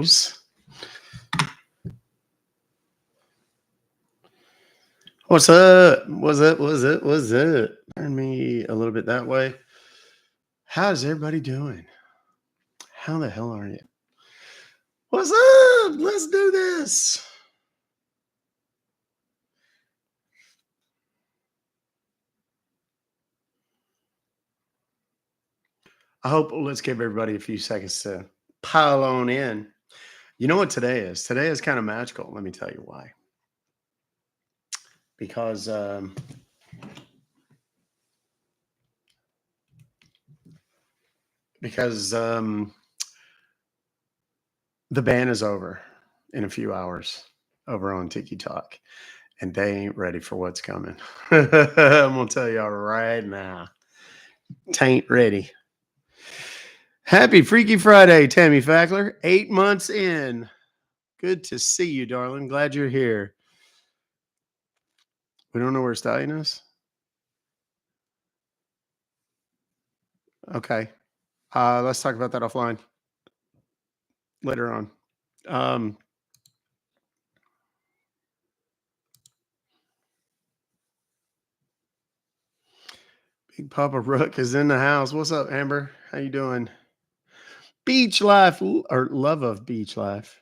Studios. What's up? What's up? What's up? What's up? Turn me a little bit that way. How's everybody doing? How the hell are you? What's up? Let's do this. Let's give everybody a few seconds to pile on in. You know what today is? Today is kind of magical. Let me tell you why. Because the ban is over in a few hours over on TikTok, and they ain't ready for what's coming. I'm gonna tell y'all right now, tain't ready. Happy Freaky Friday, Tammy Fackler. 8 months in. Good to see you, darling. Glad you're here. We don't know where Stallion is? Okay. Let's talk about that offline later on. Big Papa Ruck is in the house. What's up, Amber? How you doing? Beach life or love of beach life.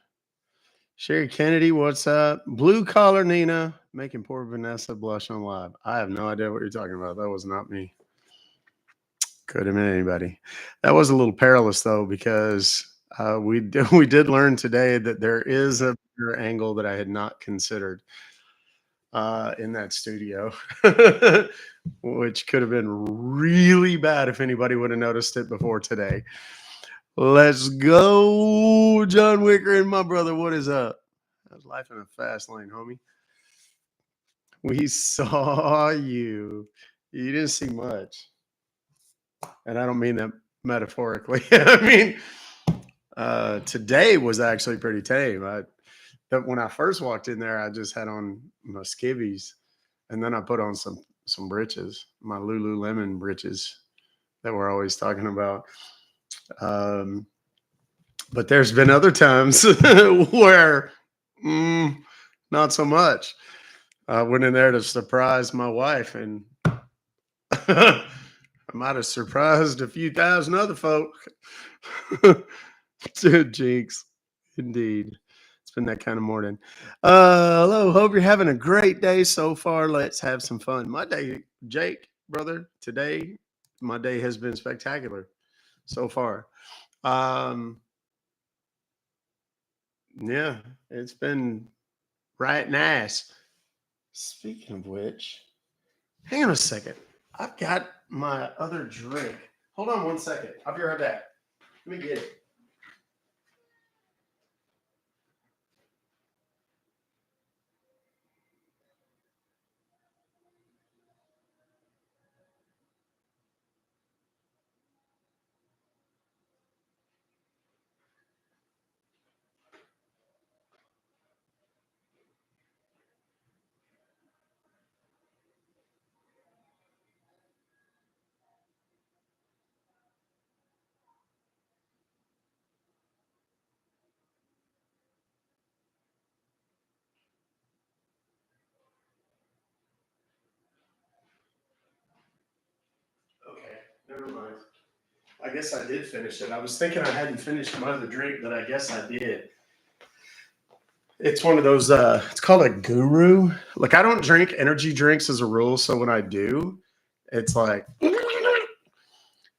Sherry Kennedy, what's up? Blue collar Nina, making poor Vanessa blush on live. I have no idea what you're talking about. That was not me. Could have been anybody. That was a little perilous though, because we did learn today that there is a better angle that I had not considered in that studio, which could have been really bad if anybody would have noticed it before today. Let's go, John Wicker and my brother. What is up? How's life in a fast lane, homie? We saw you. You didn't see much. And I don't mean that metaphorically. I mean, today was actually pretty tame. When I first walked in there, I just had on my skivvies, and then I put on some breeches, my Lululemon breeches that we're always talking about. But there's been other times where not so much. I went in there to surprise my wife, and I might have surprised a few thousand other folk. Dude, jinx. Indeed. It's been that kind of morning. Hello. Hope you're having a great day so far. Let's have some fun. My day, Jake, brother, today, my day has been spectacular so far. Yeah, it's been right nice. Speaking of which, hang on a second. I've got my other drink. Hold on 1 second. I'll be right back. Let me get it. Okay, never mind. I guess I did finish it. I was thinking I hadn't finished my other drink, but I guess I did. It's one of those, it's called a guru. Like, I don't drink energy drinks as a rule. So when I do, it's like,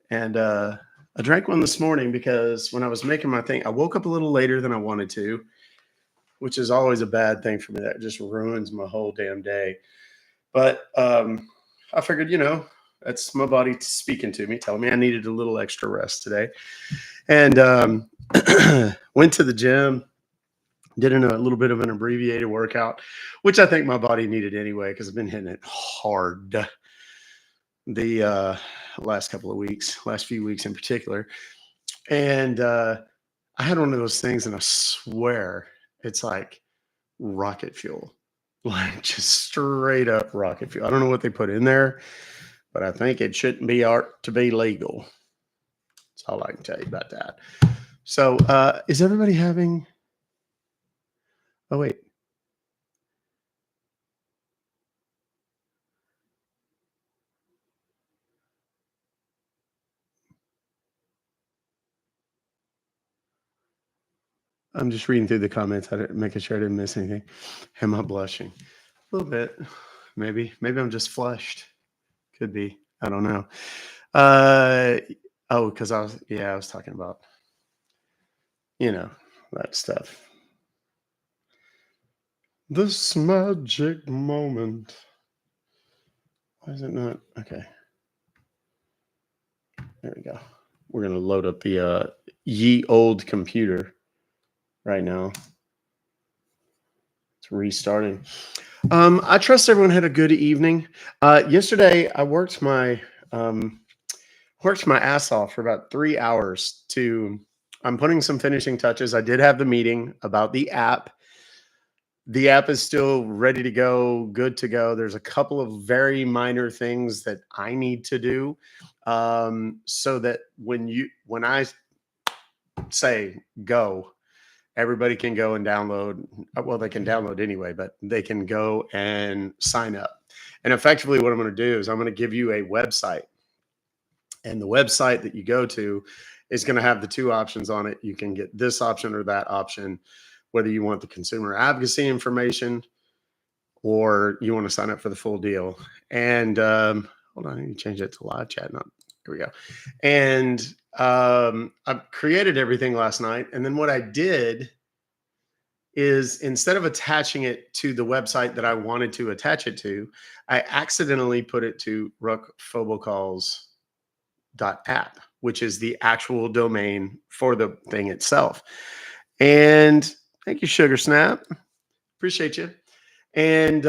and I drank one this morning because when I was making my thing, I woke up a little later than I wanted to, which is always a bad thing for me. That just ruins my whole damn day. But I figured, that's my body speaking to me, telling me I needed a little extra rest today. And went to the gym, did a little bit of an abbreviated workout, which I think my body needed anyway, because I've been hitting it hard the last couple of weeks, last few weeks in particular. And I had one of those things, and I swear it's like rocket fuel, like just straight up rocket fuel. I don't know what they put in there, but I think it shouldn't be art to be legal. That's all I can tell you about that. So is everybody having Oh, wait. I'm just reading through the comments, making sure I didn't miss anything. Am I blushing? A little bit. Maybe I'm just flushed. Could be. I don't know. Uh, oh, because I was talking about, you know, that stuff. This magic moment. Why is it not? Okay, there we go. We're gonna load up the ye old computer right now. It's restarting. I trust everyone had a good evening. Yesterday, I um, worked my ass off for about 3 hours to. I'm putting some finishing touches. I did have the meeting about the app. The app is still ready to go, good to go. There's a couple of very minor things that I need to do, so that when I say go, everybody can go and download. Well, they can download anyway, but they can go and sign up. And effectively, what I'm going to do is I'm going to give you a website, and the website that you go to is going to have the two options on it. You can get this option or that option, whether you want the consumer advocacy information or you want to sign up for the full deal. And hold on, I need to change it to live chat. Not here we go. And I created everything last night, and then what I did is instead of attaching it to the website that I wanted to attach it to, I accidentally put it to Ruck Fobocalls app, which is the actual domain for the thing itself. And thank you, Sugar Snap. Appreciate you. And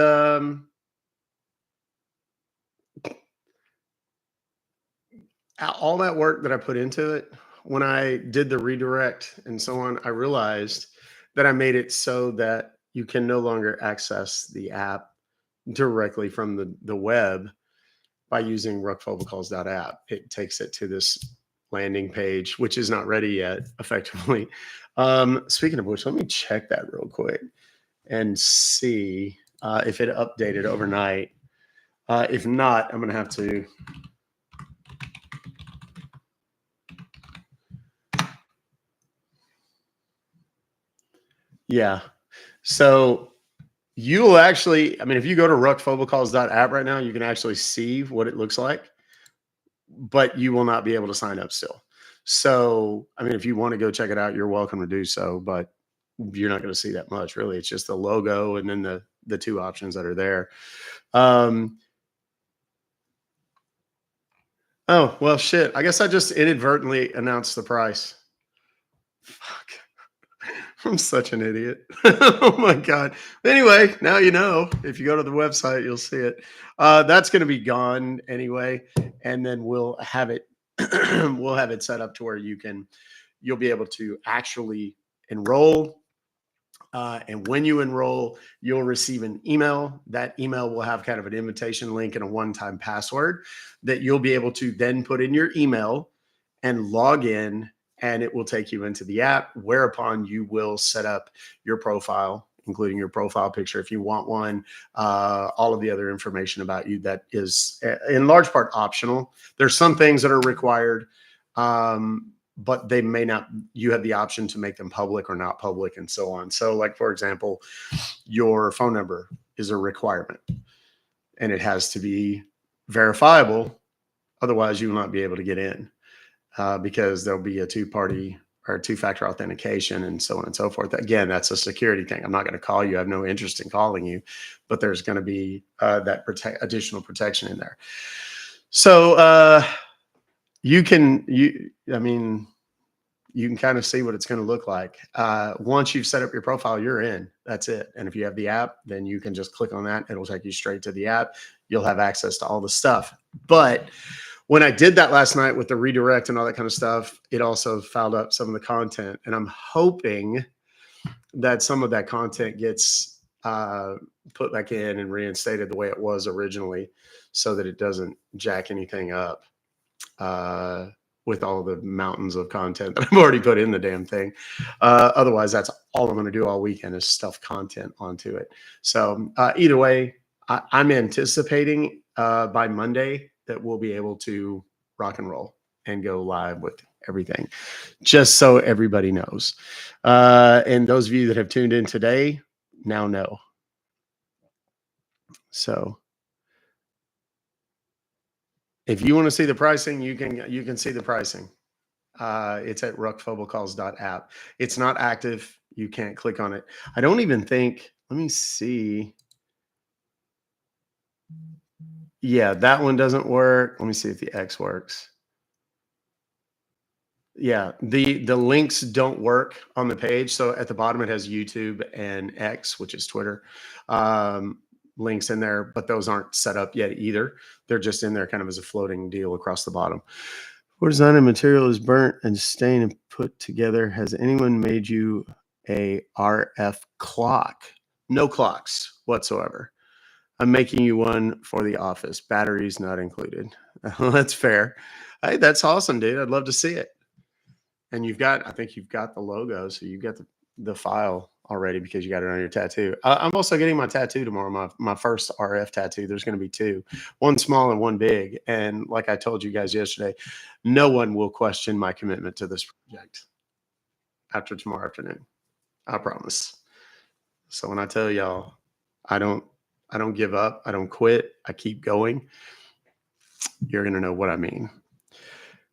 all that work that I put into it, when I did the redirect and so on, I realized that I made it so that you can no longer access the app directly from the web by using ruckfobocalls.app. It takes it to this landing page, which is not ready yet, effectively. Speaking of which, let me check that real quick and see if it updated overnight. If not, I'm going to have to. Yeah. So you'll actually, I mean, if you go to ruckfobocalls.app right now, you can actually see what it looks like, but you will not be able to sign up still. So, I mean, if you want to go check it out, you're welcome to do so, but you're not going to see that much really. It's just the logo and then the two options that are there. Oh, well, shit. I guess I just inadvertently announced the price. Fuck. I'm such an idiot. Oh my God. Anyway, now you know. If you go to the website, you'll see it. That's going to be gone anyway. And then we'll have it we'll have it set up to where you'll be able to actually enroll. And when you enroll, you'll receive an email. That email will have kind of an invitation link and a one-time password that you'll be able to then put in your email and log in, and it will take you into the app, whereupon you will set up your profile, including your profile picture if you want one, all of the other information about you that is in large part optional. There's some things that are required, but they may not. You have the option to make them public or not public and so on. So like, for example, your phone number is a requirement and it has to be verifiable. Otherwise you will not be able to get in, because there'll be a two-party or two-factor authentication and so on and so forth. Again, that's a security thing. I'm not going to call you. I have no interest in calling you, but there's going to be that additional protection in there. So you can kind of see what it's going to look like. Once you've set up your profile, you're in. That's it. And if you have the app, then you can just click on that. It'll take you straight to the app. You'll have access to all the stuff. But when I did that last night with the redirect and all that kind of stuff, it also fouled up some of the content. And I'm hoping that some of that content gets put back in and reinstated the way it was originally so that it doesn't jack anything up. with all the mountains of content that I've already put in the damn thing. Otherwise, that's all I'm going to do all weekend is stuff content onto it. So either way, I'm anticipating by Monday that we'll be able to rock and roll and go live with everything, just so everybody knows. And those of you that have tuned in today now know. So if you want to see the pricing, you can see the pricing. It's at ruckfobocalls.app. It's not active. You can't click on it. I don't even think, let me see. Yeah, that one doesn't work. Let me see if the X works. Yeah, the links don't work on the page. So at the bottom it has YouTube and X, which is Twitter, links in there, but those aren't set up yet either. They're just in there kind of as a floating deal across the bottom. What design and material is burnt and stained and put together? Has anyone made you a RF clock? No clocks whatsoever. I'm making you one for the office. Batteries not included. That's fair. Hey, that's awesome, dude. I'd love to see it. And I think you've got the logo, so you've got the file already because you got it on your tattoo. I'm also getting my tattoo tomorrow, my first RF tattoo. There's going to be two, one small and one big. And like I told you guys yesterday, no one will question my commitment to this project after tomorrow afternoon. I promise. So when I tell y'all, I don't give up. I don't quit. I keep going. You're going to know what I mean.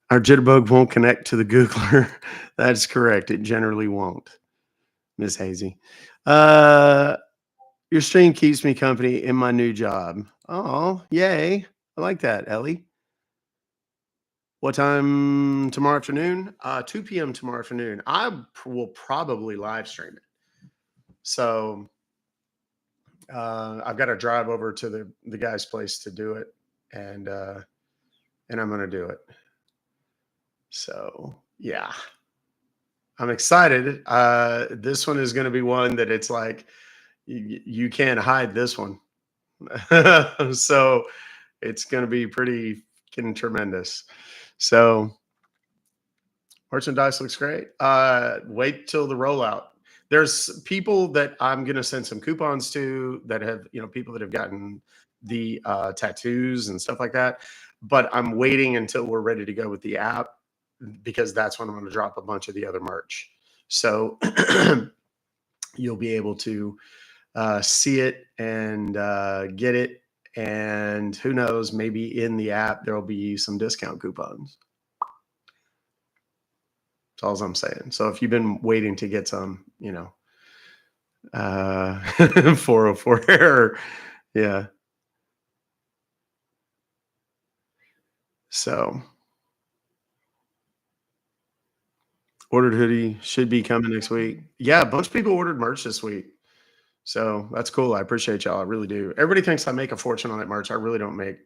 Our Jitterbug won't connect to the Googler. That's correct. It generally won't. Miss Hazy. Your stream keeps me company in my new job. Oh, yay. I like that, Ellie. What time tomorrow afternoon? 2 p.m. tomorrow afternoon. I will probably live stream it. So I've got to drive over to the guy's place to do it. And I'm going to do it. So, yeah. I'm excited. This one is going to be one that it's like, you can't hide this one. So it's going to be pretty tremendous. So merchandise looks great. Wait till the rollout. There's people that I'm going to send some coupons to that have, people that have gotten the tattoos and stuff like that. But I'm waiting until we're ready to go with the app because that's when I'm going to drop a bunch of the other merch. So you'll be able to see it and get it. And who knows, maybe in the app, there'll be some discount coupons. That's all I'm saying. So if you've been waiting to get some, 404 error. Yeah. So ordered hoodie should be coming next week. Yeah, a bunch of people ordered merch this week. So that's cool. I appreciate y'all. I really do. Everybody thinks I make a fortune on that merch. I really don't make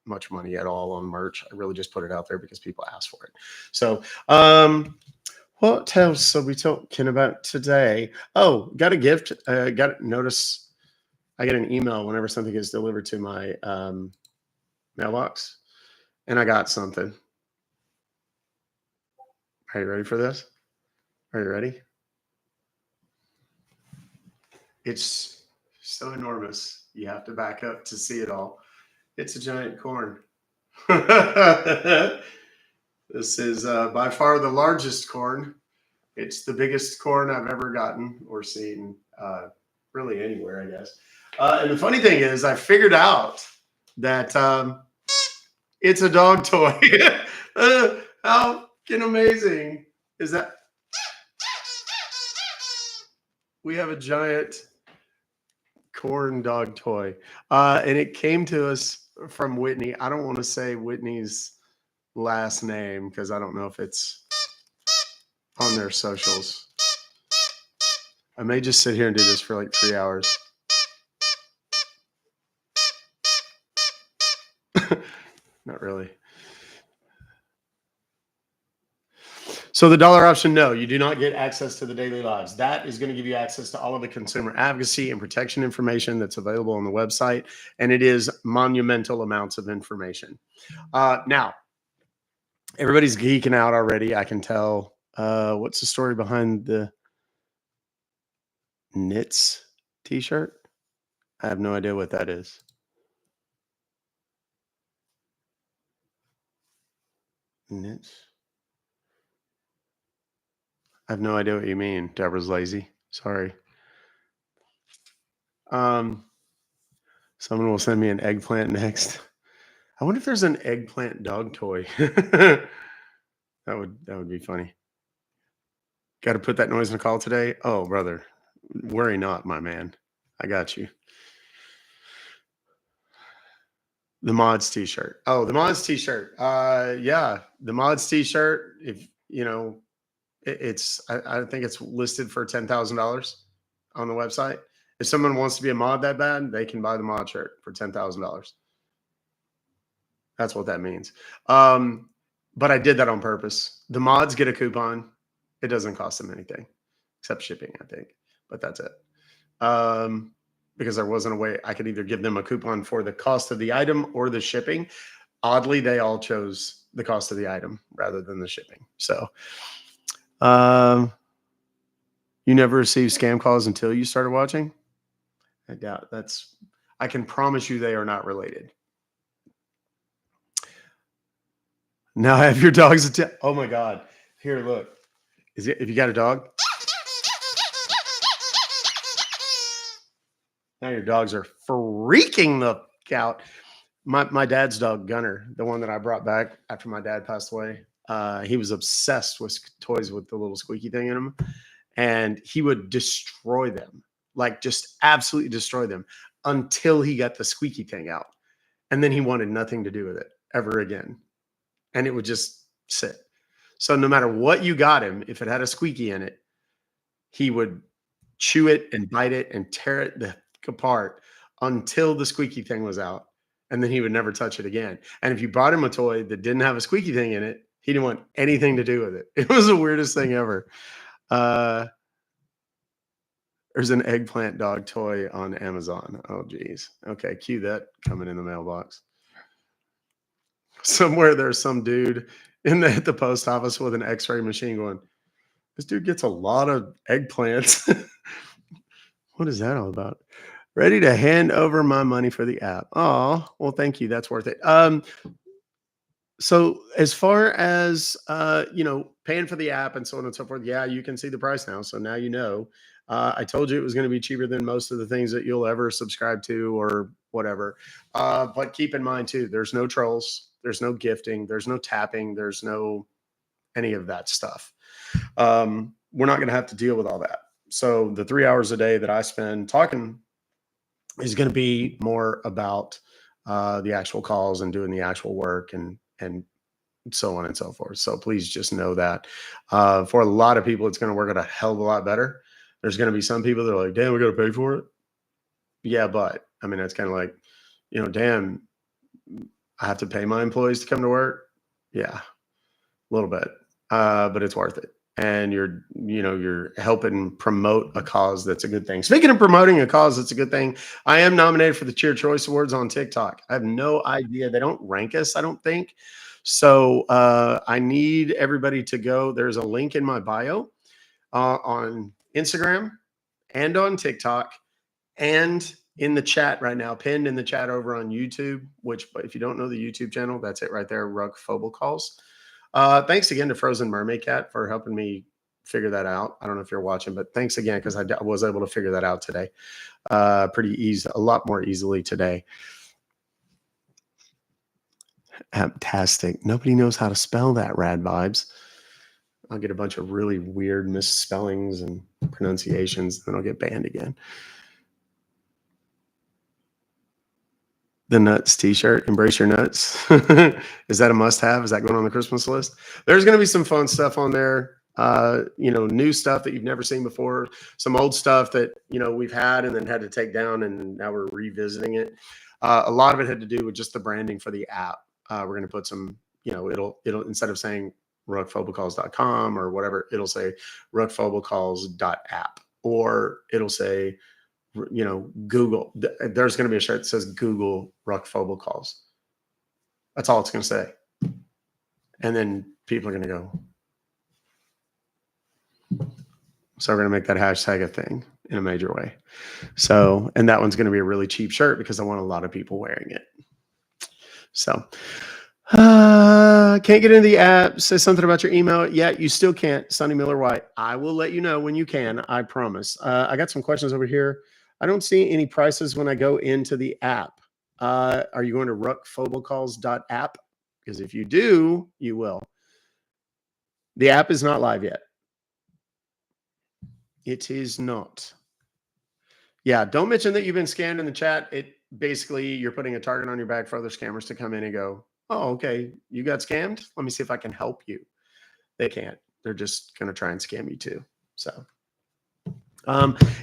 much money at all on merch. I really just put it out there because people ask for it. So, what else are we talking about today? Oh, got a gift. Notice I get an email whenever something gets delivered to my mailbox, and I got something. Are you ready for this? Are you ready? It's so enormous. You have to back up to see it all. It's a giant corn. This is by far the largest corn. It's the biggest corn I've ever gotten or seen, really anywhere, I guess. And the funny thing is, I figured out that it's a dog toy. How amazing is that? We have a giant corn dog toy, and it came to us from Whitney. I don't want to say Whitney's last name because I don't know if it's on their socials. I may just sit here and do this for like 3 hours. Not really. So the dollar option, no, you do not get access to the daily lives. That is going to give you access to all of the consumer advocacy and protection information that's available on the website. And it is monumental amounts of information. Now, Everybody's geeking out already. I can tell. What's the story behind the knits T-shirt? I have no idea what that is. Knits. I have no idea what you mean. Deborah's lazy. Sorry. Um, Someone will send me an eggplant next. I wonder if there's an eggplant dog toy. That would be funny. Got to put that noise in a call today. Oh, brother, worry not, my man. I got you. The mods T-shirt. Oh, the mods T-shirt. Yeah, the mods T-shirt. If you know, it's. I think it's listed for $10,000 on the website. If someone wants to be a mod that bad, they can buy the mod shirt for $10,000. That's what that means. But I did that on purpose. The mods get a coupon. It doesn't cost them anything except shipping, I think. But that's it. Because there wasn't a way I could either give them a coupon for the cost of the item or the shipping. Oddly, they all chose the cost of the item rather than the shipping. So, um, you never received scam calls until you started watching? I doubt that's. I can promise you they are not related. Now have your dog's oh my god. Here, look. Is it if you got a dog? Now your dogs are freaking the out. My dad's dog Gunner, the one that I brought back after my dad passed away. He was obsessed with toys with the little squeaky thing in them, and he would destroy them, like just absolutely destroy them until he got the squeaky thing out, and then he wanted nothing to do with it ever again, and it would just sit. So no matter what you got him, if it had a squeaky in it, he would chew it and bite it and tear it the apart until the squeaky thing was out, and then he would never touch it again. And if you bought him a toy that didn't have a squeaky thing in it, he didn't want anything to do with it. It was the weirdest thing ever. Uh, there's an eggplant dog toy on Amazon. Oh, geez. Okay, cue that coming in the mailbox. Somewhere there's some dude at the post office with an X-ray machine going, "This dude gets a lot of eggplants." What is that all about? Ready to hand over my money for the app. Oh, well, thank you. That's worth it. So as far as paying for the app and so on and so forth, yeah, you can see the price now. So now you know. I told you it was going to be cheaper than most of the things that you'll ever subscribe to or whatever. But keep in mind too, there's no trolls, there's no gifting, there's no tapping, there's no any of that stuff. We're not going to have to deal with all that. So the 3 hours a day that I spend talking is going to be more about the actual calls and doing the actual work and so on and so forth. So please just know that for a lot of people, it's going to work out a hell of a lot better. There's going to be some people that are like, "Damn, we got to pay for it." Yeah, but I mean, it's kind of like, damn, I have to pay my employees to come to work. Yeah, a little bit, but it's worth it. And you're helping promote a cause that's a good thing. Speaking of promoting a cause that's a good thing, I am nominated for the Cheer Choice Awards on TikTok. I have no idea. They don't rank us, I don't think. So I need everybody to go. There's a link in my bio on Instagram and on TikTok and in the chat right now, pinned in the chat over on YouTube, which if you don't know the YouTube channel, that's it right there, Ruck Fobocalls. Thanks again to Frozen Mermaid Cat for helping me figure that out. I don't know if you're watching, but thanks again because I was able to figure that out today. Pretty easy, a lot more easily today. Fantastic. Nobody knows how to spell that, Rad Vibes. I'll get a bunch of really weird misspellings and pronunciations, and then I'll get banned again. The nuts t-shirt, embrace your nuts. Is that a must-have? Is that going on the Christmas list? There's going to be some fun stuff on there. New stuff that you've never seen before, some old stuff that we've had and then had to take down, and now we're revisiting it. A lot of it had to do with just the branding for the app. We're going to put some, it'll instead of saying ruckfobocalls.com or whatever, it'll say ruckfobocalls.app, or it'll say Google. There's going to be a shirt that says Google Ruck Fobocalls. That's all it's going to say. And then people are going to go. So we're going to make that hashtag a thing in a major way. So, and that one's going to be a really cheap shirt because I want a lot of people wearing it. So, can't get into the app. Says something about your email. Yeah, you still can't. Sonny Miller White. I will let you know when you can. I promise. I got some questions over here. I don't see any prices when I go into the app. Are you going to ruckfobocalls.app? Because if you do, you will. The app is not live yet. It is not. Yeah, don't mention that you've been scanned in the chat. It basically, you're putting a target on your back for other scammers to come in and go, oh, okay, you got scammed. Let me see if I can help you. They can't. They're just going to try and scam you too. So,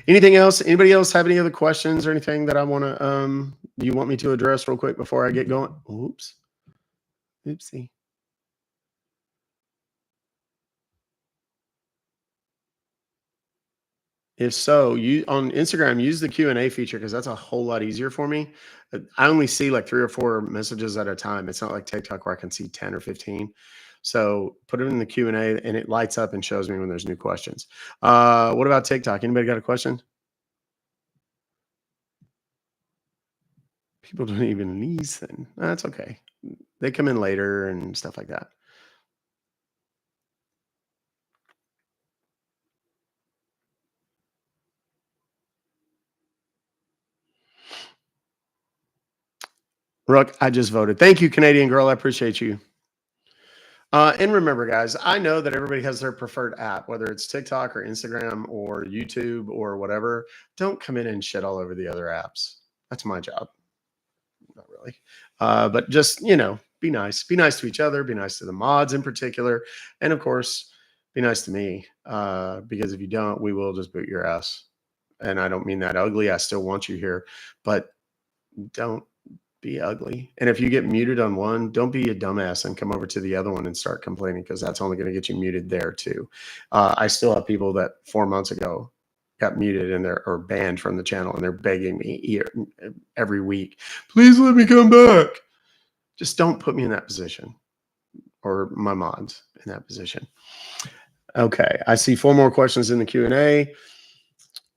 anything else? Anybody else have any other questions or anything that I want to, do you want me to address real quick before I get going? Oops. Oopsie. If so, you on Instagram, use the Q&A feature because that's a whole lot easier for me. I only see like 3 or 4 messages at a time. It's not like TikTok where I can see 10 or 15. So put it in the Q&A and it lights up and shows me when there's new questions. What about TikTok? Anybody got a question? People don't even listen. That's okay. They come in later and stuff like that. Ruck, I just voted. Thank you, Canadian girl. I appreciate you. And remember, guys, I know that everybody has their preferred app, whether it's TikTok or Instagram or YouTube or whatever. Don't come in and shit all over the other apps. That's my job. Not really. But just, be nice. Be nice to each other. Be nice to the mods in particular. And of course, be nice to me. Because if you don't, we will just boot your ass. And I don't mean that ugly. I still want you here. But don't be ugly. And if you get muted on one, don't be a dumbass and come over to the other one and start complaining because that's only going to get you muted there too. I still have people that 4 months ago got muted and they're or banned from the channel and they're begging me every week, please let me come back. Just don't put me in that position or my mods in that position. Okay, I see 4 more questions in the Q&A.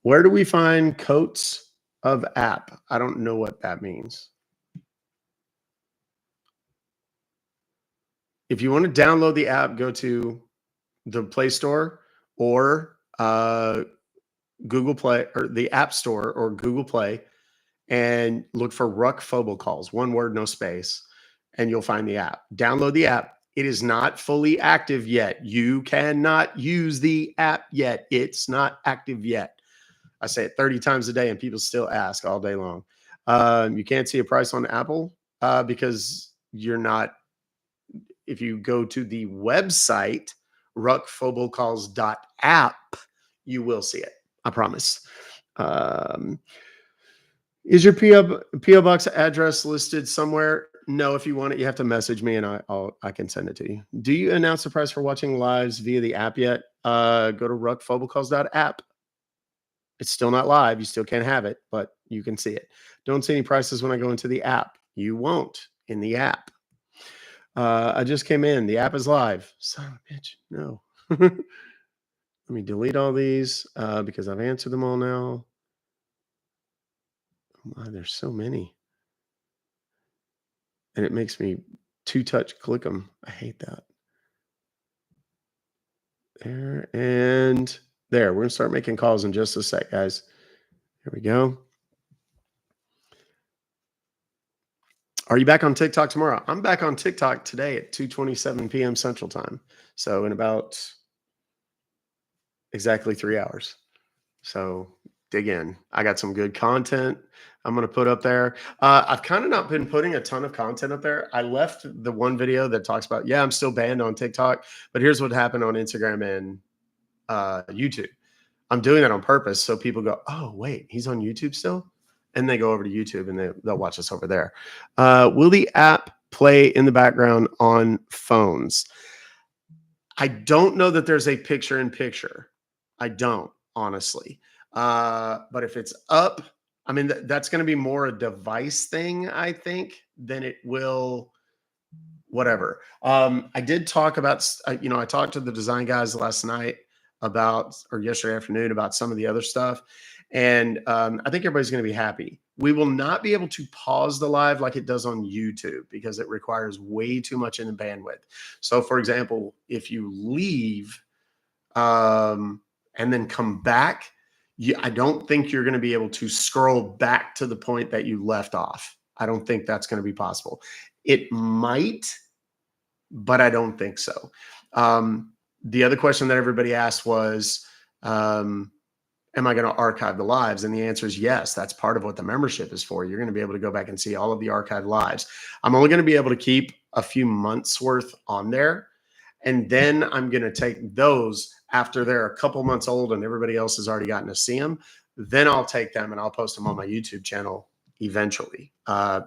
Where do we find coats of app? I don't know what that means. If you want to download the app, go to the Play Store or Google Play or the App Store or Google Play and look for Ruck Fobocalls, one word, no space, and you'll find the app. Download the app. It is not fully active yet. You cannot use the app yet. It's not active yet. I say it 30 times a day and people still ask all day long. You can't see a price on Apple because you're not. If you go to the website, ruckfobocalls.app, you will see it. I promise. Is your PO box address listed somewhere? No, if you want it, you have to message me and I can send it to you. Do you announce the price for watching lives via the app yet? Go to ruckfobocalls.app. It's still not live. You still can't have it, but you can see it. Don't see any prices when I go into the app. You won't in the app. I just came in. The app is live. Son of a bitch. No. Let me delete all these because I've answered them all now. Oh my, there's so many. And it makes me two-touch click them. I hate that. There and there. We're going to start making calls in just a sec, guys. Here we go. Are you back on TikTok tomorrow? I'm back on TikTok today at 2:27 p.m. Central Time. So in about exactly 3 hours. So dig in. I got some good content I'm going to put up there. I've kind of not been putting a ton of content up there. I left the one video that talks about, I'm still banned on TikTok, but here's what happened on Instagram and YouTube. I'm doing that on purpose. So people go, oh, wait, he's on YouTube still? And they go over to YouTube and they'll watch us over there. Will the app play in the background on phones? I don't know that there's a picture in picture. I don't, honestly. But if it's up, I mean, that's going to be more a device thing, I think, than it will whatever. I did talk about, I talked to the design guys last night about, or yesterday afternoon, about some of the other stuff. And I think everybody's going to be happy. We will not be able to pause the live like it does on YouTube because it requires way too much in the bandwidth. So, for example, if you leave and then come back, I don't think you're going to be able to scroll back to the point that you left off. I don't think that's going to be possible. It might, but I don't think so. The other question that everybody asked was, am I going to archive the lives? And the answer is yes. That's part of what the membership is for. You're going to be able to go back and see all of the archived lives. I'm only going to be able to keep a few months worth on there. And then I'm going to take those after they're a couple months old and everybody else has already gotten to see them. Then I'll take them and I'll post them on my YouTube channel eventually. We're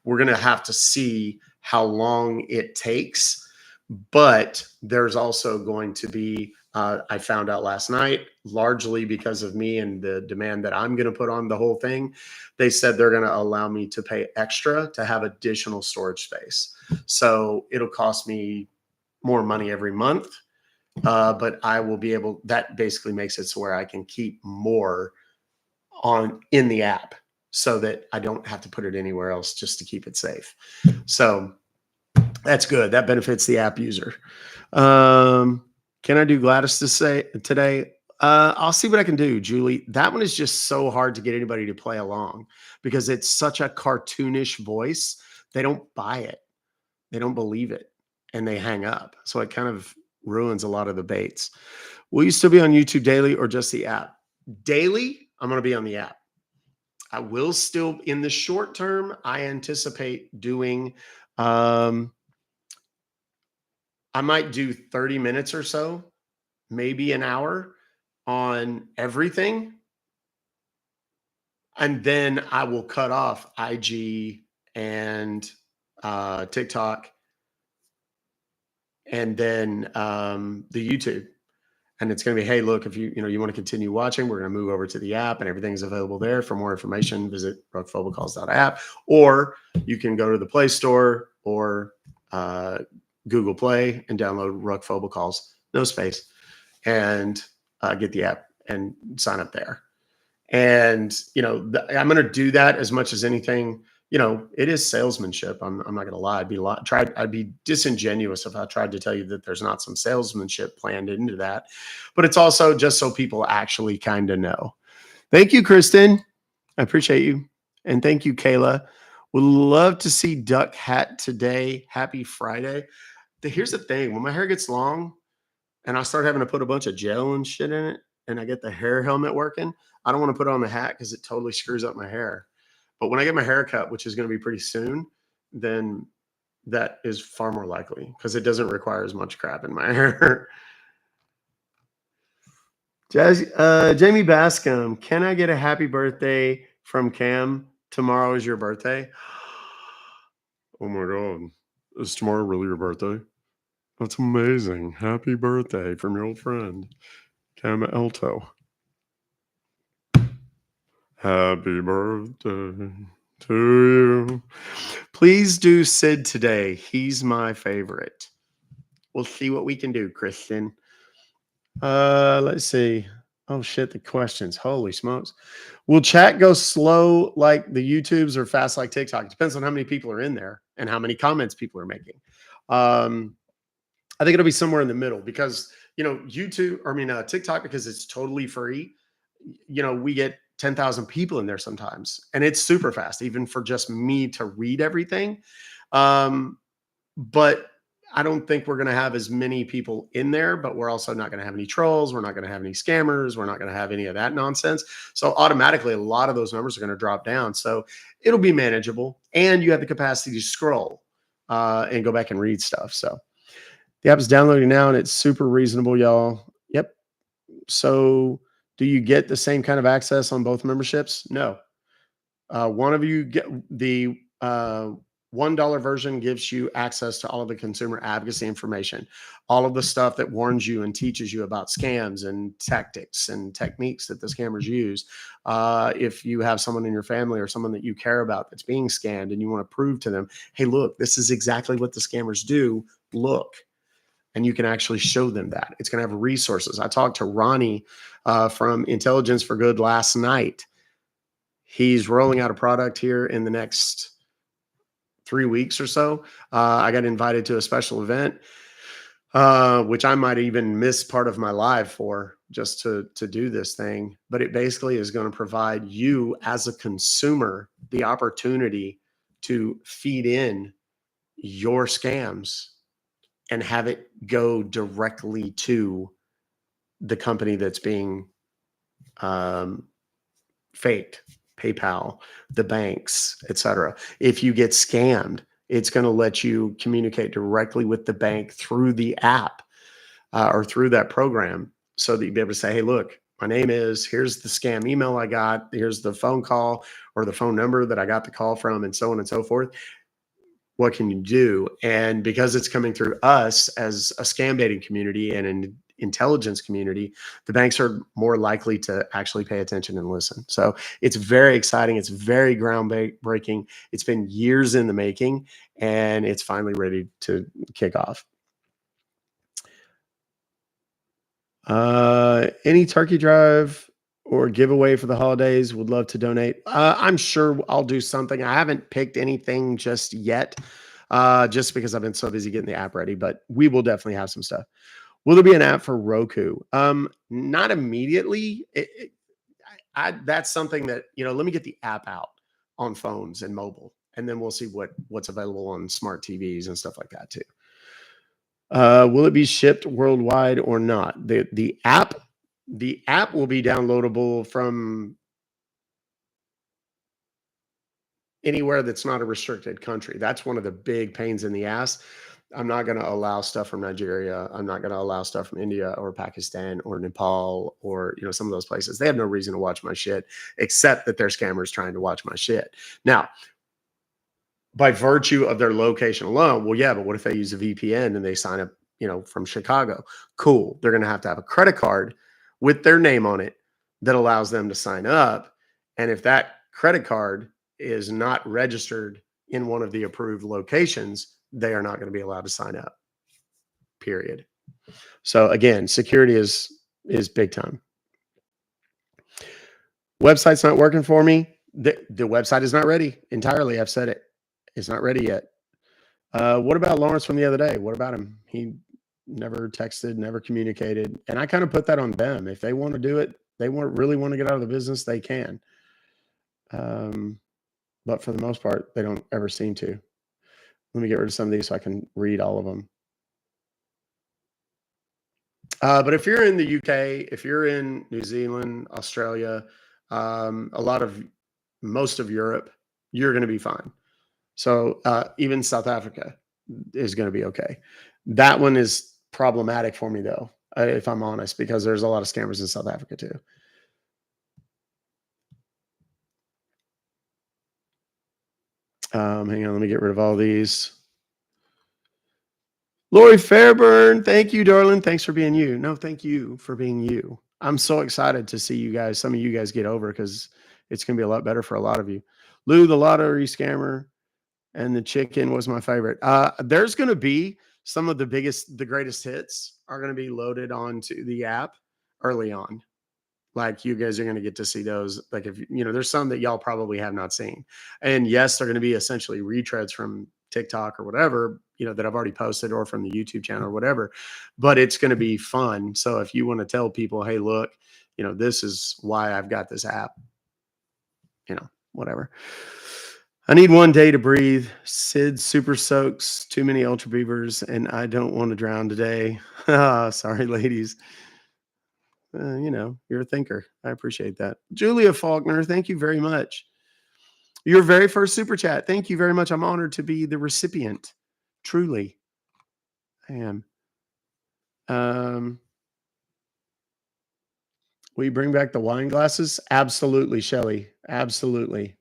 going to have to see how long it takes, but there's also going to be, I found out last night, largely because of me and the demand that I'm going to put on the whole thing, they said they're going to allow me to pay extra to have additional storage space. So it'll cost me more money every month, but I will be able, that basically makes it so where I can keep more in the app so that I don't have to put it anywhere else just to keep it safe. So that's good. That benefits the app user. Can I do Gladys today? I'll see what I can do, Julie. That one is just so hard to get anybody to play along because it's such a cartoonish voice. They don't buy it. They don't believe it. And they hang up. So it kind of ruins a lot of the baits. Will you still be on YouTube daily or just the app? Daily, I'm going to be on the app. I will still, in the short term, I anticipate doing, I might do 30 minutes or so, maybe an hour on everything. And then I will cut off IG and TikTok and then the YouTube. And it's going to be, hey, look, if you want to continue watching, we're going to move over to the app and everything's available there. For more information, visit ruckfobocalls.app, or you can go to the Play Store or Google Play and download Ruck Fobocalls, no space, and get the app and sign up there. And, I'm going to do that as much as anything. It is salesmanship. I'm not going to lie. I'd be disingenuous if I tried to tell you that there's not some salesmanship planned into that, but it's also just so people actually kind of know. Thank you, Kristen. I appreciate you. And thank you, Kayla. Would love to see Duck Hat today. Happy Friday. Here's the thing. When my hair gets long and I start having to put a bunch of gel and shit in it, and I get the hair helmet working, I don't want to put on the hat because it totally screws up my hair. But when I get my hair cut, which is going to be pretty soon, then that is far more likely because it doesn't require as much crap in my hair. Jamie Bascom, can I get a happy birthday from Cam? Tomorrow is your birthday. Oh my God. Is tomorrow really your birthday? That's amazing. Happy birthday from your old friend, Cam Elto. Happy birthday to you. Please do Sid today. He's my favorite. We'll see what we can do, Kristen. Let's see. Oh shit, the questions. Holy smokes. Will chat go slow like the YouTubes or fast like TikTok? It depends on how many people are in there and how many comments people are making. I think it'll be somewhere in the middle because, TikTok, because it's totally free, we get 10,000 people in there sometimes, and it's super fast, even for just me to read everything. But I don't think we're going to have as many people in there, but we're also not going to have any trolls. We're not going to have any scammers. We're not going to have any of that nonsense. So automatically, a lot of those numbers are going to drop down. So it'll be manageable, and you have the capacity to scroll and go back and read stuff. So the app is downloading now, and it's super reasonable, y'all. Yep. So do you get the same kind of access on both memberships? No. One of you $1 version gives you access to all of the consumer advocacy information, all of the stuff that warns you and teaches you about scams and tactics and techniques that the scammers use. If you have someone in your family or someone that you care about that's being scammed and you want to prove to them, hey, look, this is exactly what the scammers do. Look. And you can actually show them that. It's going to have resources. I talked to Ronnie from Intelligence for Good last night. He's rolling out a product here in the next 3 weeks or so. I got invited to a special event, which I might even miss part of my live for just to do this thing. But it basically is going to provide you as a consumer the opportunity to feed in your scams and have it go directly to the company that's being faked, PayPal, the banks, etc. If you get scammed, it's going to let you communicate directly with the bank through the app or through that program, so that you'll be able to say, hey, look, my name is, here's the scam email I got, here's the phone call or the phone number that I got the call from, and so on and so forth. What can you do? And because it's coming through us as a scam baiting community and an intelligence community, the banks are more likely to actually pay attention and listen. So it's very exciting. It's very groundbreaking. It's been years in the making, and it's finally ready to kick off. Any turkey drive or giveaway for the holidays? Would love to donate. I'm sure I'll do something. I haven't picked anything just yet, just because I've been so busy getting the app ready, but we will definitely have some stuff. Will there be an app for Roku? Not immediately. That's something that, let me get the app out on phones and mobile, and then we'll see what's available on smart TVs and stuff like that too. Will it be shipped worldwide or not? The app will be downloadable from anywhere that's not a restricted country. That's one of the big pains in the ass. I'm not going to allow stuff from Nigeria. I'm not going to allow stuff from India or Pakistan or Nepal or some of those places. They have no reason to watch my shit except that they're scammers trying to watch my shit. Now, by virtue of their location alone, well, yeah, but what if they use a VPN and they sign up, from Chicago? Cool. They're going to have a credit card with their name on it that allows them to sign up. And if that credit card is not registered in one of the approved locations, they are not going to be allowed to sign up. Period. So again, security is big time. Website's not working for me. The website is not ready entirely. I've said it. It's not ready yet. What about Lawrence from the other day? What about him? He never texted, never communicated. And I kind of put that on them. If they want to do it, they really want to get out of the business, they can. But for the most part, they don't ever seem to. Let me get rid of some of these so I can read all of them. But if you're in the UK, if you're in New Zealand, Australia, most of Europe, you're going to be fine. So even South Africa is going to be okay. That one is problematic for me, though, if I'm honest, because there's a lot of scammers in South Africa too. Hang on, let me get rid of all these. Lori Fairburn, thank you, darling. Thanks for being you. No, thank you for being you. I'm so excited to see you guys, some of you guys get over, because it's going to be a lot better for a lot of you. Lou, the lottery scammer, and the chicken was my favorite. There's going to be some of the greatest hits are going to be loaded onto the app early on. Like, you guys are going to get to see those. Like, if there's some that y'all probably have not seen. And yes, they're going to be essentially retreads from TikTok or whatever, that I've already posted, or from the YouTube channel or whatever, but it's going to be fun. So if you want to tell people, hey, look, this is why I've got this app, whatever. I need one day to breathe. Sid super soaks, too many ultra beavers, and I don't want to drown today. Sorry, ladies. You're a thinker. I appreciate that. Julia Faulkner, thank you very much. Your very first super chat. Thank you very much. I'm honored to be the recipient. Truly, I am. Will you bring back the wine glasses? Absolutely, Shelly. Absolutely.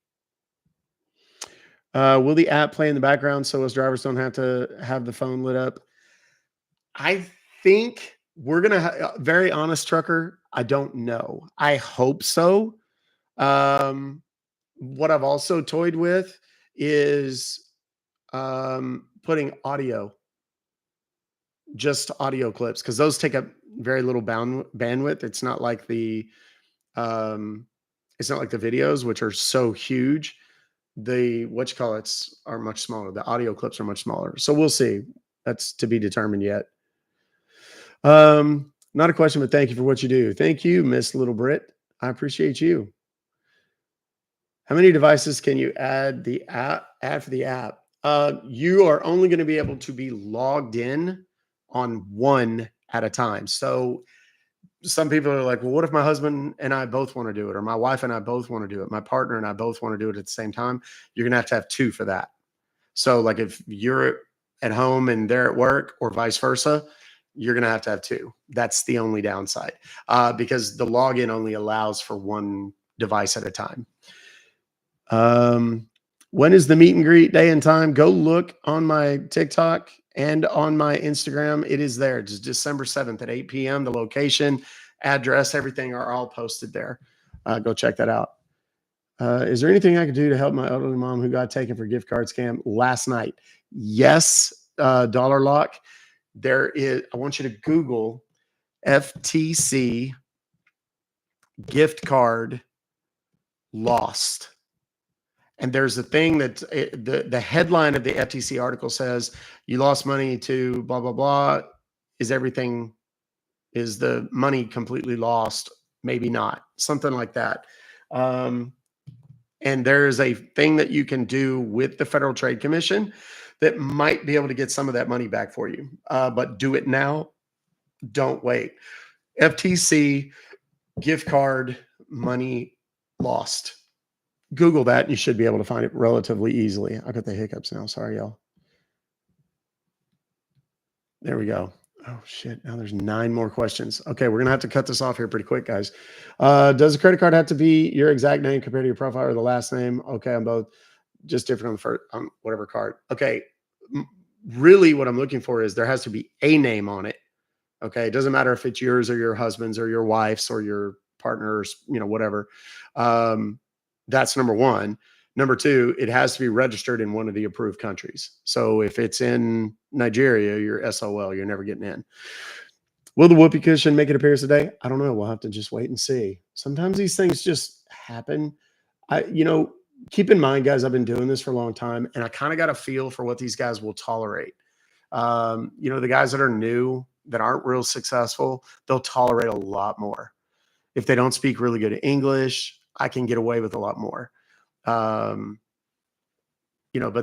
Will the app play in the background so us drivers don't have to have the phone lit up? I think we're gonna very honest trucker. I don't know. I hope so. Um, what I've also toyed with is putting audio, just audio clips, because those take up very little bandwidth. Um, it's not like the videos, which are so huge. The what you call it's are much smaller. The audio clips are much smaller. So we'll see. That's to be determined yet. Not a question, but thank you for what you do. Thank you, Miss Little Brit. I appreciate you. How many devices can you add for the app? You are only going to be able to be logged in on one at a time. So some people are like, well, what if my husband and I both want to do it, or my wife and I both want to do it, my partner and I both want to do it at the same time? You're going to have two for that. So, like, if you're at home and they're at work, or vice versa, you're going to have two. That's the only downside, because the login only allows for one device at a time. When is the meet and greet day and time? Go look on my TikTok and on my Instagram. It is there. It's December 7th at 8 p.m. The location, address, everything are all posted there. Go check that out. Is there anything I could do to help my elderly mom who got taken for gift card scam last night? Yes, Dollar Lock. There is. I want you to Google FTC gift card lost. And there's a thing that the headline of the FTC article says, you lost money to blah, blah, blah. Is the money completely lost? Maybe not. Something like that. And there is a thing that you can do with the Federal Trade Commission that might be able to get some of that money back for you. But do it now. Don't wait. FTC gift card money lost. Google that and you should be able to find it relatively easily. I got the hiccups now. Sorry, y'all. There we go. Oh, shit. Now there's 9 more questions. Okay, we're going to have to cut this off here pretty quick, guys. Does a credit card have to be your exact name compared to your profile or the last name? Okay, on both. Just different on the first, on whatever card. Okay. Really what I'm looking for is there has to be a name on it. Okay. It doesn't matter if it's yours or your husband's or your wife's or your partner's, whatever. That's number one. Number two, it has to be registered in one of the approved countries. So if it's in Nigeria, you're SOL, you're never getting in. Will the whoopee cushion make it appearance today? I don't know. We'll have to just wait and see. Sometimes these things just happen. Keep in mind, guys, I've been doing this for a long time, and I kind of got a feel for what these guys will tolerate. The guys that are new, that aren't real successful, they'll tolerate a lot more. If they don't speak really good English, I can get away with a lot more. But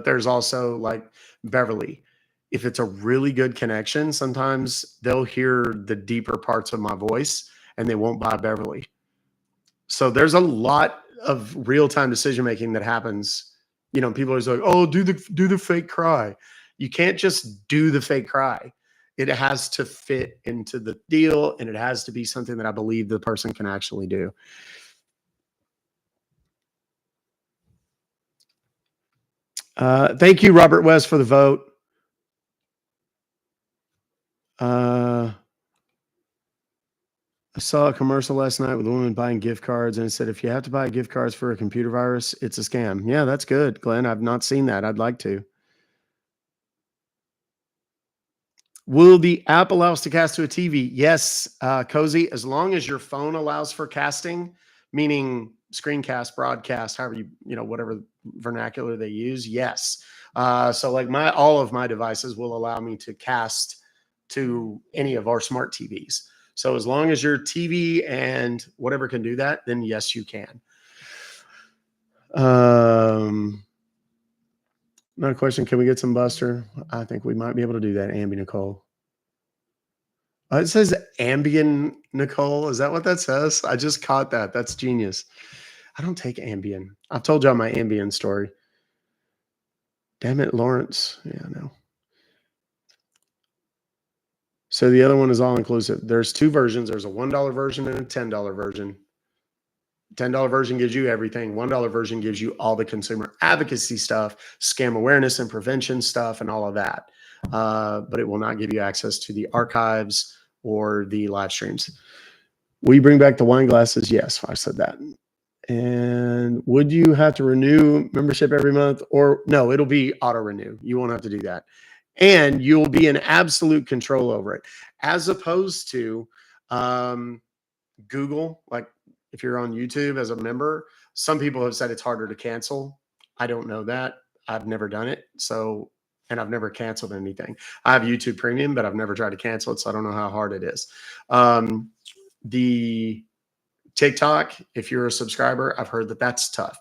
there's also like Beverly. If it's a really good connection, sometimes they'll hear the deeper parts of my voice and they won't buy Beverly. So there's a lot of real-time decision-making that happens. People are always like, oh, do the fake cry. You can't just do the fake cry. It has to fit into the deal, and it has to be something that I believe the person can actually do. Thank you, Robert West, for the vote. I saw a commercial last night with a woman buying gift cards, and it said, if you have to buy gift cards for a computer virus, it's a scam. Yeah, that's good, Glenn. I've not seen that. I'd like to. Will the app allow us to cast to a TV? Yes, Cozy, as long as your phone allows for casting, meaning screencast, broadcast, however whatever vernacular they use. Yes. So like all of my devices will allow me to cast to any of our smart TVs. So as long as your TV and whatever can do that, then yes, you can. Another question. Can we get some Buster? I think we might be able to do that. Ambi Nicole. It says Ambien, Nicole. Is that what that says? I just caught that. That's genius. I don't take Ambien. I've told y'all my Ambien story. Damn it, Lawrence. Yeah, no. So the other one is all inclusive. There's 2 versions. There's a $1 version and a $10 version. $10 version gives you everything. $1 version gives you all the consumer advocacy stuff, scam awareness and prevention stuff, and all of that. But it will not give you access to the archives or the live streams. Will you bring back the wine glasses? Yes, I said that. And would you have to renew membership every month? Or no, it'll be auto renew. You won't have to do that. And you'll be in absolute control over it, as opposed to Google. Like if you're on YouTube as a member, some people have said it's harder to cancel. I don't know that. I've never done it. So, and I've never canceled anything. I have YouTube Premium, but I've never tried to cancel it. So I don't know how hard it is. The TikTok, if you're a subscriber, I've heard that that's tough.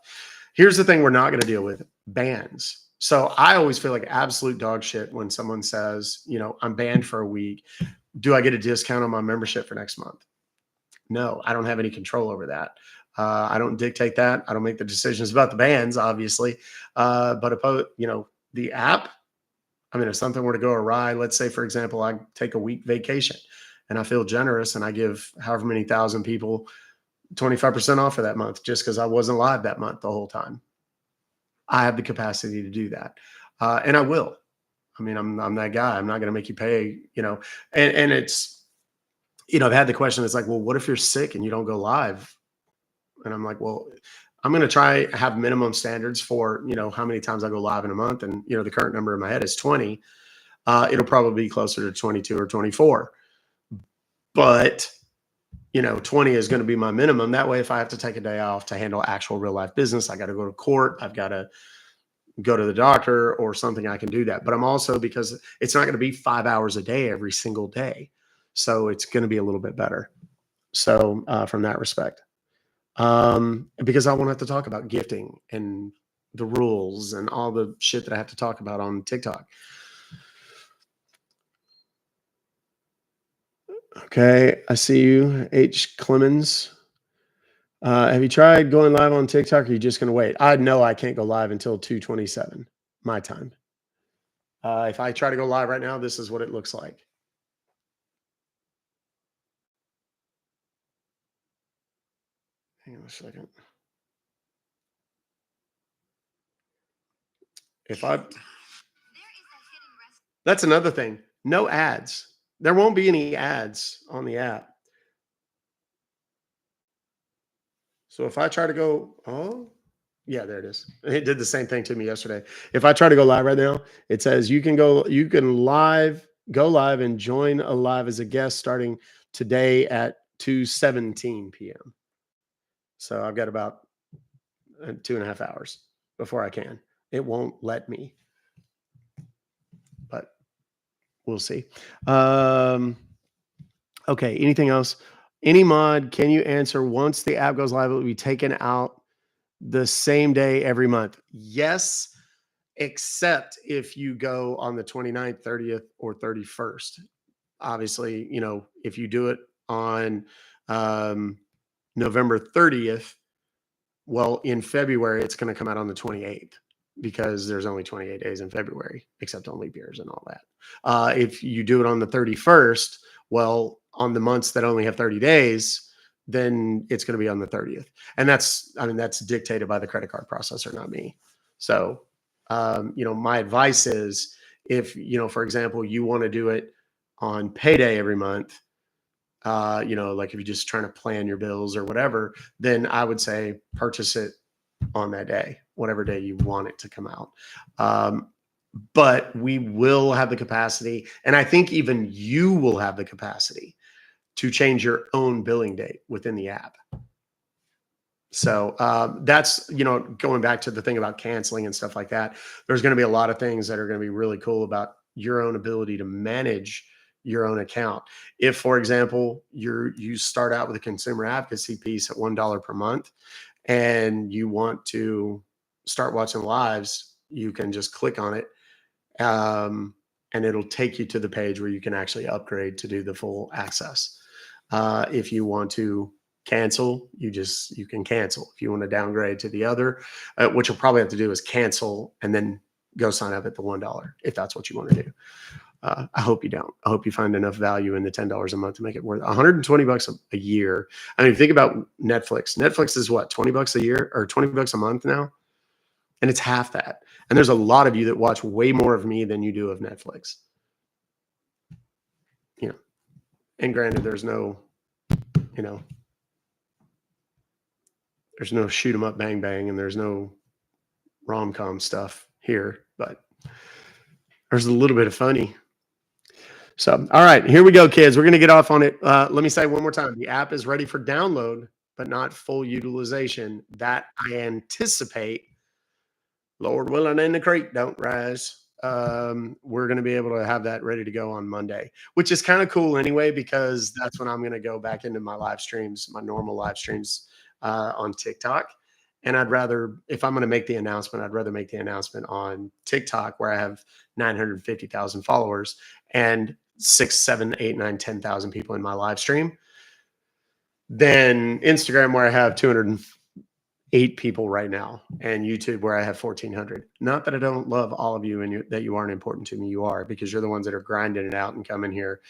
Here's the thing we're not going to deal with: bans. So I always feel like absolute dog shit when someone says, you know, I'm banned for a week. Do I get a discount on my membership for next month? No, I don't have any control over that. I don't dictate that. I don't make the decisions about the bans, obviously. But about, you know, the app, I mean, if something were to go awry, let's say, for example, I take a week vacation and I feel generous and I give however many thousand people 25% off for that month just because I wasn't live that month the whole time. I have the capacity to do that. And I will. I mean, I'm that guy. I'm not going to make you pay, you know, and it's, you know, I've had the question. It's like, well, what if you're sick and you don't go live? And I'm like, well, I'm going to try have minimum standards for, you know, how many times I go live in a month. And, you know, the current number in my head is 20. It'll probably be closer to 22 or 24. But, you know, 20 is going to be my minimum. That way, if I have to take a day off to handle actual real life business, I got to go to court. I've got to go to the doctor or something, I can do that. But I'm also, because it's not going to be 5 hours a day every single day. So it's going to be a little bit better. So from that respect, because I won't have to talk about gifting and the rules and all the shit that I have to talk about on TikTok. Okay, I see you, H. Clemens. Have you tried going live on TikTok, or are you just going to wait? I know I can't go live until 2:27 my time. If I try to go live right now, this is what it looks like. Hang on a second. That's another thing. No ads. There won't be any ads on the app. So if I try to go, oh, yeah, there it is. It did the same thing to me yesterday. If I try to go live right now, it says you can go live and join a live as a guest starting today at 2:17 p.m. So I've got about 2.5 hours before I can. It won't let me, but we'll see. Okay, anything else? Any mod, can you answer once the app goes live, it will be taken out the same day every month? Yes, except if you go on the 29th, 30th, or 31st. Obviously, you know, if you do it on November 30th, well, in February, it's going to come out on the 28th because there's only 28 days in February, except on leap years and all that. If you do it on the 31st, well, on the months that only have 30 days, then it's going to be on the 30th. And that's, I mean, that's dictated by the credit card processor, not me. So, you know, my advice is if, you know, for example, you want to do it on payday every month, you know, like if you're just trying to plan your bills or whatever, then I would say purchase it on that day, whatever day you want it to come out. But we will have the capacity, and I think even you will have the capacity to change your own billing date within the app. So that's, you know, going back to the thing about canceling and stuff like that, there's going to be a lot of things that are going to be really cool about your own ability to manage your own account. If, for example, you start out with a consumer advocacy piece at $1 per month and you want to start watching lives, you can just click on it. And it'll take you to the page where you can actually upgrade to do the full access. If you want to cancel, you can cancel. If you want to downgrade to the other, what you'll probably have to do is cancel and then go sign up at the $1 if that's what you want to do. I hope you don't. I hope you find enough value in the $10 a month to make it worth $120 a year. I mean, think about Netflix. Netflix is what, $20 a year or $20 a month now, and it's half that. And there's a lot of you that watch way more of me than you do of Netflix. You know, and granted, you know, there's no shoot 'em up, bang bang, and there's no rom com stuff here, but there's a little bit of funny. So, all right, here we go, kids. We're going to get off on it. Let me say one more time: the app is ready for download, but not full utilization. That I anticipate. Lord willing, and the creek don't rise. We're going to be able to have that ready to go on Monday, which is kind of cool anyway, because that's when I'm going to go back into my live streams, my normal live streams on TikTok. And I'd rather, if I'm going to make the announcement, I'd rather make the announcement on TikTok, where I have 950,000 followers and 6, 7, 8, 9, 10,000 people in my live stream, than Instagram, where I have 208 people right now, and YouTube, where I have 1,400. Not that I don't love all of you and that you aren't important to me. You are, because you're the ones that are grinding it out and coming here,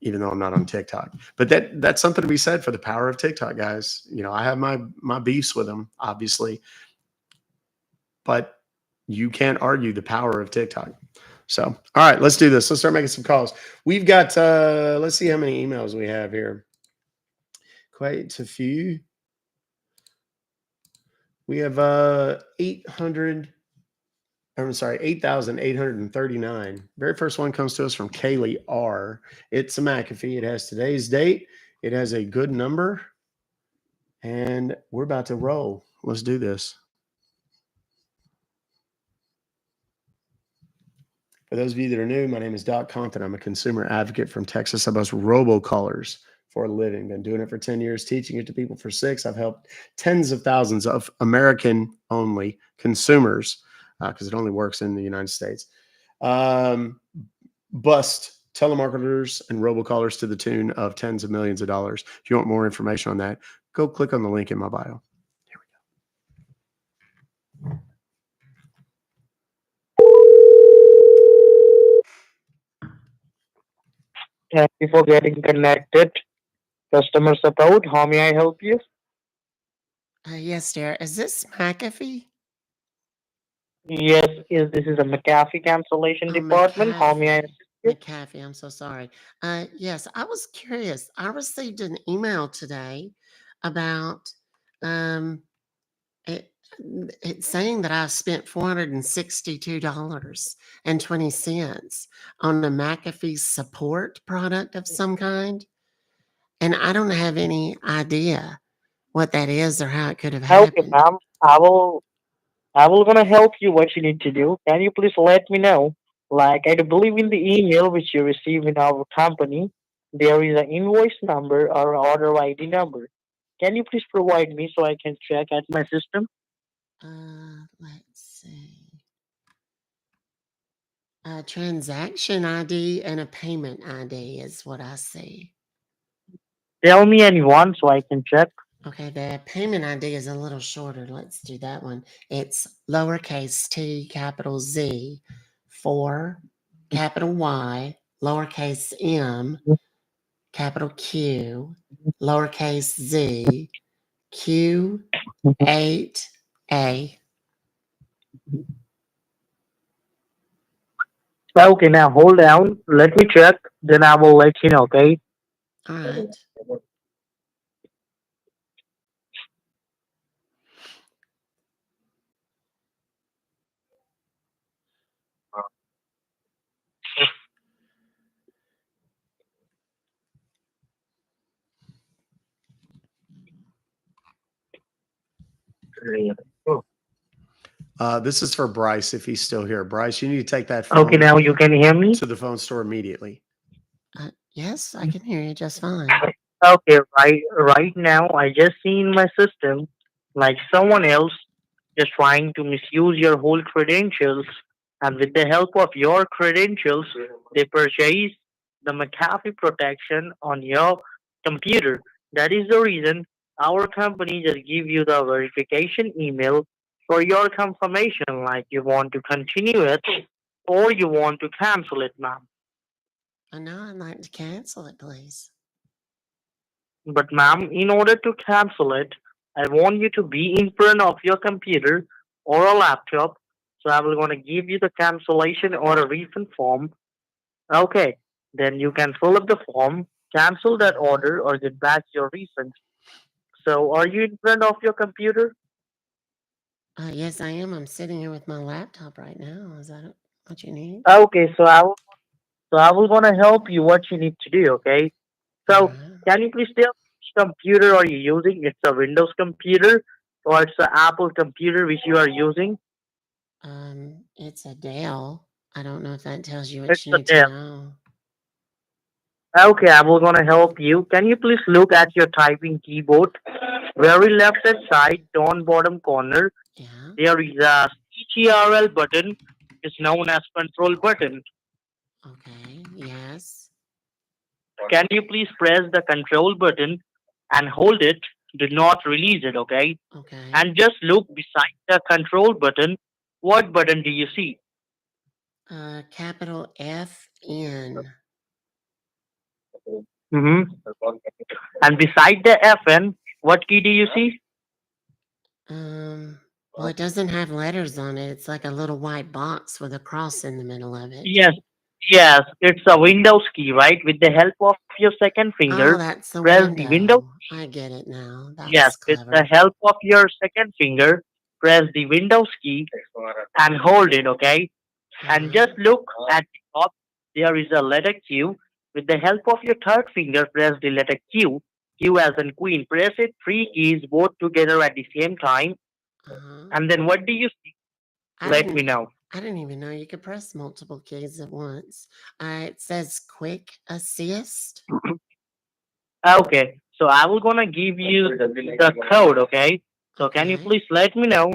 even though I'm not on TikTok. But that's something to be said for the power of TikTok, guys. You know, I have my beefs with them, obviously, but you can't argue the power of TikTok. So, all right, let's do this. Let's start making some calls. We've got, let's see how many emails we have here. Quite a few. We have 8,839. Very first one comes to us from Kaylee R. It's a McAfee. It has today's date. It has a good number. And we're about to roll. Let's do this. For those of you that are new, my name is Doc Compton. I'm a consumer advocate from Texas. I bust robocallers for a living. Been doing it for 10 years, teaching it to people for 6. I've helped tens of thousands of American-only consumers, because it only works in the United States, bust telemarketers and robocallers to the tune of tens of millions of dollars. If you want more information on that, go click on the link in my bio. Here we go. Thank you for getting connected. Customer support, how may I help you? Yes, dear. Is this McAfee? Yes, this is a McAfee cancellation Oh, department. How may I McAfee. assist you? McAfee, I'm so sorry. Yes, I was curious. I received an email today about um it, it's saying that I spent $462.20 on a McAfee support product of some kind, and I don't have any idea what that is or how it could have Okay, happened. ma'am. I will gonna help you what you need to do. Can you please let me know? Like I do believe in the email which you receive in our company, there is an invoice number or order ID number. Can you please provide me so I can check at my system? Let's see. A transaction ID and a payment ID is what I see. Tell me anyone so I can check. Okay, the payment ID is a little shorter. Let's do that one. It's lowercase t, capital Z, 4, capital Y, lowercase m, capital Q, lowercase z, Q, 8A. Okay, now hold down. Let me check. Then I will let you know. Okay. All right. This is for Bryce, if he's still here. Bryce, you need to take that Okay, phone now you can hear me. to the phone store immediately. Yes, I can hear you just fine. Okay, right now I just see in my system like someone else just trying to misuse your whole credentials, and with the help of your credentials, they purchase the McAfee protection on your computer. That is the reason our company just give you the verification email for your confirmation, like you want to continue it. or you want to cancel it, ma'am. No, I'd like to cancel it, please. But, ma'am, in order to cancel it, I want you to be in front of your computer or a laptop. So I will gonna give you the cancellation or a refund form. Okay, then you can fill up the form, cancel that Uh-huh. order, or get back your refund. So, are you in front of your computer? Yes, I am. I'm sitting here with my laptop right now. Is that what you need? Okay, so I will gonna help you what you need to do. Okay, All so right. can you please tell me which computer are you using? It's a Windows computer or it's an Apple computer which you are using? It's a Dell. I don't know if that tells you what It's you a need to Dell. know. Okay, I will gonna help you. Can you please look at your typing keyboard? Very left hand side, down bottom corner, Yeah. there is a CTRL button. It's known as control button. Okay. Yes. Can you please press the control button and hold it? Do not release it, okay? Okay. And just look beside the control button. What button do you see? Capital FN. Mm-hmm. And beside the FN, what key do you see? Well, it doesn't have letters on it. It's like a little white box with a cross in the middle of it. Yes, yes, it's a Windows key, right? With the help of your second finger, Oh, that's the press the Windows. window. I get it now. That Yes, was with the clever. help of your second finger, press the Windows key and hold it, okay? All And right. just look at the top. There is a letter Q. With the help of your third finger, press the letter Q. Q as in Queen. Press it three keys both together at the same time. Uh-huh. And then what do you see? I Let me didn't know. I didn't even know you could press multiple keys at once. It says quick assist. Okay, so I will gonna give you the code, okay? So can you Okay. please let me know?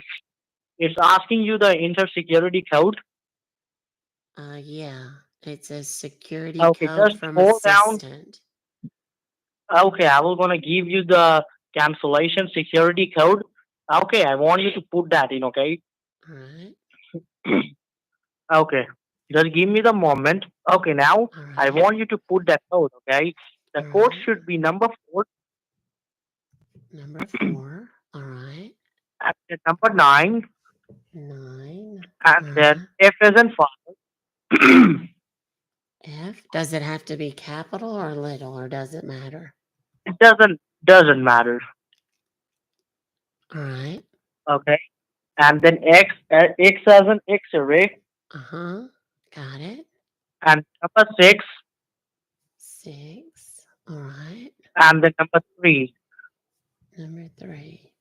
It's asking you the inter security code. Yeah. It says security Okay, code just from hold down. assistant. Okay, I will gonna give you the cancellation security code. Okay, I want you to put that in, okay? All right. Okay, just give me the moment. Okay, now All I right. want you to put that code, okay? The All code right. should be number 4 Number 4. All right. and then number 9 9. and All then right. F as in father. F. Does it have to be capital or little, or does it matter? It doesn't matter, All right. okay? And then X as in X-ray Uh-huh. Got it. and number 6 6. All right. and then number 3. Number 3.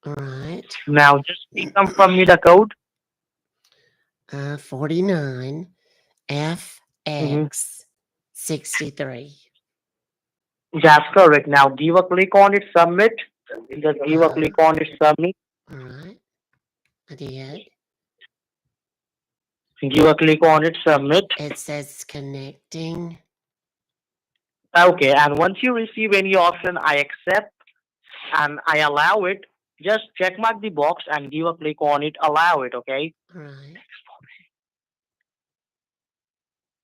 All right. Now just reconfirm me the code. 49 Mhm. FX 63. That's correct. Now give a click on it, submit. Just give a Uh-huh. click on it, submit. All right. I did. Give a click on it, submit. It says connecting. Okay, and once you receive any option, I accept and I allow it. Just check mark the box and give a click on it, allow it, okay? All right.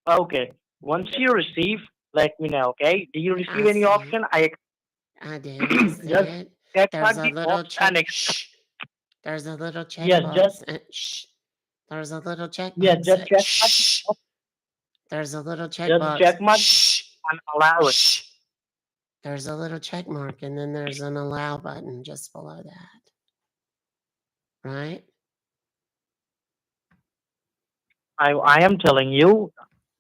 Okay. Once you receive, let me know, okay? Do you receive I any see it. option? I I did. I see just it. check There's mark a the little box check. and Shh. There's a little yes, just checkbox. Shh. There's a little yes, checkbox. just check mark the Shh. box, There's a little just checkbox. check mark Shh. and allow it. Shh. There's a little check mark, and then there's an allow button just below that. Right? I am telling you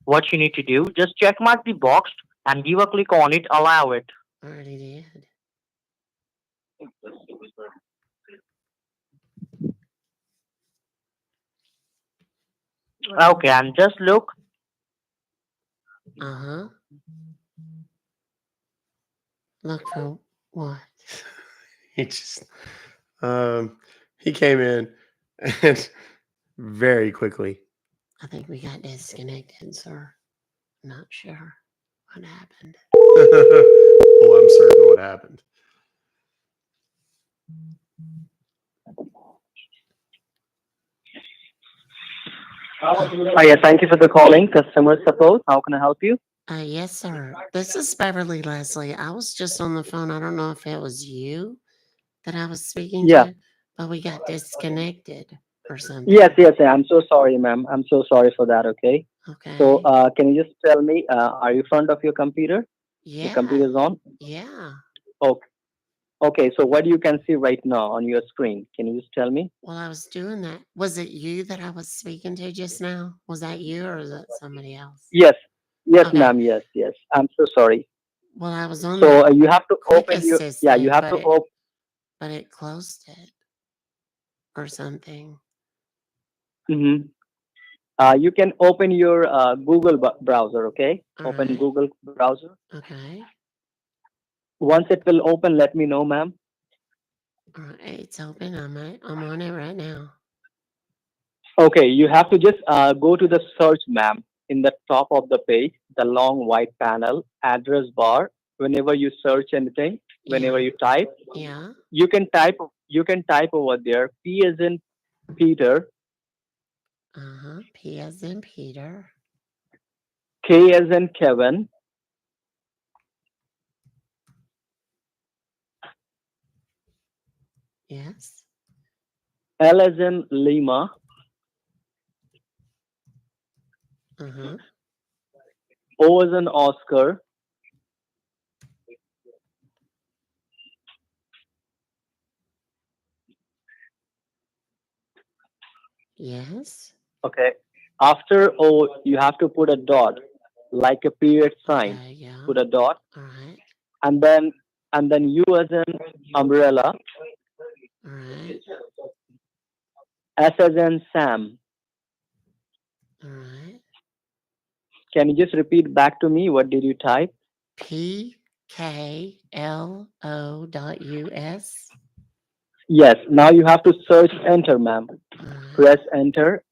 what you need to do. Just check mark the box and give a click on it, allow it. Already did. Okay, and just look. Uh huh. Look for what? He just he came in and very quickly. I think we got disconnected, sir. Not sure what happened. Oh, I'm certain what happened. Yeah, thank you for the calling. Customer support. How can I help you? Yes, sir. This is Beverly Leslie. I was just on the phone. I don't know if it was you that I was speaking Yeah. to, but we got disconnected or Yes, something. yes. I'm so sorry, ma'am. I'm so sorry for that. Okay. So, Okay. can you just tell me, are you front of your computer? Your Yeah. computer is on. Yeah. Okay. Okay. So, what you can see right now on your screen? Can you just tell me? Well, I was doing that. Was it you that I was speaking to just now? Was that you or is that somebody else? Yes. Yes, Okay. ma'am. Yes. Yes. I'm so sorry. Well, I was on So, that you have to quick open your. assist Yeah. You thing, have but to it open. but it closed it or something. You can open your Google browser. Okay. All Open right. Google browser. Okay. Once it will open, let me know, ma'am. All right. It's open. I'm on it right now. Okay, you have to just go to the search, ma'am, in the top of the page, the long white panel, address bar. Whenever you search anything, whenever Yeah. you type, Yeah. you can type over there. P as in Peter, Uh-huh. P as in Peter. K as in Kevin, Yes. L as in Lima, Uh-huh. O as in Oscar. Yes. Okay. After O, you have to put a dot, like a period sign. Okay. Yeah. Put a dot, All right. and then U as in umbrella, All right. S as in Sam. All right. Can you just repeat back to me? What did you type? PKLO.US. Yes. Now you have to search enter, ma'am. All right. Press enter,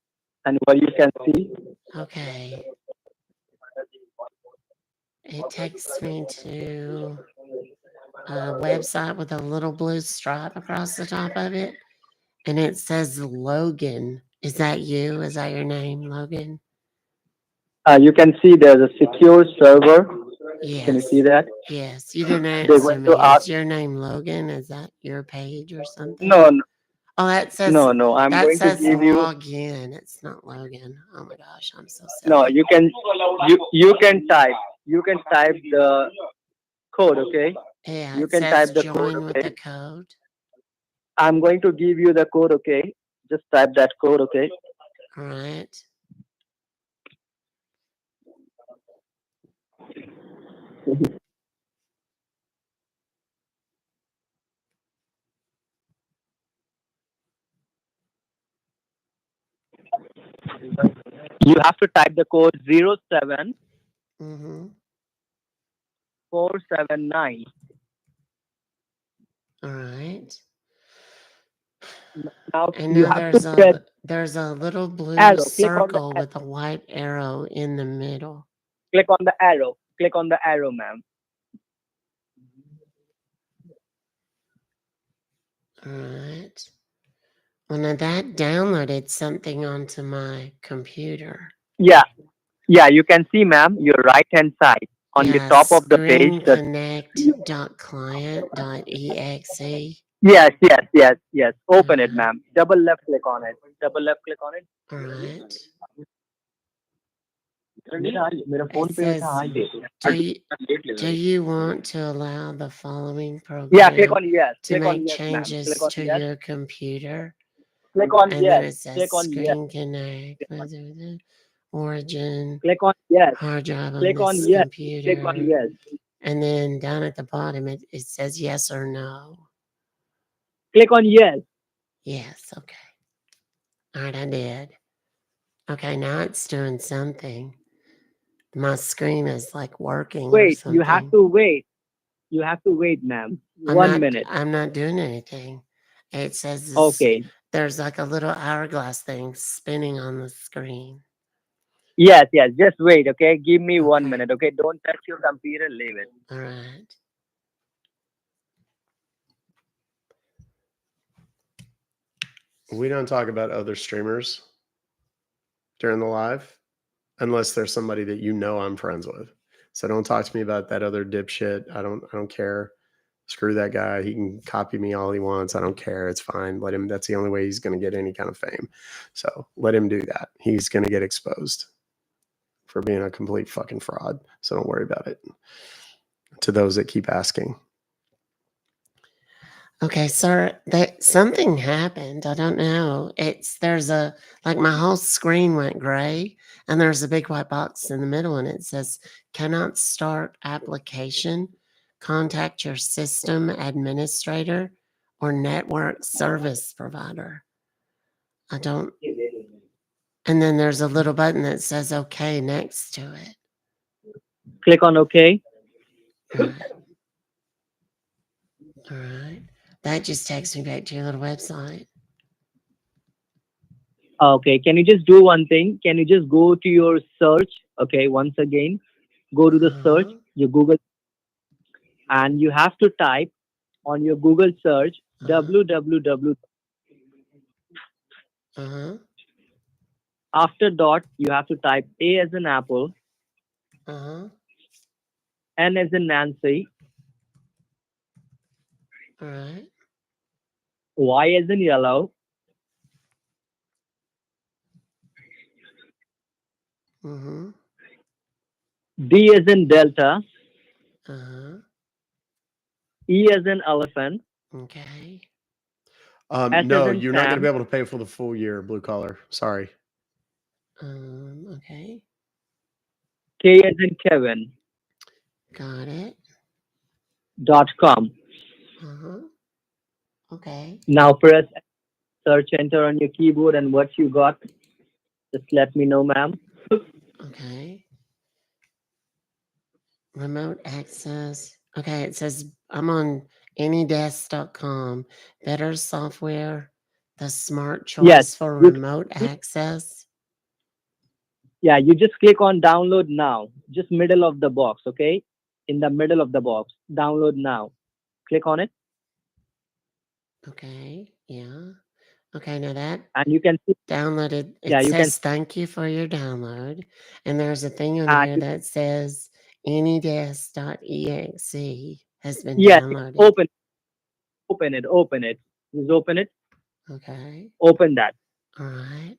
and what you can see. Okay. It takes me to a website with a little blue stripe across the top of it, and it says Logan. Is that you? Is that your name, Logan? You can see there's a secure server. Can you see Yes. that? Yes. You didn't They're answer going to me. ask. Is your name Logan? Is that your page or something? No, Oh, no. I'm that going to says give you. log in. It's not Logan. Oh my gosh, I'm so No, silly. you can type. You can type the code. Okay. Yeah, You it can says type the code. join with Okay. the code. I'm going to give you the code. Okay. Just type that code. Okay. All right. You have to type the code 07 Mm-hmm. 479. All right. Now And you now have to press there's a little blue arrow. Click on the circle with a white arrow in the middle. click on the arrow. Click on the arrow, ma'am. All right. Well, now that downloaded something onto my computer. Yeah, yeah. You can see, ma'am, your right hand side on the Yeah, top of the page. That screenconnect.client.exe. yes, yes, yes, yes. All Open it, right. ma'am. Double left click on it. Double left click on it. All right. मेरा It phone पे बैठा says, high they do you, do you want to allow the following Yeah, click program on yes. to Click on make yes, ma'am. Click changes on to yes. your computer? Click on And then yes. it says Click on yes. Screen Connect, origin, Click on yes. hard drive on Click on this yes. Click on computer. yes. And then down at the bottom, it says yes or no. Click on yes. Yes, okay. All right, I did. Okay, now it's doing something. My screen is like working or Wait. You have something. to wait. You have to wait, ma'am. 1 minute. I'm not doing anything. It says Okay. there's like a little hourglass thing spinning on the screen. Yes, yes. Just wait, okay? Give me one Okay. minute, okay? Don't touch your computer. Leave it. All right. We don't talk about other streamers. during the live, unless there's somebody that you know I'm friends with. So don't talk to me about that other dipshit. I don't care. Screw that guy. He can copy me all he wants. I don't care. It's fine. Let him. That's the only way he's going to get any kind of fame. So let him do that. He's going to get exposed for being a complete fucking fraud. So don't worry about it. To those that keep asking. Okay, sir, that something happened. I don't know. There's a like my whole screen went gray and there's a big white box in the middle and it says cannot start application. Contact your system administrator or network service provider. I don't and then there's a little button that says okay next to it. Click on OK. All right. All right. That just takes me back to your little website. Okay, can you just do one thing? Can you just go to your search? Okay, once again, go to the search, Uh-huh. your Google, and you have to type on your Google search Uh-huh. www. Uh-huh. After dot, you have to type A as in apple, Uh-huh. N as in Nancy, All right. Y as in yellow, Mm-hmm. D as in delta, Uh-huh. E as in elephant, Okay. S as No, in you're not going to be Sam, able to pay for the full year, blue collar. Sorry. Okay. K as in Kevin, Got it. .com. Uh-huh. Okay. Now press search enter on your keyboard and what you got. Just let me know, ma'am. Okay. Remote access. Okay, it says I'm on anydesk.com. Better software, the smart Yes, choice for you remote access. yeah, you just click on download now. Just middle of the box, okay? In the middle of the box, download now. Click on it, Okay. Yeah. Okay, now that and you can see. downloaded. Yeah, It you can. says thank you for your download. And there's a thing on And here that says anydesk.exe has been yes, downloaded. open it, open it. Just open it. Okay. Open that. All right.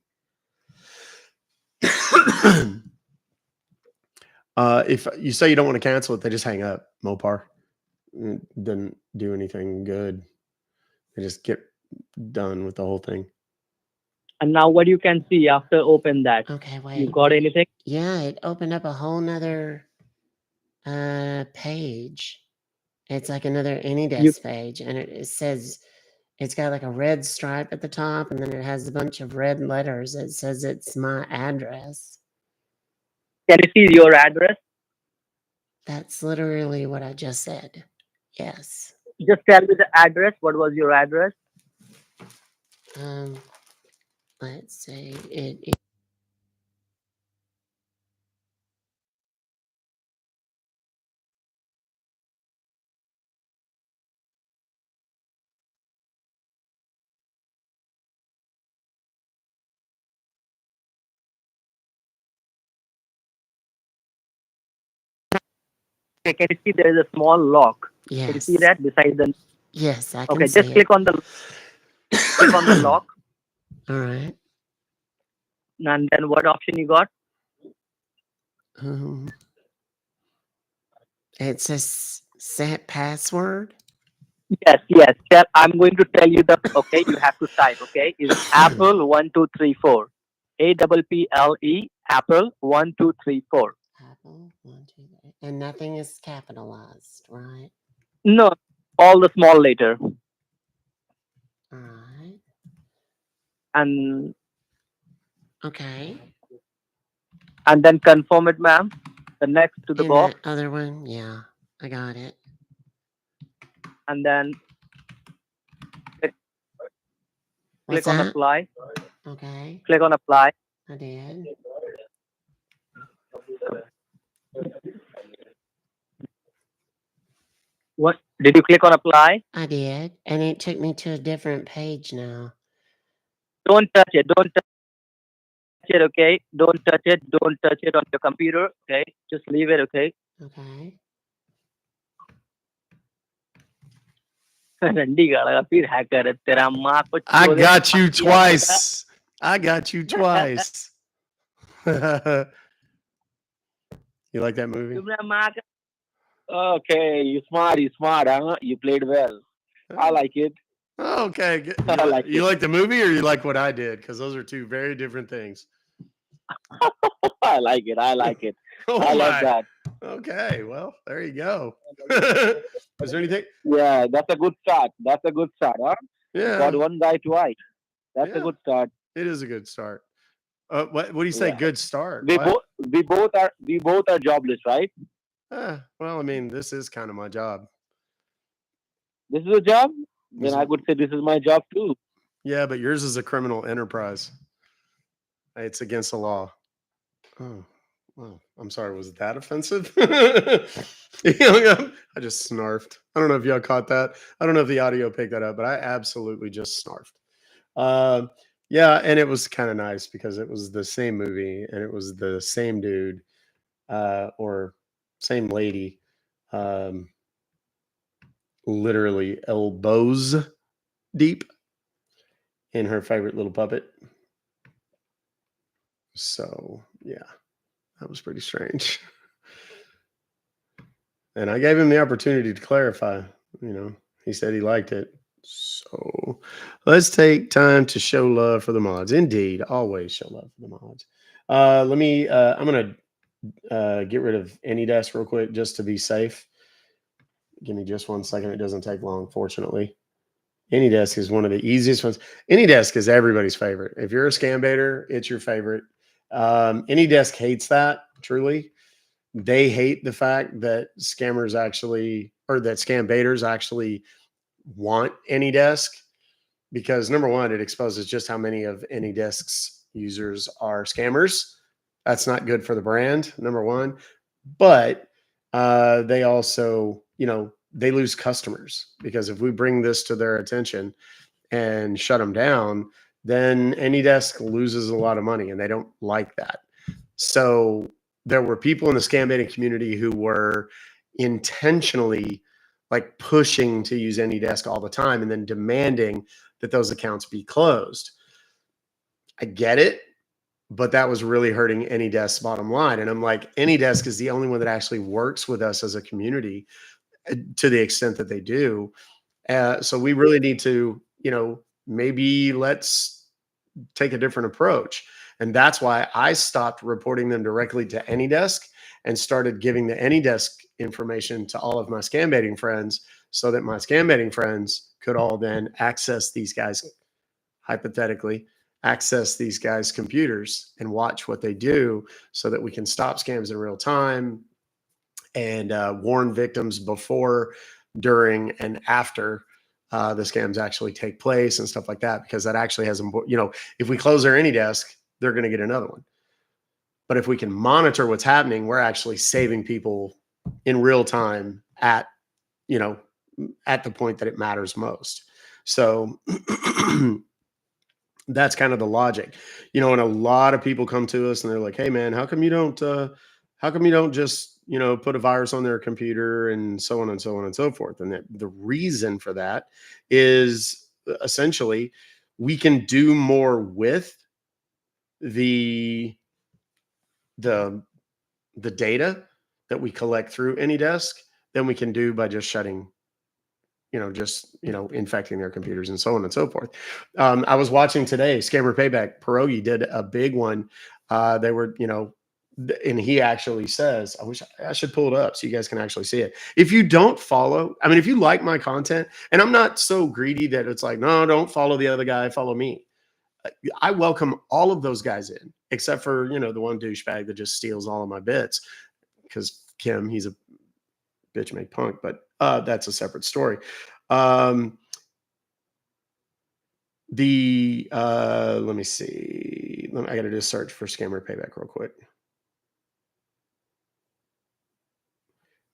If you say you don't want to cancel it, they just hang up. Mopar. It doesn't do anything good. They just get done with the whole thing. And now what you can see after open that. Okay, You wait. got anything? Yeah, it opened up a whole nother page. It's like another You AnyDesk page, and it says it's got like a red stripe at the top, and then it has a bunch of red letters. It says it's my address. can you see your address? That's literally what I just said. Yes. Just tell me the address. What was your address? Um, let's see. Okay, can you see there is a small lock? Can you see Yes. that beside the? Yes, I can Okay, just see click it. on the lock, All right. and then what option you got? Um, it says set password. Yes, yes. I'm going to tell you the. Okay, you have to type. Okay, is Apple 1234. APPLE Apple 1234. Apple 1, 2, 3, and nothing is capitalized, right? No, all the small letter, All right. and Okay. then confirm it, ma'am. The next to the And that box, other one, yeah, I got it. and then click, What's click on that? apply. Okay, Click on apply. I did. What did you click on apply? I did. And it took me to a different page now. Don't touch it. Don't touch it, okay? Don't touch it. Don't touch it on your computer, okay? Just leave it, okay? Okay. रंडी गाड़ा फिर hacker है तेरा माँ को I चोदे got you किया छोटा twice. I got you twice. You like that movie? तुमने माँ का Okay, you smart, huh? You played well. I like it. Okay. I like You it. like the movie or you like what I did? Because those are two very different things. I like it. I like it. Oh I love my. that. Okay. Well, there you go. Is there anything? Yeah, that's a good start. That's a good start, huh? You got Yeah. one guy twice. That's a Yeah. good start. It is a good start. What do you say? Yeah. Good start. We What? both we both are jobless, right? Well, I mean, this is kind of my job. This is a job. This Then is- I would say this is my job too. yeah, but yours is a criminal enterprise. It's against the law. Oh, well, I'm sorry. Was that offensive? He hung up. I just snarfed. I don't know if y'all caught that. I don't know if the audio picked that up, but I absolutely just snarfed. Yeah, and it was kind of nice because it was the same movie and it was the same dude or same lady, um, literally elbows deep in her favorite little puppet. So, yeah, that was pretty strange. And I gave him the opportunity to clarify. He said he liked it. So let's take time to show love for the mods. Indeed, always show love for the mods. I'm going to get rid of AnyDesk real quick just to be safe. Give me just 1 second. It doesn't take long, fortunately. AnyDesk is one of the easiest ones. AnyDesk is everybody's favorite. If you're a scam baiter, it's your favorite. AnyDesk hates that, truly. They hate the fact that scammers actually, or that scam baiters actually want AnyDesk because number one, it exposes just how many of AnyDesk's users are scammers. That's not good for the brand, number one. But they also, they lose customers because if we bring this to their attention and shut them down, then AnyDesk loses a lot of money and they don't like that. So there were people in the scam baiting community who were intentionally like pushing to use AnyDesk all the time and then demanding that those accounts be closed. I get it, but that was really hurting AnyDesk's bottom line. And I'm like, AnyDesk is the only one that actually works with us as a community to the extent that they do. So we really need to, maybe let's take a different approach. And that's why I stopped reporting them directly to AnyDesk and started giving the AnyDesk information to all of my scam baiting friends so that my scam baiting friends could all then access these guys, hypothetically, access these guys' computers and watch what they do so that we can stop scams in real time and warn victims before, during, and after the scams actually take place and stuff like that, because that actually has, if we close their AnyDesk, they're going to get another one. But if we can monitor what's happening, we're actually saving people in real time at the point that it matters most. So that's kind of the logic, and a lot of people come to us and they're like, hey man, how come you don't just, put a virus on their computer and so on and so on and so forth. And the reason for that is essentially we can do more with the data that we collect through AnyDesk than we can do by just shutting, infecting their computers and so on and so forth. I was watching today, Scammer Payback, Pierogi did a big one. They were, and he actually says, I wish I should pull it up so you guys can actually see it. If you don't follow, I mean, if you like my content, and I'm not so greedy that it's like, no, don't follow the other guy, follow me. I welcome all of those guys in, except for, the one douchebag that just steals all of my bits because Kim, he's a bitch made punk, but that's a separate story. Let me see. I got to just search for Scammer Payback real quick.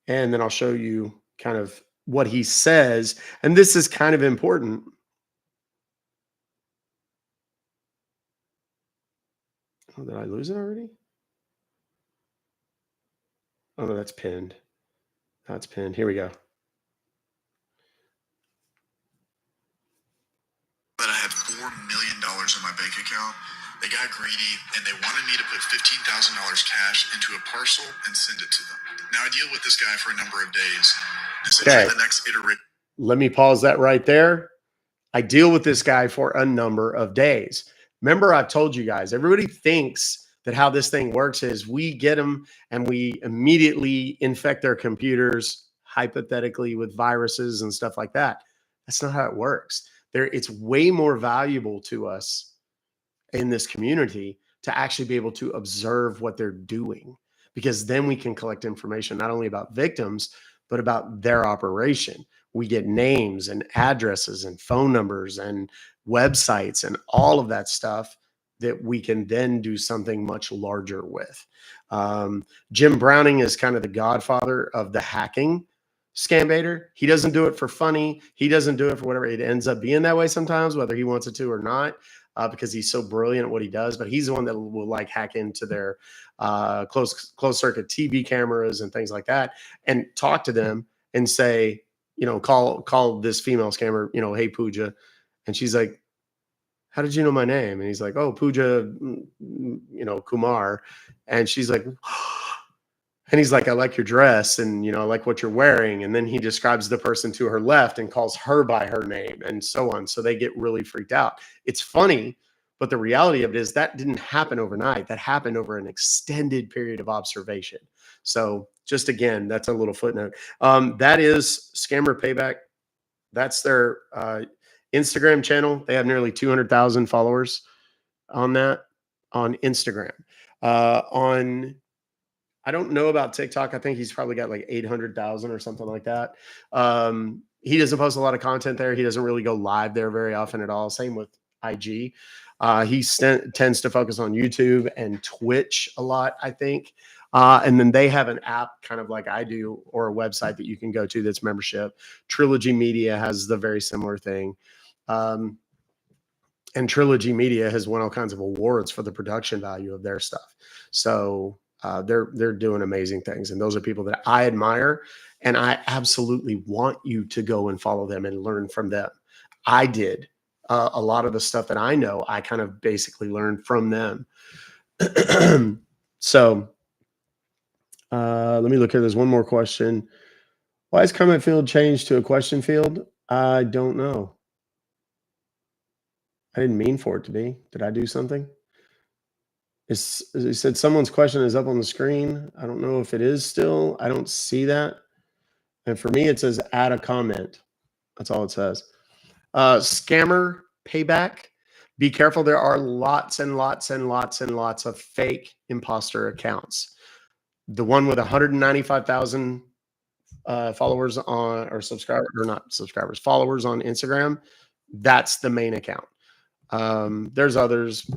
And then I'll show you kind of what he says. And this is kind of important. Oh, did I lose it already? Oh, no, that's pinned. That's pinned. Here we go. That I had $4 million in my bank account. They got greedy and they wanted me to put $15,000 cash into a parcel and send it to them. Now I deal with this guy for a number of days. Essentially, Okay. the next iteration. Let me pause that right there. I deal with this guy for a number of days. Remember, I've told you guys, everybody thinks that how this thing works is we get them and we immediately infect their computers, hypothetically, with viruses and stuff like that. That's not how it works. It's way more valuable to us in this community to actually be able to observe what they're doing, because then we can collect information not only about victims, but about their operation. We get names and addresses and phone numbers and websites and all of that stuff that we can then do something much larger with. Jim Browning is kind of the godfather of the hacking scam baiter. He doesn't do it for funny. He doesn't do it for whatever. It ends up being that way sometimes, whether he wants it to or not. Because he's so brilliant at what he does, but he's the one that will like hack into their closed circuit TV cameras and things like that, and talk to them and say, call this female scammer, hey Pooja, and she's like, how did you know my name? And he's like, oh, Pooja, Kumar, and she's like. And he's like, I like your dress and, I like what you're wearing. And then he describes the person to her left and calls her by her name and so on. So they get really freaked out. It's funny, but the reality of it is that didn't happen overnight. That happened over an extended period of observation. So just again, that's a little footnote. That is Scammer Payback. That's their Instagram channel. They have nearly 200,000 followers on that, on Instagram. I don't know about TikTok. I think he's probably got like 800,000 or something like that. He doesn't post a lot of content there. He doesn't really go live there very often at all. Same with IG. He tends to focus on YouTube and Twitch a lot, I think. And then they have an app kind of like I do, or a website that you can go to that's membership. Trilogy Media has the very similar thing. And Trilogy Media has won all kinds of awards for the production value of their stuff. So they're doing amazing things, and those are people that I admire, and I absolutely want you to go and follow them and learn from them. I did a lot of the stuff that I know. I kind of basically learned from them. So let me look here. There's one more question. Why is comment field changed to a question field? I don't know. I didn't mean for it to be. Did I do something? It said someone's question is up on the screen. I don't know if it is still. I don't see that. And for me, it says add a comment. That's all it says. Scammer Payback. Be careful. There are lots and lots and lots and lots of fake imposter accounts. The one with 195,000 followers on, or subscribers, or not subscribers, followers on Instagram, that's the main account. There's others,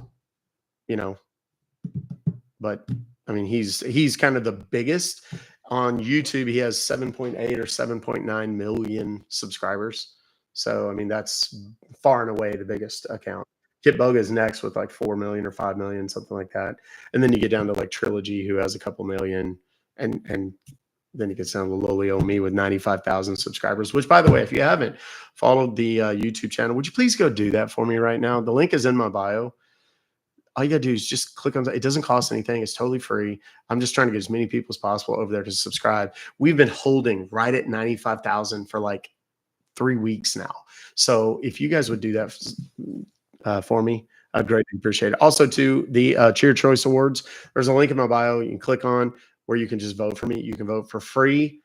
but I mean, he's kind of the biggest. On YouTube, he has 7.8 or 7.9 million subscribers. So I mean, that's far and away the biggest account. Kit Boga is next with like 4 million or 5 million, something like that. And then you get down to like Trilogy, who has a couple million, and then you get down to Lolio Me with 95,000 subscribers, which, by the way, if you haven't followed the YouTube channel, would you please go do that for me right now? The link is in my bio. All you got to do is just click on it. Doesn't cost anything. It's totally free. I'm just trying to get as many people as possible over there to subscribe. We've been holding right at 95,000 for like 3 weeks now. So if you guys would do that for me, I'd greatly appreciate it. Also, to the Cheer Choice Awards, there's a link in my bio you can click on where you can just vote for me. You can vote for free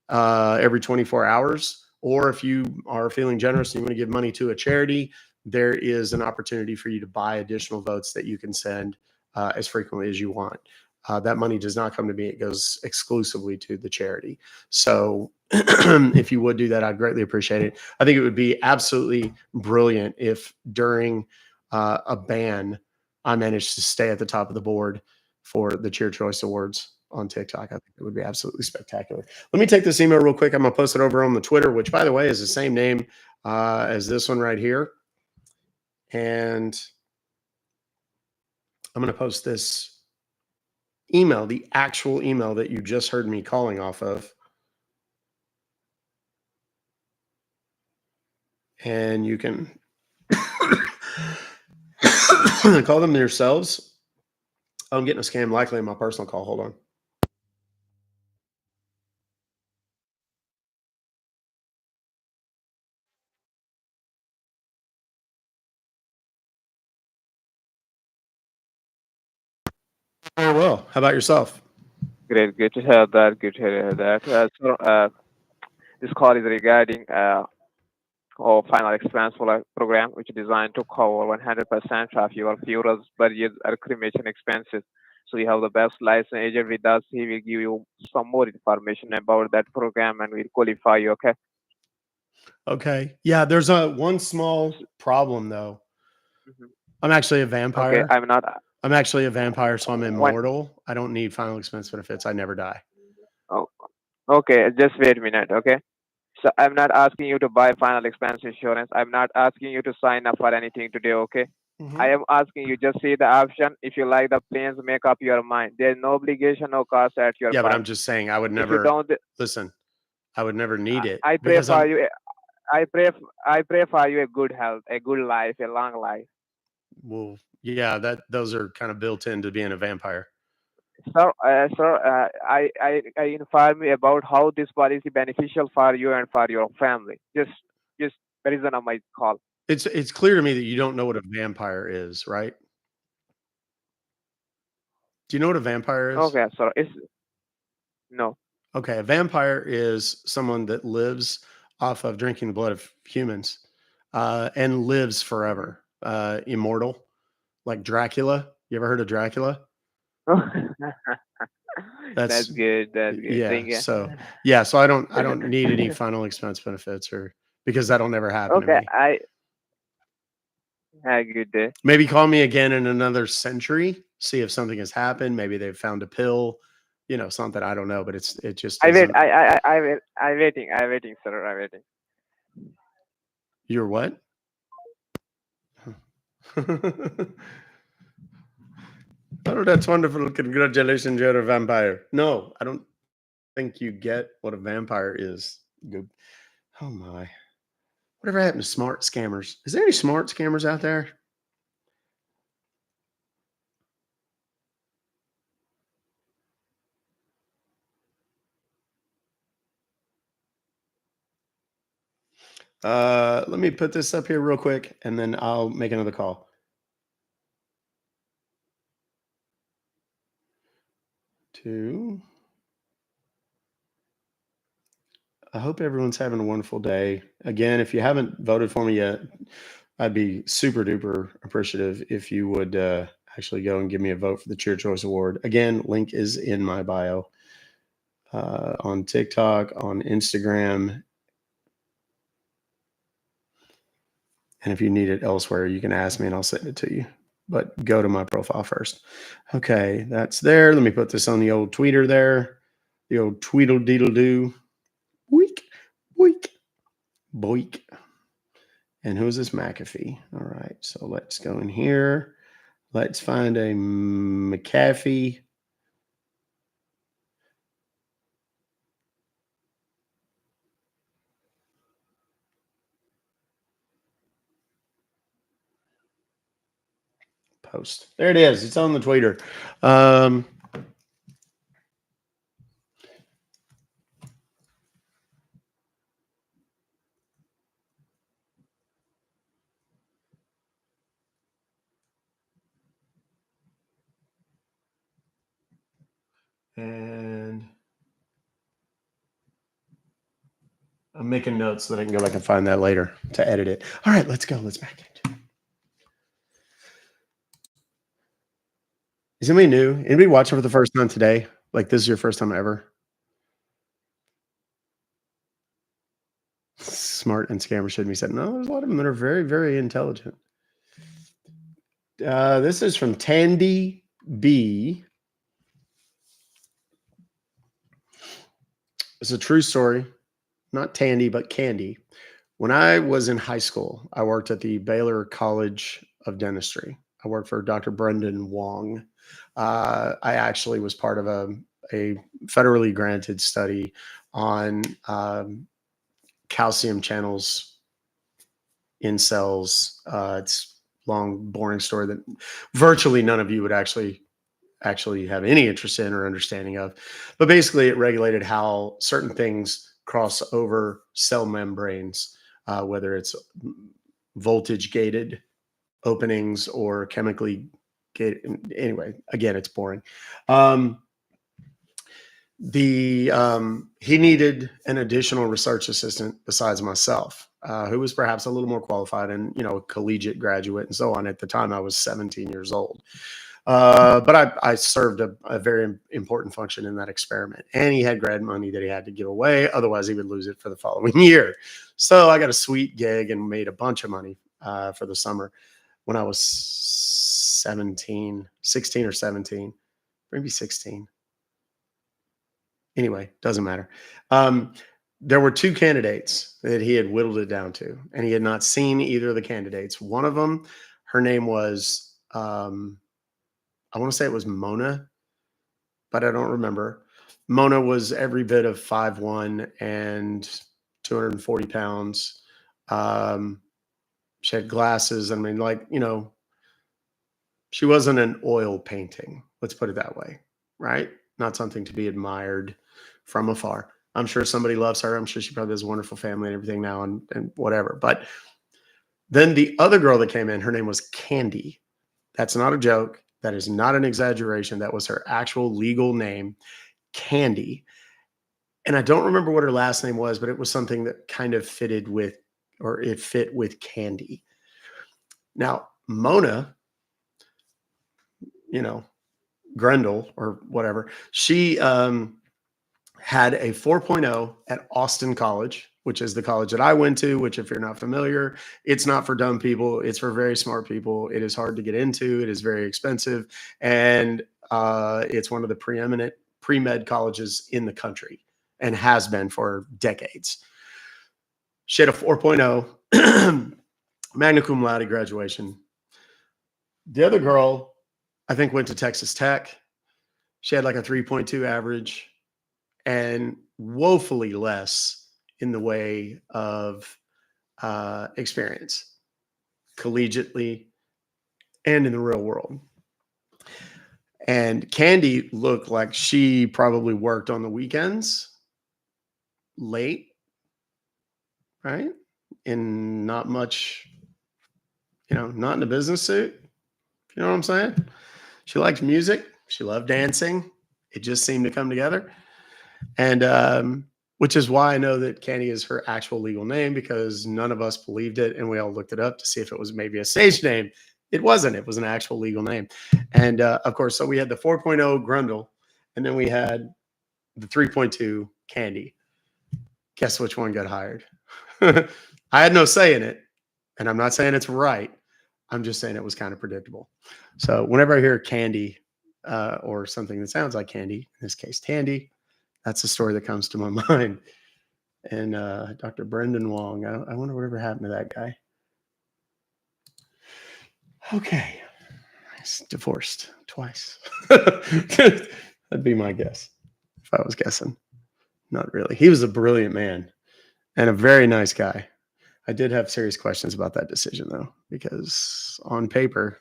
every 24 hours. Or if you are feeling generous and you want to give money to a charity, there is an opportunity for you to buy additional votes that you can send as frequently as you want. That money does not come to me. It goes exclusively to the charity. So if you would do that, I'd greatly appreciate it. I think it would be absolutely brilliant if during a ban, I managed to stay at the top of the board for the Cheer Choice Awards on TikTok. I think it would be absolutely spectacular. Let me take this email real quick. I'm going to post it over on the Twitter, which, by the way, is the same name as this one right here. And I'm going to post this email, the actual email that you just heard me calling off of. And you can call them yourselves. I'm getting a scam likely in my personal call. Hold on. Very well. How about yourself? Great, good to hear that. Good to hear that. This call is regarding our final expense for a program which is designed to cover 100% of your funerals, burials, or cremation expenses. So we have the best license agent with us. He will give you some more information about that program and will qualify you. Okay. Okay. Yeah, there's one small problem though. Mhm. I'm actually a Okay. vampire. I'm not. I'm actually a vampire, so I'm When. immortal. I don't need final expense benefits. I never die. Oh, okay. Just wait a minute. Okay. So I'm not asking you to buy final expense insurance. I'm not asking you to sign up for anything today, okay? I am asking you just see the option. If you like the plans, make up your mind. There's no obligation, no cost at your Yeah, but part. I'm just saying I would If you never don't, listen. I would never need it I pray because for I'm you. I pray for you a good health, a good life, a long life. well, yeah, those are kind of built into being a vampire. Sir, I inform you about how this policy beneficial for you and for your family. Just the reason of my call. It's clear to me that you don't know what a vampire is, right? Do you know what a vampire is? Okay, sir. It's no. Okay, a vampire is someone that lives off of drinking the blood of humans, and lives forever, immortal, like Dracula. You ever heard of Dracula? That's That's good. That's good. yeah. Thank you. So I don't need any final expense benefits or because that'll never happen to Okay, me. I have a good day. Maybe call me again in another century, see if something has happened. Maybe they've found a pill, something I don't know, but it just I wait. doesn't. I wait. I'm waiting. I'm waiting, sir. I'm waiting. You're what? Oh, that's wonderful. Congratulations, you're a vampire. No, I don't think you get what a vampire is. Good. Oh my. Whatever happened to smart scammers? Is there any smart scammers out there? Let me put this up here real quick and then I'll make another call. I hope everyone's having a wonderful day. Again, if you haven't voted for me yet, I'd be super duper appreciative if you would actually go and give me a vote for the Cheer Choice Award. Again, link is in my bio on TikTok, on Instagram. And if you need it elsewhere, you can ask me and I'll send it to you. But go to my profile first. Okay, that's there. Let me put this on the old tweeter there. The old tweedle-deedle-doo. Boink, boink, boink. And who's this McAfee? All right, so let's go in here. Let's find a McAfee. Post. There it is. It's on the tweeter. And I'm making notes so that I can go back and find that later to edit it. All right, let's go. Let's back into it. Is anybody new? Anybody watching for the first time today? Like this is your first time ever? Smart and scammer should be said. No, there's a lot of them that are very, very intelligent. This is from Tandy B. It's a true story. Not Tandy, but Candy. When I was in high school, I worked at the Baylor College of Dentistry. I worked for Dr. Brendan Wong. I actually was part of a federally granted study on calcium channels in cells. It's a long, boring story that virtually none of you would actually have any interest in or understanding of. But basically, it regulated how certain things cross over cell membranes, whether it's voltage gated openings or chemically gated. Anyway, again, it's boring. He needed an additional research assistant besides myself, who was perhaps a little more qualified and, a collegiate graduate and so on. At the time, I was 17 years old. But I served a very important function in that experiment. And he had grad money that he had to give away. Otherwise, he would lose it for the following year. So I got a sweet gig and made a bunch of money for the summer when I was 16 or 17, maybe 16. Anyway, doesn't matter. There were two candidates that he had whittled it down to, and he had not seen either of the candidates. One of them, her name was, I want to say it was Mona, but I don't remember. Mona was every bit of 5'1" and 240 pounds. She had glasses. I mean, she wasn't an oil painting. Let's put it that way, right? Not something to be admired from afar. I'm sure somebody loves her. I'm sure she probably has a wonderful family and everything now and whatever. But then the other girl that came in, her name was Candy. That's not a joke. That is not an exaggeration. That was her actual legal name, Candy. And I don't remember what her last name was, but it was something that kind of fit with Candy. Now, Mona, Grendel or whatever, she had a 4.0 at Austin College, which is the college that I went to, which if you're not familiar, it's not for dumb people. It's for very smart people. It is hard to get into. It is very expensive. And it's one of the preeminent pre-med colleges in the country and has been for decades. She had a 4.0 magna cum laude graduation. The other girl, I think, went to Texas Tech. She had like a 3.2 average and woefully less in the way of experience collegiately and in the real world. And Candy looked like she probably worked on the weekends late, right? And not much, not in a business suit. You know what I'm saying? She liked music. She loved dancing. It just seemed to come together. And which is why I know that Candy is her actual legal name, because none of us believed it. And we all looked it up to see if it was maybe a stage name. It wasn't. It was an actual legal name. And of course, so we had the 4.0 Grundle, and then we had the 3.2 Candy. Guess which one got hired? I had no say in it. And I'm not saying it's right. I'm just saying it was kind of predictable. So whenever I hear Candy or something that sounds like Candy, in this case, Tandy, that's the story that comes to my mind. And Dr. Brendan Wong, I wonder whatever happened to that guy. Okay. He's divorced twice. That'd be my guess if I was guessing. Not really. He was a brilliant man and a very nice guy. I did have serious questions about that decision, though, because on paper,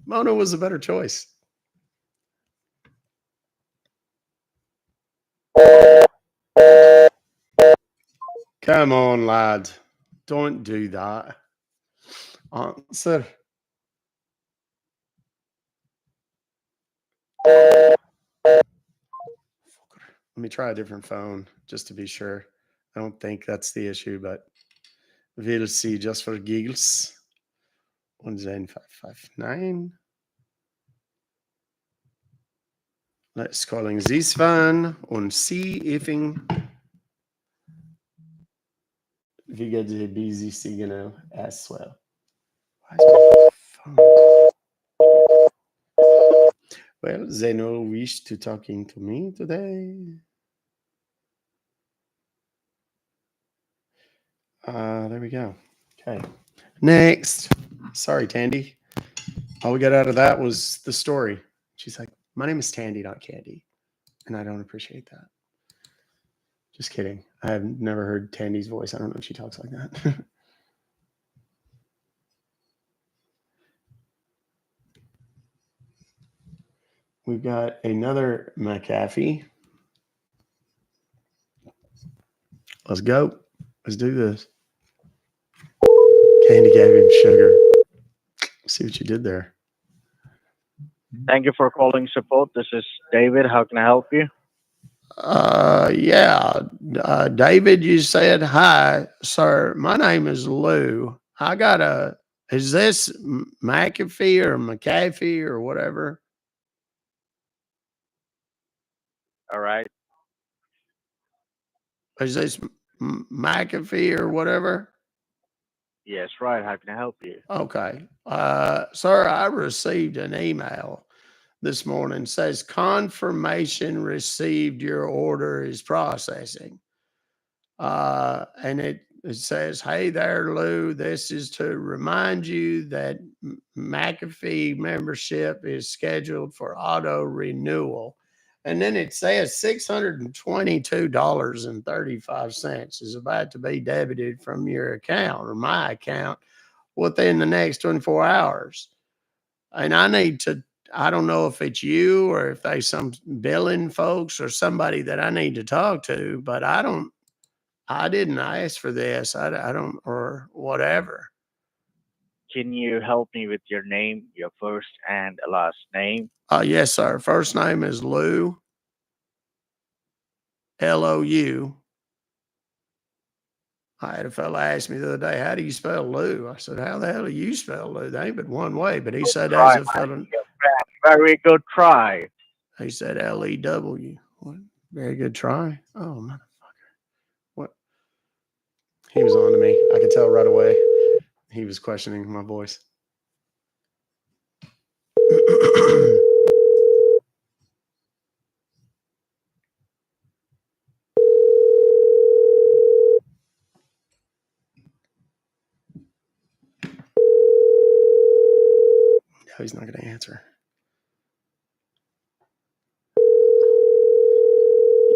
Mona was a better choice. Come on, lad. Don't do that. Answer. Let me try a different phone just to be sure. I don't think that's the issue, but we'll see just for giggles. 19559. Let's calling this one and see if we get a busy signal as well. Why is my phone? Well, they no wish to talking to me today. There we go. Okay. Next. Sorry, Tandy. All we got out of that was the story. She's like, "My name is Tandy, not Candy," and I don't appreciate that. Just kidding. I have never heard Tandy's voice. I don't know if she talks like that. We've got another McAfee. Let's go. Let's do this. Candy gave him sugar. See what you did there. Thank you for calling support. This is David. How can I help you? Yeah. David, you said, "Hi, sir. My name is Lou. I got a, is this McAfee or McAfee or whatever?" All right. Is this McAfee or whatever? Yes, right. How can I help you? Okay. Sir, I received an email this morning, says confirmation received, your order is processing. And it says, "Hey there, Lou. This is to remind you that McAfee membership is scheduled for auto renewal." And then it says $622.35 is about to be debited from your account or my account within the next 24 hours. And I don't know if it's you or if they some billing folks or somebody that I need to talk to, but I didn't ask for this. I don't, or whatever. Can you help me with your name, your first and last name? Yes, sir. First name is Lou, Lou. I had a fella ask me the other day, "How do you spell Lou?" I said, "How the hell do you spell Lou? There ain't but one way." But he said, as Try, a my fella, dear friend. Very good try. he said Lew. What? Very good try. Oh, motherfucker. What? He was on to me. I could tell right away. He was questioning my voice. No, he's not going to answer.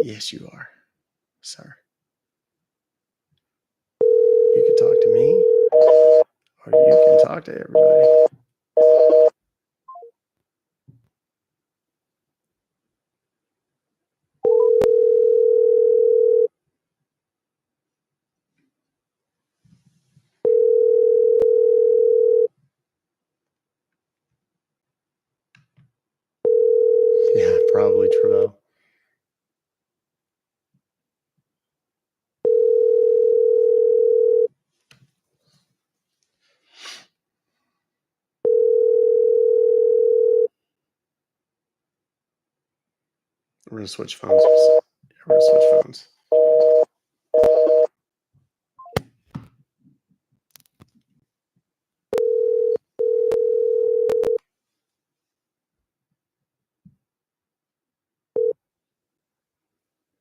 Yes, you are, sir. You can talk to me, or you can talk to everybody. Yeah, probably Trevell. We're going to switch phones. We're going to switch phones.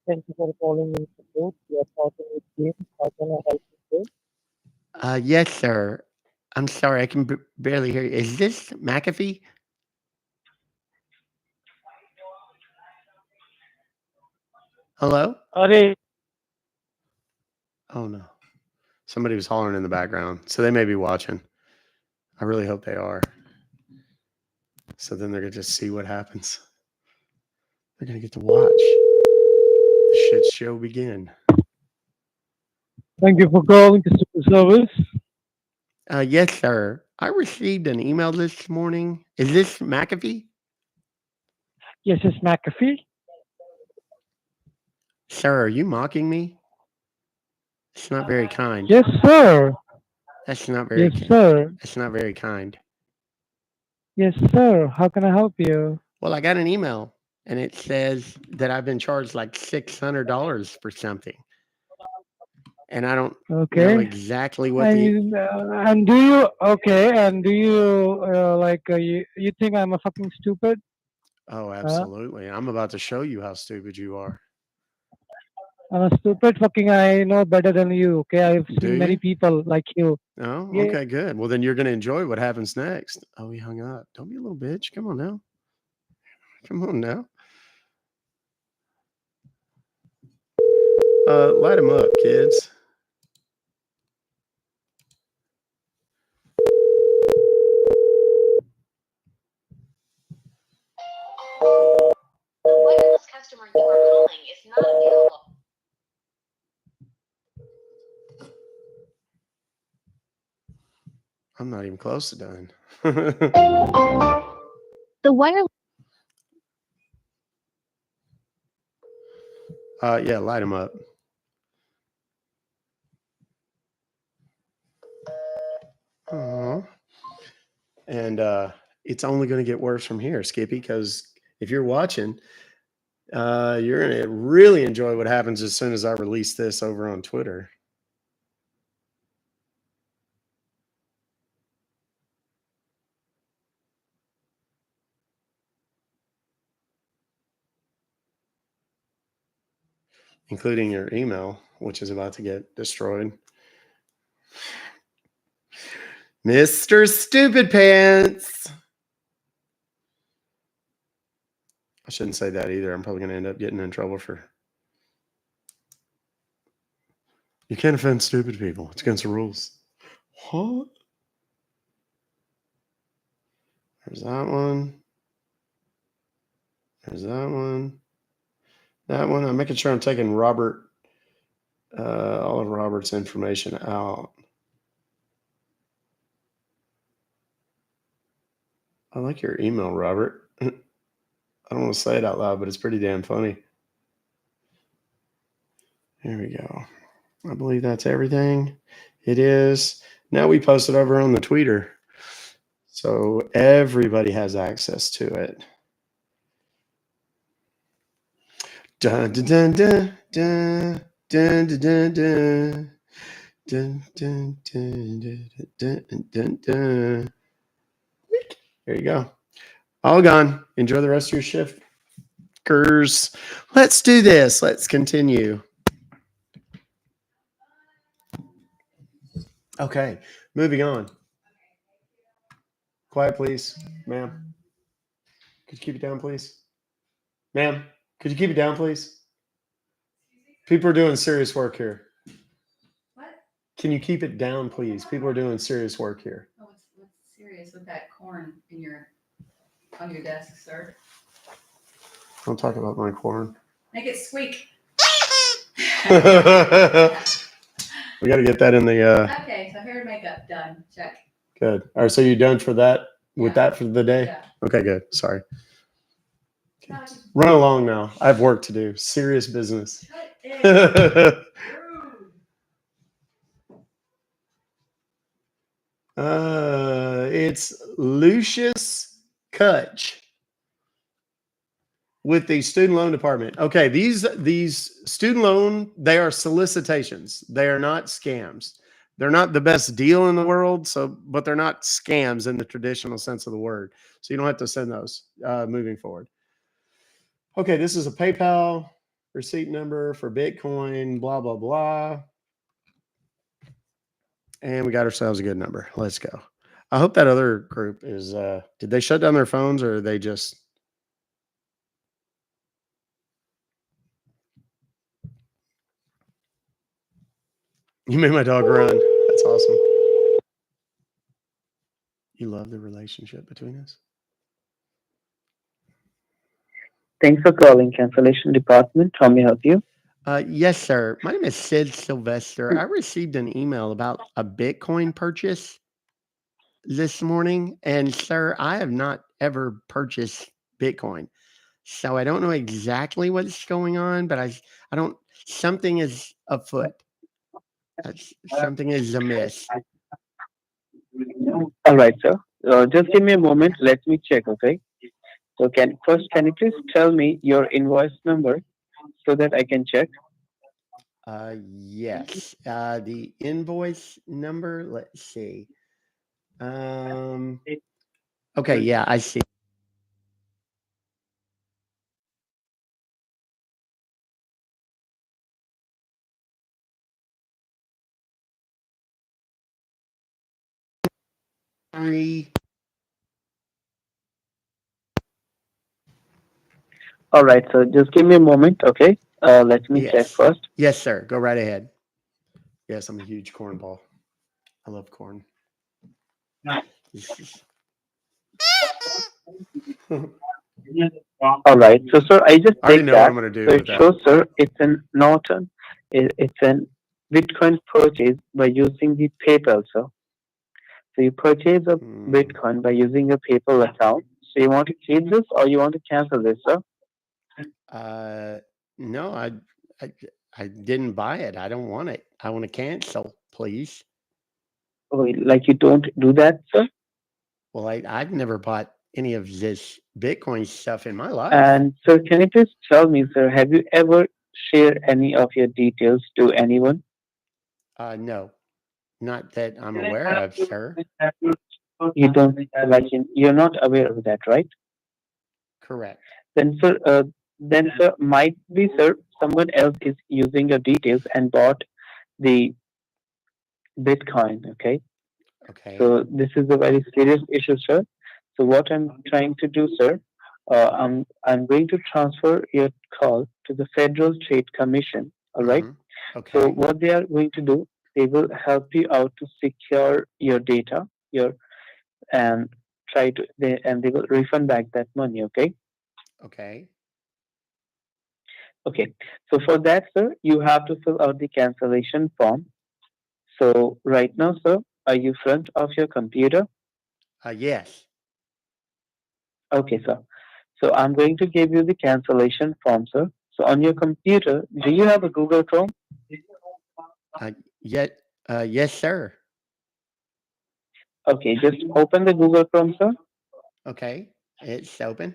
Thank you for calling in support. You are talking with James. How can I help you today? Yes, sir. I'm sorry, I can barely hear you. Is this McAfee? Hello? Arey, Oh, no. Somebody was hollering in the background. So they may be watching. I really hope they are. So then they're going to just see what happens. They're going to get to watch the shit show begin. thank you for calling customer service. Yes, sir. I received an email this morning. Is this McAfee? Yes, it's McAfee. Sir, are you mocking me? It's not very kind. Yes, sir. That's not very Yes, sir. That's not very kind. Yes, sir. How can I help you? Well, I got an email and it says that I've been charged like $600 for something. And I don't know Okay. exactly what the And do you okay? And do you you think I'm a fucking stupid? Oh, absolutely. I'm about to show you how stupid you are. I'm a stupid fucking. I know better than you. Okay, I've Do seen many you? people like you. Oh, Yeah, okay, good. Well, then you're going to enjoy what happens next. Oh, he hung up. Don't be a little bitch. Come on now. Come on now. Light him up, kids. Wireless customer you are calling is not available. I'm not even close to done. The wireless. Yeah, light him up. Aw. And it's only going to get worse from here, Skippy, because if you're watching, you're going to really enjoy what happens as soon as I release this over on Twitter. Including your email, which is about to get destroyed. Mr. Stupid Pants. I shouldn't say that either. I'm probably going to end up getting in trouble for. You can't offend stupid people. It's against the rules. What? There's that one. There's that one. That one. I'm making sure I'm taking Robert, all of Robert's information out. I like your email, Robert. I don't want to say it out loud, but it's pretty damn funny. Here we go. I believe that's everything. It is. Now we post it over on the Tweeter. So everybody has access to it. Dun dun dun dun dun dun dun dun dun dun dun dun dun dun. There you go. All gone. Enjoy the rest of your shift. Let's do this. Let's continue. Okay, moving on. Quiet, please, ma'am. Could you keep it down, please? Ma'am, could you keep it down, please? People are doing serious work here. What? Can you keep it down, please? People are doing serious work here. Oh, what's serious with that corn on your desk, sir? Don't talk about my corn. Make it squeak. We got to get that in the. Okay, so hair and makeup done. Check. Good. All right, so you done for that? With that for the day? Yeah. Okay, good. Sorry. Run along now. I have work to do. Serious business. It's Lucius Kutch with the student loan department. Okay, these student loan, they are solicitations. They are not scams. They're not the best deal in the world, but they're not scams in the traditional sense of the word. So you don't have to send those moving forward. Okay, this is a PayPal receipt number for Bitcoin, blah, blah, blah. And we got ourselves a good number. Let's go. I hope that other group is, did they shut down their phones or are they just. You made my dog run. That's awesome. You love the relationship between us? Thanks for calling cancellation department. How may I help you? Yes, sir. My name is Sid Sylvester. I received an email about a Bitcoin purchase this morning. And, sir, I have not ever purchased Bitcoin. So I don't know exactly what's going on, but I don't, something is afoot. Something is amiss. All right, sir. Just give me a moment. Let me check, okay? So can you please tell me your invoice number so that I can check? Yes. The invoice number, let's see. Okay, yeah, I see. 3. All right, so just give me a moment, okay? Let me check Yes. first. Yes, sir. Go right ahead. Yes, I'm a huge cornball. I love corn. This is- All right, so sir, I just I already checked know what that. I'm going to So do it with that. shows, sir, it's an Norton. It's an Bitcoin purchase by using the PayPal, sir. So you purchase a Bitcoin by using a PayPal account. So you want to keep this or you want to cancel this, sir? No, I I didn't buy it. I don't want it. I want to cancel, please. Oh, like you don't do that, sir? Well, I've never bought any of this Bitcoin stuff in my life. And sir, can you please tell me, sir, have you ever shared any of your details to anyone? No, not that I'm aware of, sir. You don't you're not aware of that, right? Correct. Then sir, might be, sir, someone else is using your details and bought the Bitcoin. Okay, Okay. so this is a very serious issue, sir. So what I'm trying to do, sir, I'm going to transfer your call to the Federal Trade Commission. All right. Okay. So what they are going to do, they will help you out to secure your data, and they will refund back that money. Okay. Okay. Okay. So for that, sir, you have to fill out the cancellation form. So right now, sir, are you front of your computer? Yes. Okay, sir. So I'm going to give you the cancellation form, sir. So on your computer, do you have a Google Chrome? Yet. Yes, sir. Okay, just open the Google Chrome, sir. Okay. It's open.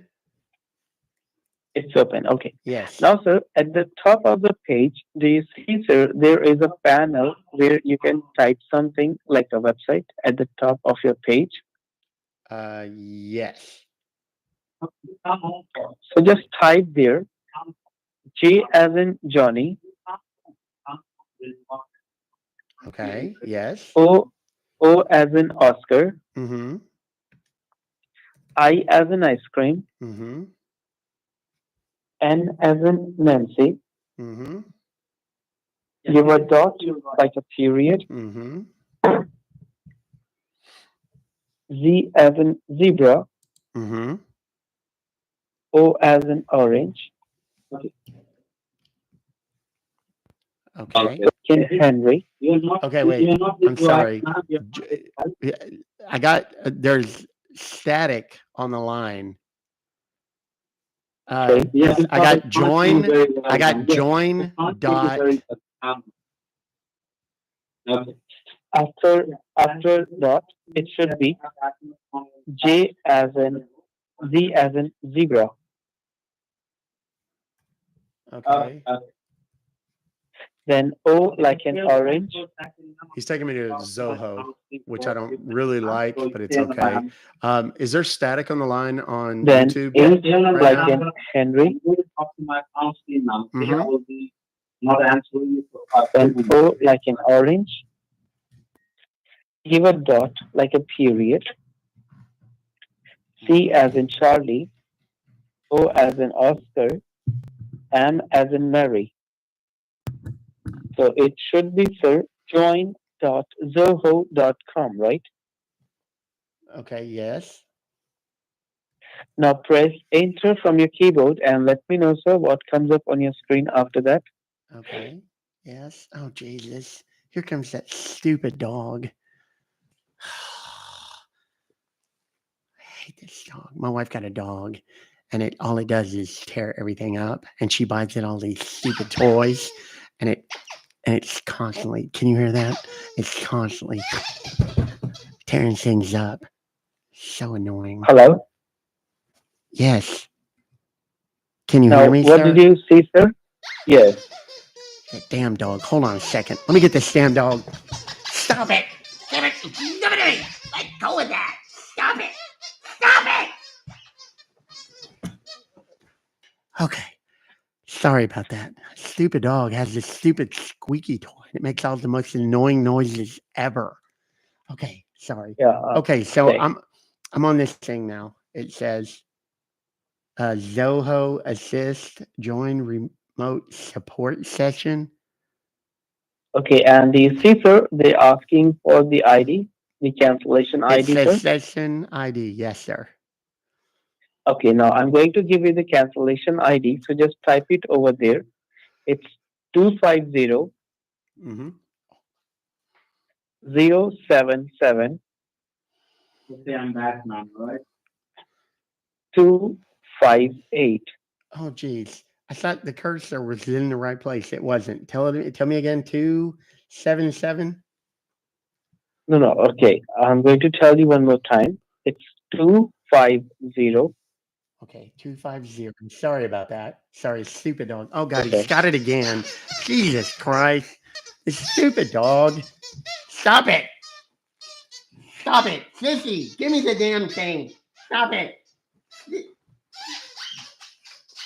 It's open. Okay. Yes. Now, sir, at the top of the page, do you see, sir, there is a panel where you can type something like a website at the top of your page? Yes. So just type there J as in Johnny, Okay. Yes. O as in Oscar, Mm-hmm. I as in ice cream, Mm-hmm. N as in Nancy, Mm-hmm. give a dot like a period, Mm-hmm. Z as in zebra, Mm-hmm. O as in orange, Okay. King Henry. Okay, wait. I'm sorry. I got there's static on the line. Okay. I got join. I got join dot. After dot, it should be J as in Z as in zebra. Okay. Then O like an orange. He's taking me to Zoho, which I don't really like, but it's okay. Is there static on the line on Then YouTube H right like now? in Henry. Mm-hmm. Then O like an orange. Give a dot like a period. C as in Charlie. O as in Oscar. M as in Mary. So it should be, sir, join.zoho.com, right? Okay. Yes. Now press enter from your keyboard and let me know, sir, what comes up on your screen after that. Okay. Yes. Oh Jesus! Here comes that stupid dog. I hate this dog. My wife got a dog, and all it does is tear everything up, and she buys it all these stupid toys, and it's constantly. Can you hear that? It's constantly tearing things up. So annoying. Hello? Yes. Can you Now, hear me, what did sir? you see, sir? Yes. That damn dog. Hold on a second. Let me get this damn dog. Stop it! Give it! Give it to me! Let go of that! Stop it! Stop it! Okay. Sorry about that. Stupid dog has this stupid squeaky toy. It makes all the most annoying noises ever. Okay. Sorry. Yeah. Okay, so Thanks. I'm on this thing now. It says Zoho Assist join remote support session. Okay, and the see, sir, they're asking for the ID, the cancellation It ID, says sir. session ID. Yes, sir. Okay, now I'm going to give you the cancellation ID, so just type it over there. It's 250 Mm-hmm. 077 Okay, I'm back now, right? 258. Oh, geez. I thought the cursor was in the right place. It wasn't. Tell me again. 277. No, no, okay. I'm going to tell you one more time. It's 250. Okay, 250. Sorry about that. Sorry, stupid dog. Oh God, he's Okay. got it again. Jesus Christ. This stupid dog. Stop it. Stop it. Sissy, give me the damn thing. Stop it.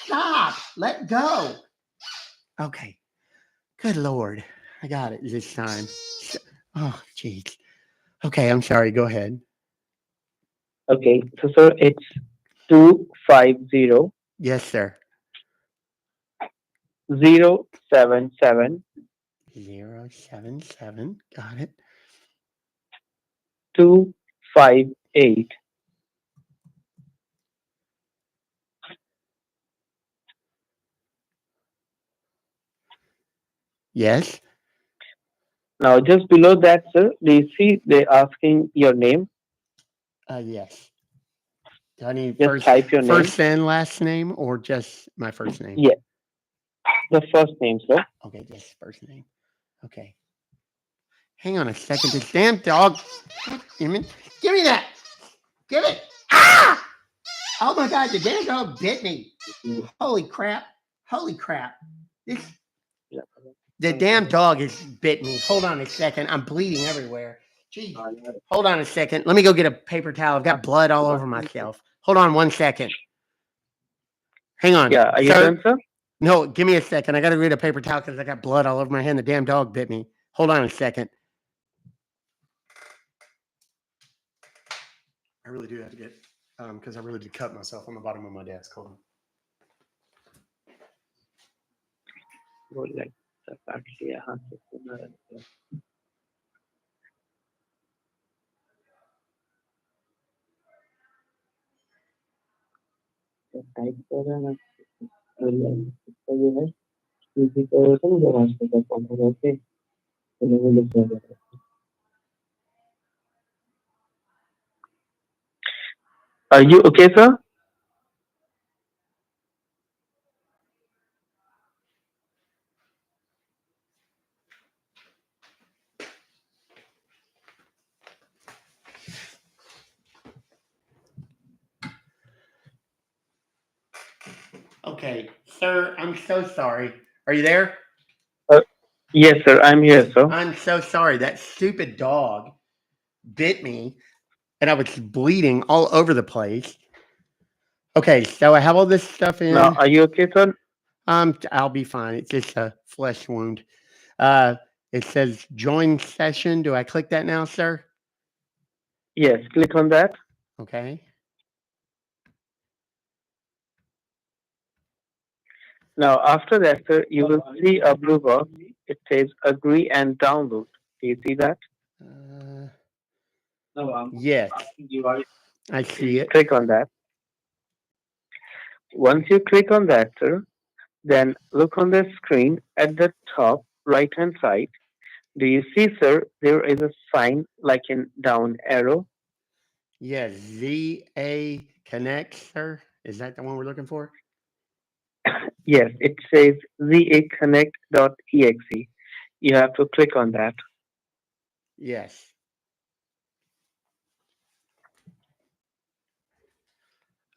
Stop. Let go. Okay. Good Lord. I got it this time. Oh, jeez. Okay, I'm sorry. Go ahead. Okay, so sir, it's 250 Yes, sir. 077 077. Got it. 258. Yes. Now, just below that, sir, do you see they're asking your name? Yes. Do I need Just type your name. first and last name or just my first name? Yeah, the first name, sir. Okay, just first name. Okay. Hang on a second. This damn dog. Give me that. Give it. Ah! Oh my God, the damn dog bit me. Holy crap. Holy crap. This, the damn dog has bit me. Hold on a second. I'm bleeding everywhere. Gee. Hold on a second. Let me go get a paper towel. I've got blood all over myself. Hold on 1 second. Hang on. Yeah, are you Sir? done, sir? No, give me a second. I got to get a paper towel because I got blood all over my hand. The damn dog bit me. Hold on a second. I really do have to get, because I really did cut myself on the bottom of my desk. Hold on. Are you okay, sir? Okay, sir, I'm so sorry. Are you there? Uh, yes, sir, I'm here, sir. I'm so sorry. That stupid dog bit me and I was bleeding all over the place. Okay, so I have all this stuff in. Now, are you okay, sir? I'll be fine. It's just a flesh wound. It says join session. Do I click that now, sir? Yes, click on that. Okay. Now, after that, sir, you will see a blue box. It says agree and download. Do you see that? Yes. I see it. Click on that. Once you click on that, sir, then look on the screen at the top right hand side. Do you see, sir, there is a sign like in down arrow? Yes, ZA Connect, sir. Is that the one we're looking for? Yes, it sayszaconnect.exe. You have to click on that. Yes.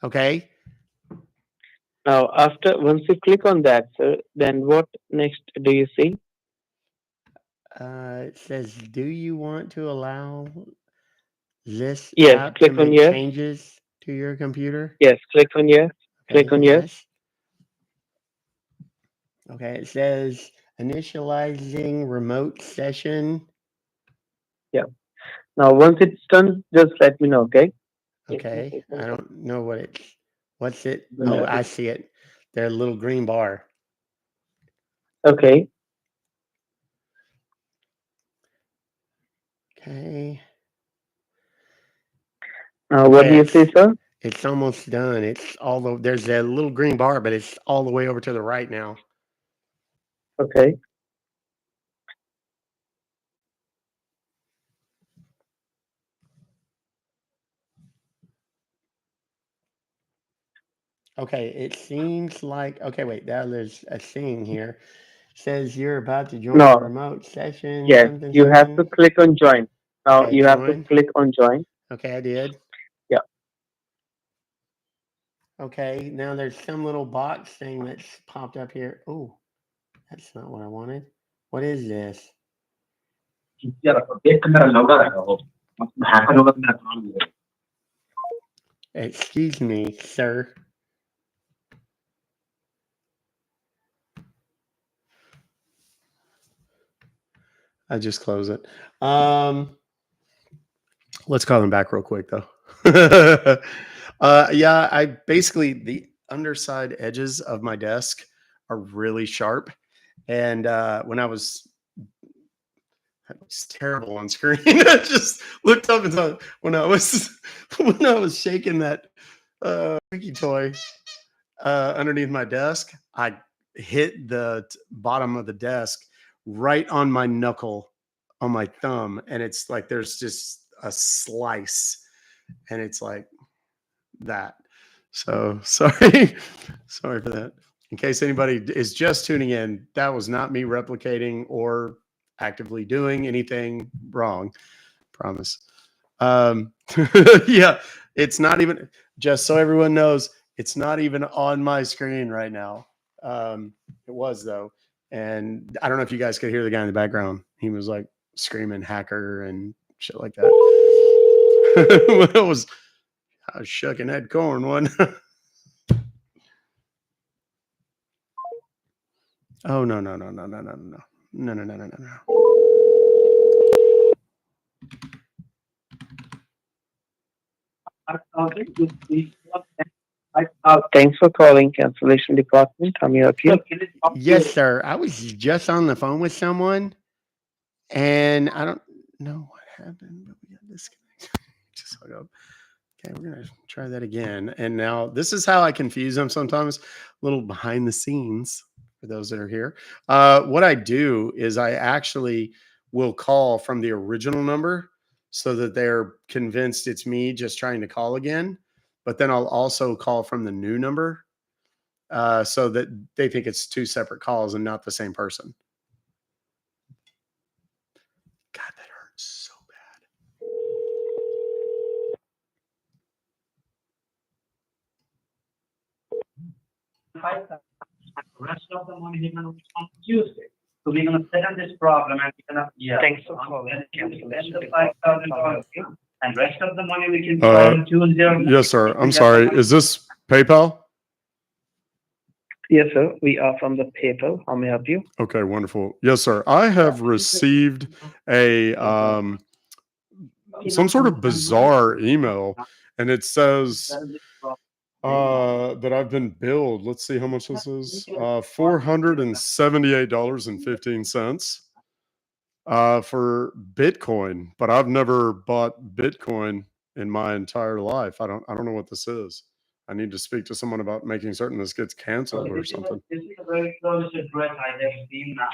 Okay. Now, once you click on that, sir, then what next do you see? It says, do you want to allow this Yes, app to click on make yes. changes to your computer? Yes, click on yes. Okay, Click on yes. Okay, it says initializing remote session. Yeah. Now, once it's done, just let me know, okay? Okay. I don't know what it's. What's it? Oh, I see it. There's a little green bar. Okay. Okay. What do you say, sir? It's almost done. It's all the there's a little green bar, but it's all the way over to the right now. Okay. Okay, it seems like okay, wait, there's a thing here. Says you're about to join a No. remote session, Yes, something, you have to something. click on join. Now Okay, you have to join. click on join. Okay, I did. Yeah. Okay, now there's some little box thing that's popped up here. Oh, that's not what I wanted. What is this? Excuse me, sir. I just close it. Let's call him back real quick though. Yeah, I basically the underside edges of my desk are really sharp, and when I was terrible on screen, I just looked up and thought when I was when I was shaking that squeaky toy underneath my desk, I hit the bottom of the desk right on my knuckle on my thumb, and it's like there's just a slice, and it's like that. So sorry, sorry for that. In case anybody is just tuning in, that was not me replicating or actively doing anything wrong. Promise. Um, yeah, it's not even, just so everyone knows, it's not even on my screen right now. It was though. And I don't know if you guys could hear the guy in the background. He was like screaming hacker and shit like that. I was shucking that corn one. Oh no, no, no, no, no, no, no. No, no, no, no, no, no. Thanks for calling cancellation department. I'm here. Yes, sir. I was just on the phone with someone, and I don't know what happened, but we got disconnected. Just hung up. Okay, we're gonna try that again. And now this is how I confuse them sometimes. A little behind the scenes for those that are here. What I do is I actually will call from the original number so that they're convinced it's me just trying to call again. But then I'll also call from the new number so that they think it's two separate calls and not the same person. God, that hurts so bad. Rest of the money we're gonna on Tuesday. So we're gonna set on this problem and we're gonna Thanks for calling cancellation the department. $5,000 and rest of the money we can try on Tuesday. Yes, sir. I'm sorry. Is this PayPal? Yes, sir. We are from the PayPal. How may I help you? Okay, wonderful. Yes, sir. I have received a some sort of bizarre email, and it says that I've been billed. Let's see how much this is. $478.15 for Bitcoin, but I've never bought Bitcoin in my entire life. I don't know what this is. I need to speak to someone about making certain this gets canceled or something. This is a very close address I have seen now.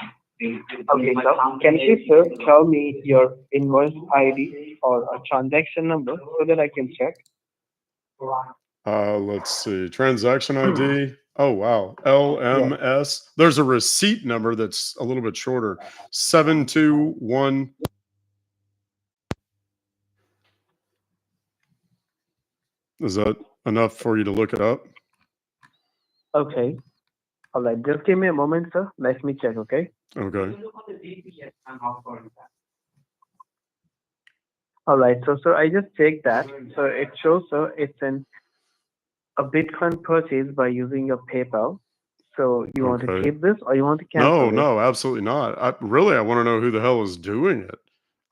Okay, so can you please, sir, tell me your invoice ID or a transaction number so that I can check? Let's see. Transaction ID. Oh, wow. LMS. There's a receipt number that's a little bit shorter. 721. Is that enough for you to look it up? Okay. All right. Just give me a moment, sir. Let me check, okay? Okay. All right. So, sir, I just checked that. So it shows, sir, it's a Bitcoin purchase by using your PayPal. So you want to keep this or you want to cancel No, it? no, absolutely not. I want to know who the hell is doing it.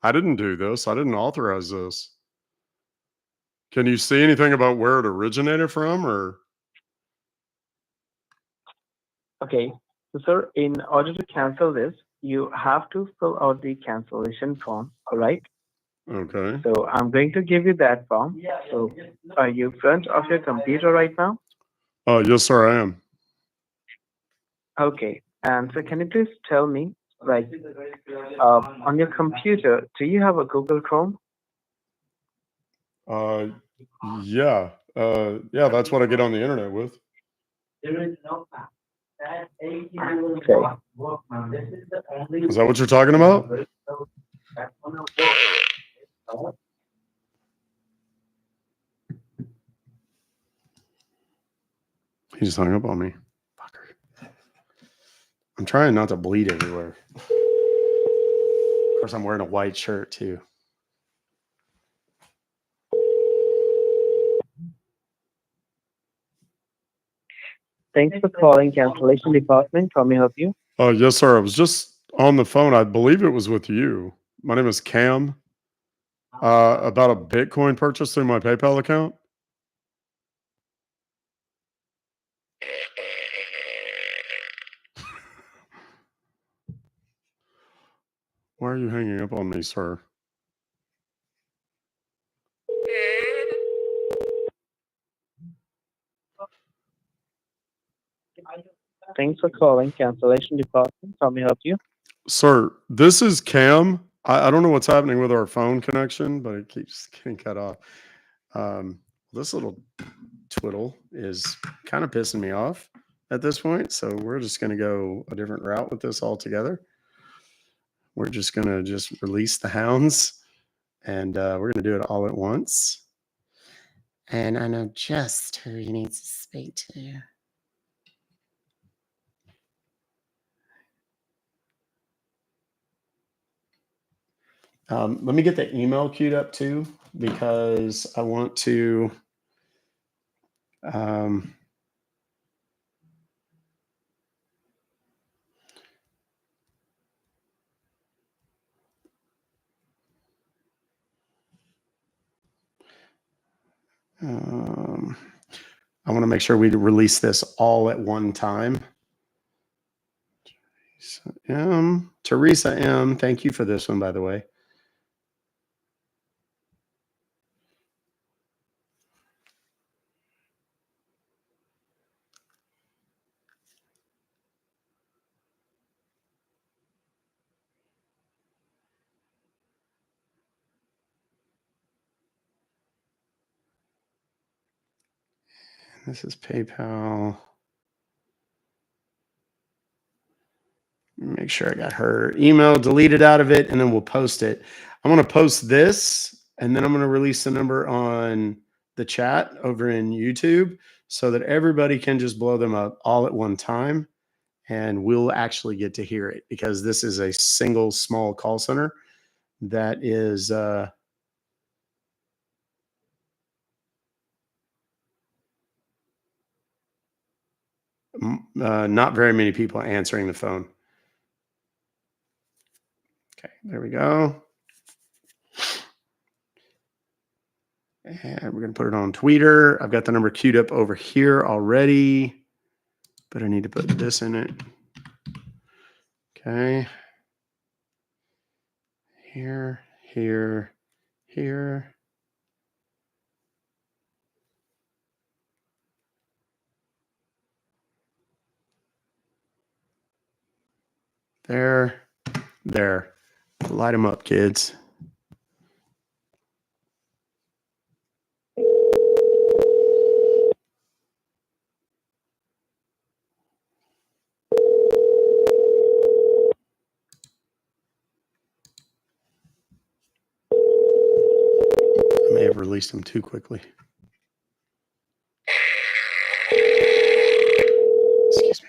I didn't do this. I didn't authorize this. Can you see anything about where it originated from, or? Okay. So, sir, in order to cancel this, you have to fill out the cancellation form. All right. Okay. So I'm going to give you that form. So are you in front of your computer right now? Yes, sir, I am. Okay. And so can you please tell me, like, on your computer, do you have a Google Chrome? Yeah. Yeah, that's what I get on the internet with. Okay. Is that what you're talking about? He just hung up on me. Fucker. I'm trying not to bleed everywhere. Of course, I'm wearing a white shirt too. Thanks for calling cancellation department. How may I help you? Yes, sir. I was just on the phone. I believe it was with you. My name is Cam. About a Bitcoin purchase through my PayPal account. Why are you hanging up on me, sir? Thanks for calling cancellation department. How may I help you? Sir, this is Cam. I don't know what's happening with our phone connection, but it keeps getting cut off. This little twiddle is kind of pissing me off at this point. So we're just going to go a different route with this altogether. We're just going to just release the hounds, and we're going to do it all at once. And I know just who he needs to speak to. Let me get the email queued up too, because I want to I want to make sure we release this all at one time. Teresa M, thank you for this one, by the way. This is PayPal. Make sure I got her email deleted out of it, and then we'll post it. I'm going to post this, and then I'm going to release the number on the chat over in YouTube so that everybody can just blow them up all at one time, and we'll actually get to hear it, because this is a single small call center that is not very many people answering the phone. Okay, there we go. And we're going to put it on Twitter. I've got the number queued up over here already, but I need to put this in it. Okay. Here, here, here. There, there. Light them up, kids. I may have released them too quickly. Excuse me.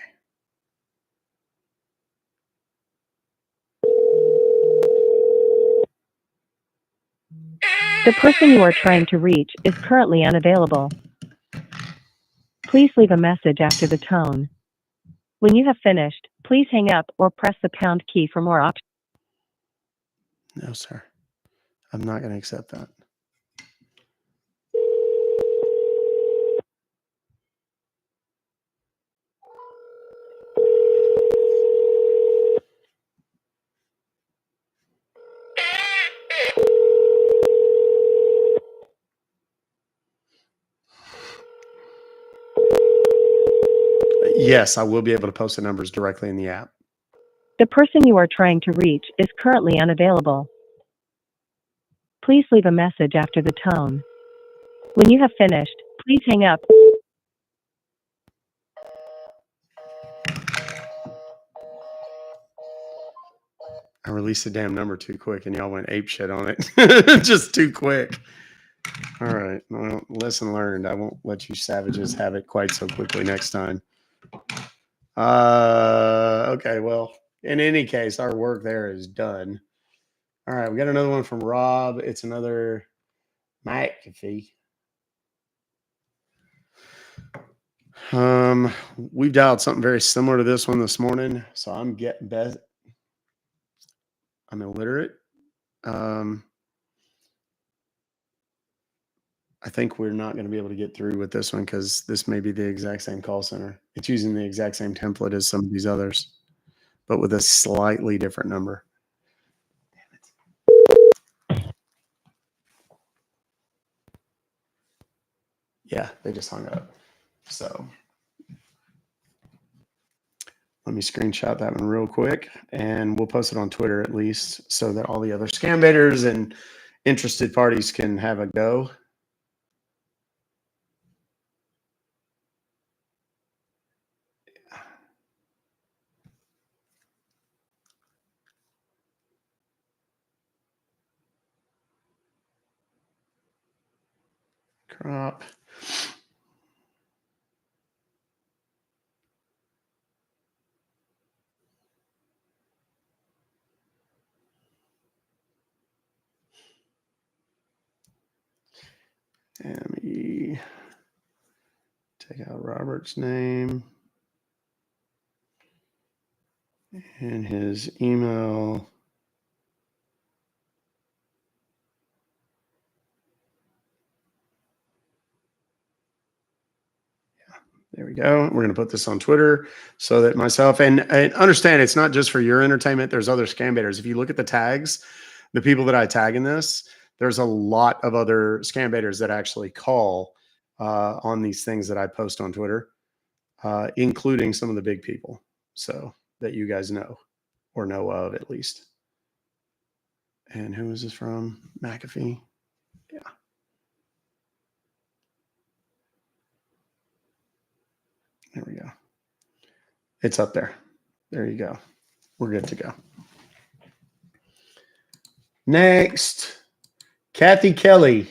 The person you are trying to reach is currently unavailable. Please leave a message after the tone. When you have finished, please hang up or press the pound key for more options. No, sir. I'm not going to accept that. Yes, I will be able to post the numbers directly in the app. The person you are trying to reach is currently unavailable. Please leave a message after the tone. When you have finished, please hang up. I released the damn number too quick and y'all went ape shit on it. Just too quick. All right. Well, lesson learned. I won't let you savages have it quite so quickly next time. Okay. Well, in any case, our work there is done. All right. We got another one from Rob. It's another McAfee. We've dialed something very similar to this one this morning. So I'm getting best. I'm illiterate. I think we're not going to be able to get through with this one because this may be the exact same call center. It's using the exact same template as some of these others, but with a slightly different number. Yeah, they just hung up. So let me screenshot that one real quick and we'll post it on Twitter at least so that all the other scam baiters and interested parties can have a go. Crop. Let me take out Robert's name and his email. There we go. We're going to put this on Twitter so that myself and understand it's not just for your entertainment. There's other scam baiters. If you look at the tags, the people that I tag in this, there's a lot of other scam baiters that actually call on these things that I post on Twitter, including some of the big people. So that you guys know or know of at least. And who is this from? McAfee. Yeah. There we go. It's up there. There you go. We're good to go. Next, Kathy Kelly.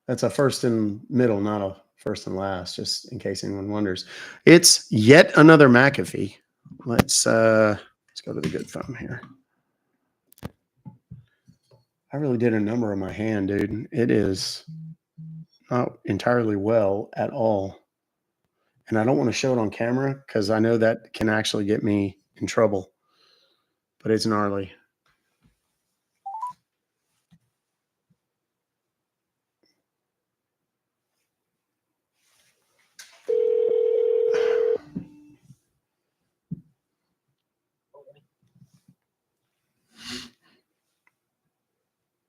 That's a first and middle, not a first and last, just in case anyone wonders. It's yet another McAfee. Let's go to the good phone here. I really did a number on my hand, dude. It is not entirely well at all. And I don't want to show it on camera because I know that can actually get me in trouble. But it's gnarly.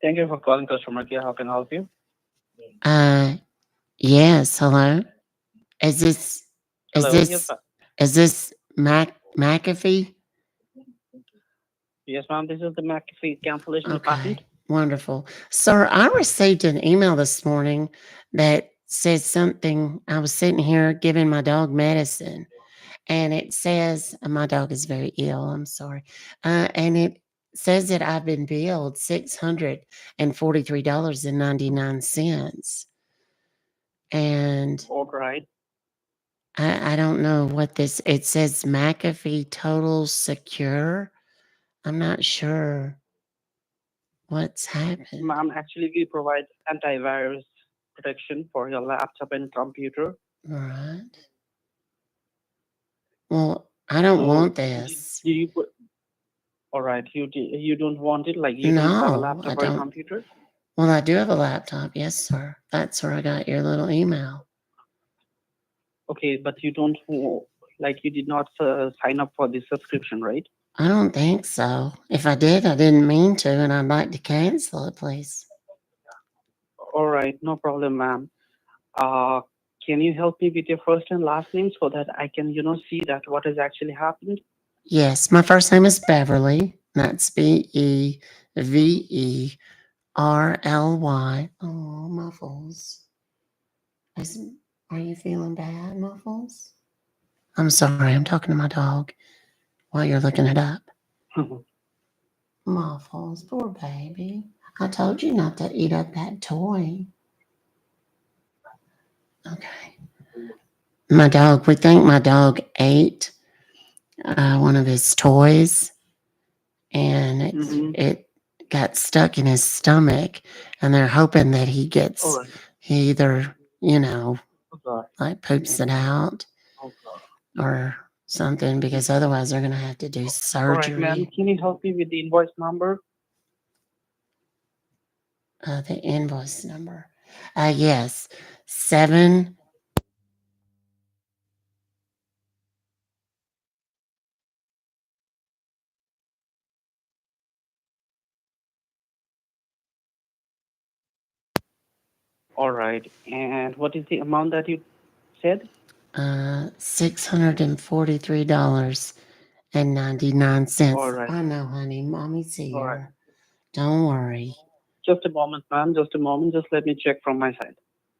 Thank you for calling customer care. How can I help you? Yes, hello. Is this Hello. Yes, sir. is this McAfee? Yes, ma'am. This is the McAfee cancellation department. Okay, wonderful. Sir, I received an email this morning that says something. I was sitting here giving my dog medicine, and it says my dog is very ill. I'm sorry. And it says that I've been billed $643.99. And All right. I don't know what this, it says McAfee Total Secure. I'm not sure what's happened. Ma'am, actually, we provide antivirus protection for your laptop and computer. All right. Well, I don't So, want this. did you put? All right. You don't want it, like you don't have a No, I laptop or a don't. computer? Well, I do have a laptop. Yes, sir. That's where I got your little email. Okay, but you don't like you did not sign up for the subscription, right? I don't think so. If I did, I didn't mean to, and I'd like to cancel it, please. All right, no problem, ma'am. Uh, can you help me with your first and last name so that I can, see that what has actually happened? Yes, my first name is Beverly. That's Beverly. Oh, Muffles. Are you feeling bad, Muffles? I'm sorry, I'm talking to my dog while you're looking it up. Muffles, poor baby. I told you not to eat up that toy. Okay. We think my dog ate one of his toys, and it got stuck in his stomach, and they're hoping that he either, like poops it out or something, because otherwise they're going to have to do All right, ma'am. surgery. Can you help me with the invoice number? The invoice number. Yes. 7. All right. And what is the amount that you said? $643.99. All right. I know, honey. Mommy's All right. here. Don't worry. Just a moment, ma'am. Just a moment. Just let me check from my side.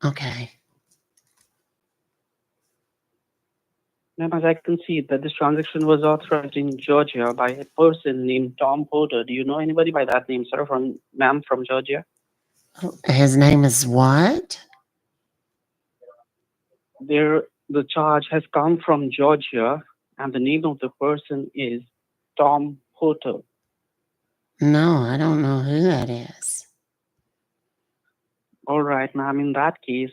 Okay. Ma'am, as I can see that this transaction was authorized in Georgia by a person named Tom Porter. Do you know anybody by that name, sir, ma'am, from Georgia? His name is what? The charge has come from Georgia, and the name of the person is Tom Porter. No, I don't know who that is. All right, ma'am. In that case,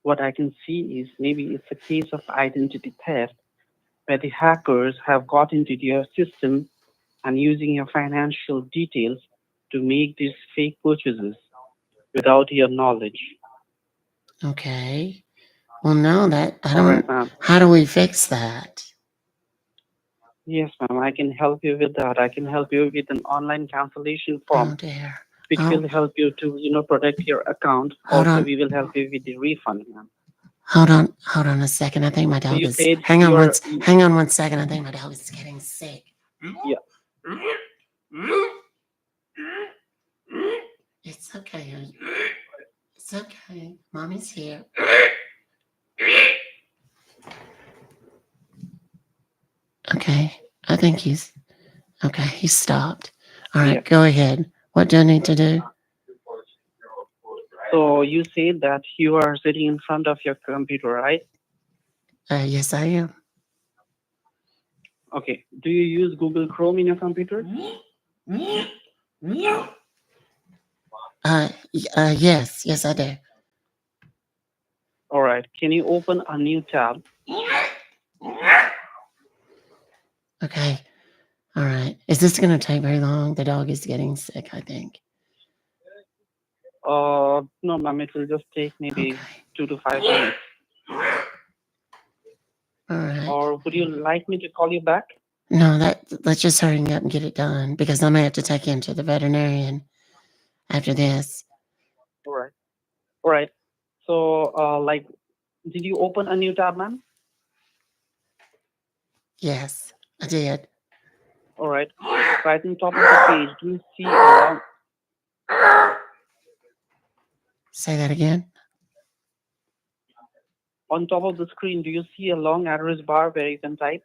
what I can see is maybe it's a case of identity theft where the hackers have got into your system and using your financial details to make these fake purchases without your knowledge. Okay. Well, no, I All don't. right, ma'am. How do we fix that? Yes, ma'am. I can help you with that. I can help you with an online cancellation Oh, form, dear. which will help you to, protect your account. Hold Also, on. we will help you with the refund, ma'am. Hold on a second. I think my So dog you is. said Hang on 1 second. I think my dog is getting sick. Yeah. It's okay, honey. It's okay. Mommy's here. Okay. I think he's. Okay, he stopped. All right, go ahead. What do I need to do? So you said that you are sitting in front of your computer, right? Yes, I am. Okay. Do you use Google Chrome in your computer? Yes, I do. All right. Can you open a new tab? Okay. All right. Is this going to take very long? The dog is getting sick, I think. No, ma'am. It will just take maybe 2 to 5 minutes. All right. Or would you like me to call you back? No, let's just hurry up and get it done, because I may have to take him to the veterinarian after this. All right. All right. So, did you open a new tab, ma'am? Yes, I did. All right. Right on top of the page, do you see a long... Say that again. On top of the screen, do you see a long address bar where you can type?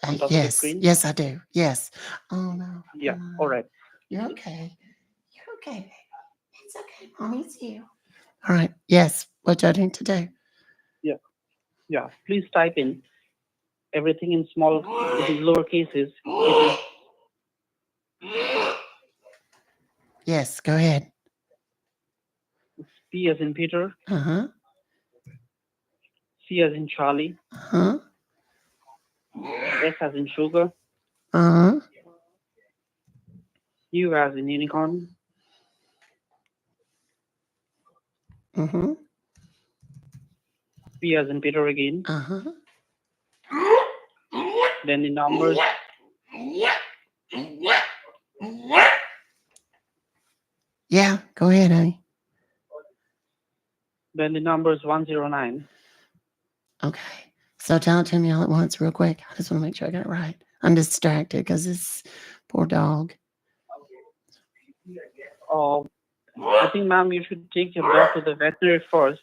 On top of the screen? Yes, I do. Yes. Oh no. Yeah. All right. You're okay. You're okay, baby. It's okay. Mommy's here. All right. Yes. What do I need to do? Yeah. Yeah. Please type in everything in lower cases. Yes. Go ahead. P as in Peter. C as in Charlie. S as in sugar. U as in unicorn. Mm-hmm. P as in Peter again. Uh-huh. Then the numbers. Yeah, go ahead, honey. Then the numbers 109. Okay. So tell it to me all at once, real quick. I just want to make sure I got it right. I'm distracted because this poor dog. Oh, I think, ma'am, you should take your dog to the veterinary first.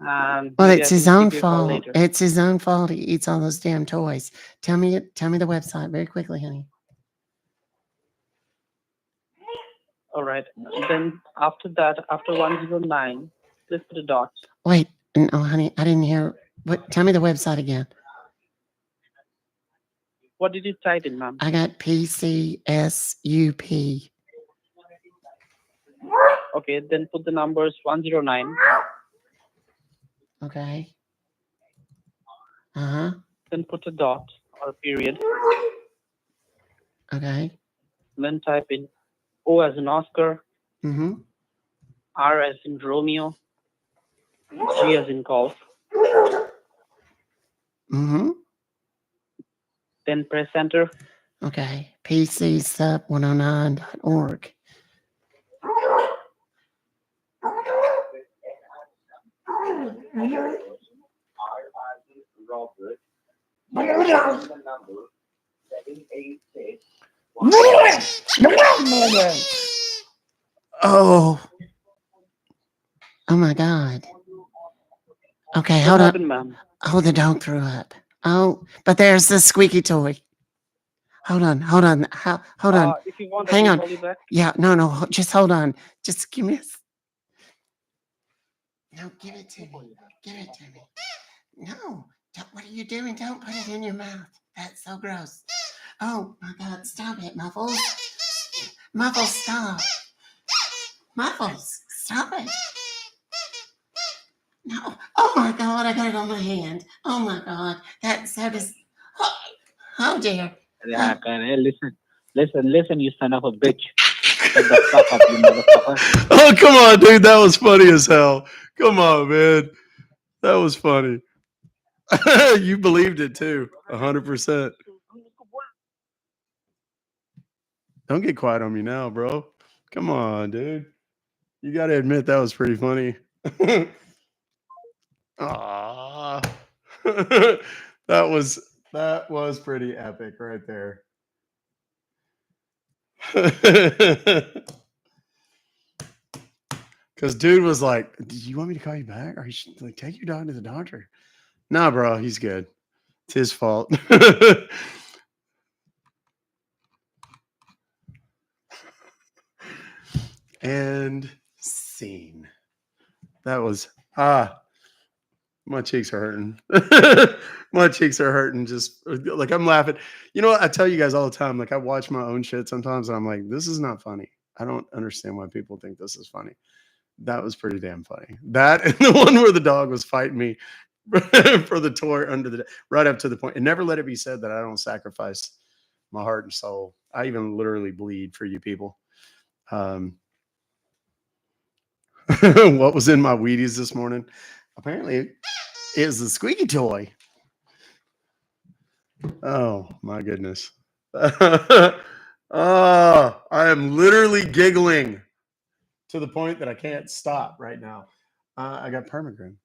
And Well, maybe it's I his can own give you a call fault. later. It's his own fault. He eats all those damn toys. Tell me the website very quickly, honey. All right. Then after that, after 109, please put a dot. Wait, no, honey, I didn't hear. What? Tell me the website again. What did you type in, ma'am? I got PCSUP. Okay, then put the numbers 109. Okay. Uh-huh. Then put a dot or a period. Okay. Then type in O as in Oscar, Mm-hmm. R as in Romeo, G as in golf. Mm-hmm. Then press enter. Okay. PCSUP109.org. Oh. Oh my God. Okay, What hold happened, on. ma'am? Oh, the dog threw up. Oh, but there's the squeaky toy. Hold on. Hold on. If you want, I Hang can on. call you back. Yeah, no. Just hold on. Just give me a. No, give it to me. Give it to me. No. What are you doing? Don't put it in your mouth. That's so gross. Oh my God! Stop it, Muffles. Muffles, stop. Muffles, stop it. No. Oh my God! I got it on my hand. Oh my God! That's so dis. Oh dear. Yeah, hey, listen, you son of a bitch. Shut the fuck up, you motherfucker. Oh, come on, dude. That was funny as hell. Come on, man. That was funny. You believed it too. 100%. Don't get quiet on me now, bro. Come on, dude. You got to admit that was pretty funny. Aww. that was pretty epic right there. Because dude was like, "Do you want me to call you back? Or you should like take your dog to the doctor?" Nah, bro, he's good. It's his fault. And scene. That was my cheeks are hurting. My cheeks are hurting. Just like I'm laughing. You know what? I tell you guys all the time. Like I watch my own shit sometimes, and I'm like, this is not funny. I don't understand why people think this is funny. That was pretty damn funny. That and the one where the dog was fighting me for the toy under the right up to the point. And never let it be said that I don't sacrifice my heart and soul. I even literally bleed for you people. What was in my Wheaties this morning? Apparently, it is the squeaky toy. Oh my goodness. I am literally giggling to the point that I can't stop right now. I got permagrin.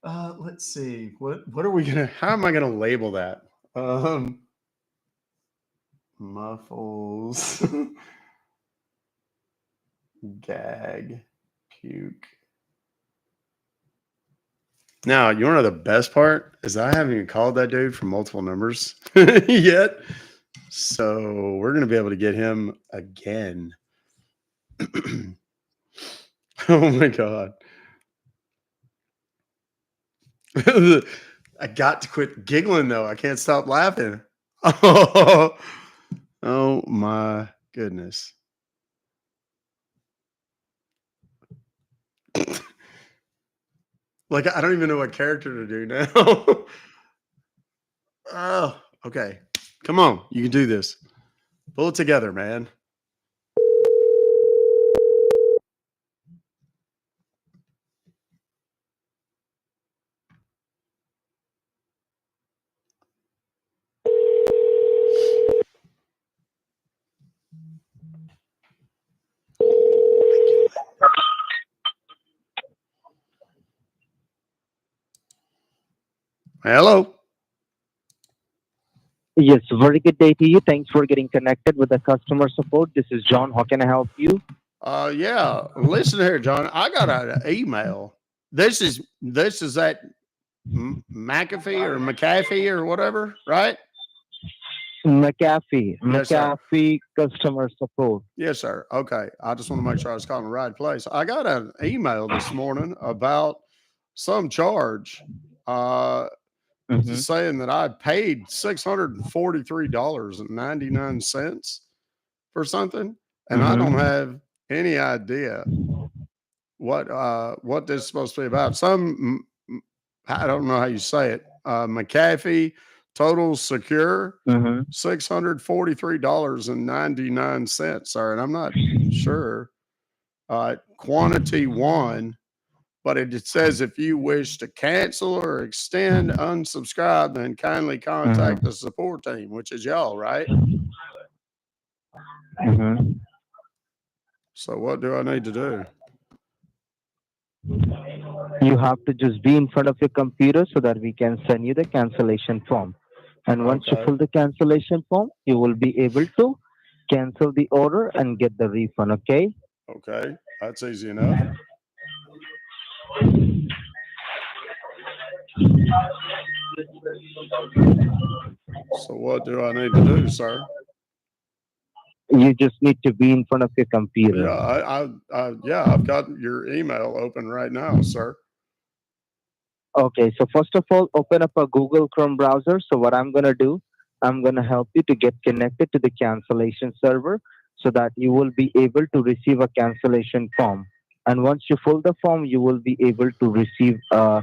Let's see. What are we gonna? How am I gonna label that? Muffles, gag, puke. Now, you want to know the best part is I haven't even called that dude from multiple numbers yet. So we're going to be able to get him again. Oh my God. I got to quit giggling though. I can't stop laughing. Oh my goodness. Like, I don't even know what character to do now. Oh, okay. Come on. You can do this. Pull it together, man. Hello. Yes, very good day to you. Thanks for getting connected with the customer support. This is John. How can I help you? Yeah. Listen here, John. I got an email. This is that McAfee or McAfee or whatever, right? McAfee, Yes, sir. McAfee customer support. Yes, sir. Okay. I just want to make sure I was calling the right place. I got an email this morning about some charge Mm-hmm. saying that I paid $643.99 for something, and I don't Mm-hmm. have any idea what this is supposed to be about. I don't know how you say it. McAfee Total Secure Mm-hmm. $643.99, sir. And I'm not sure. Quantity one, but it says if you wish to cancel or extend, unsubscribe, then kindly contact Mm-hmm. the support team, which is y'all, right? Mm-hmm. So what do I need to do? You have to just be in front of your computer so that we can send you the cancellation form. And once you Okay. fill the cancellation form, you will be able to cancel the order and get the refund. Okay? Okay. That's easy enough. So what do I need to do, sir? You just need to be in front of your computer. Yeah, I've got your email open right now, sir. Okay, so first of all, open up a Google Chrome browser. So what I'm going to do, I'm going to help you to get connected to the cancellation server so that you will be able to receive a cancellation form. And once you fill the form, you will be able to receive a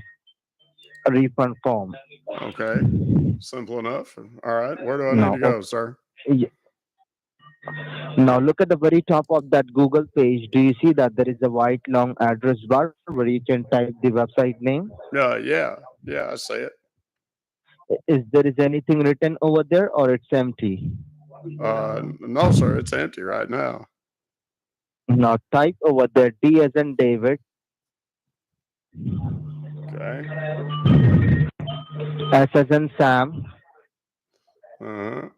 refund form. Okay. Simple enough. All right. Where do I need Now, to go, sir? now look at the very top of that Google page. Do you see that there is a white long address bar where you can type the website name? Yeah, I see it. Is there is anything written over there or it's empty? No, sir, it's empty right now. Now type over there D as in David, Okay. S as in Sam, Uh-huh.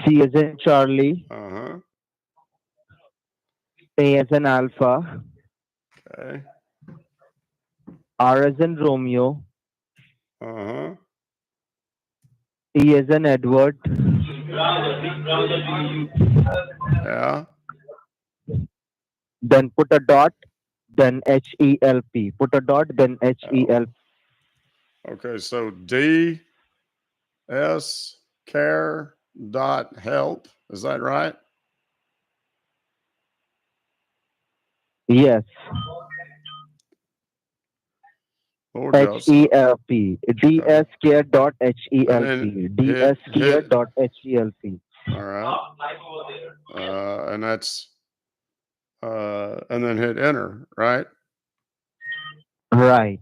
C as in Charlie, Uh-huh. A as in Alpha, Okay. R as in Romeo, Uh-huh. E as in Edward, Yeah. then put a dot, then HELP. Put a dot, then HELP. Okay, so dscare.help. Is that right? Yes. Lord Joseph. HELP. Okay. And then dscare.help. dscare.help. all right. And that's and then hit enter, right? Right.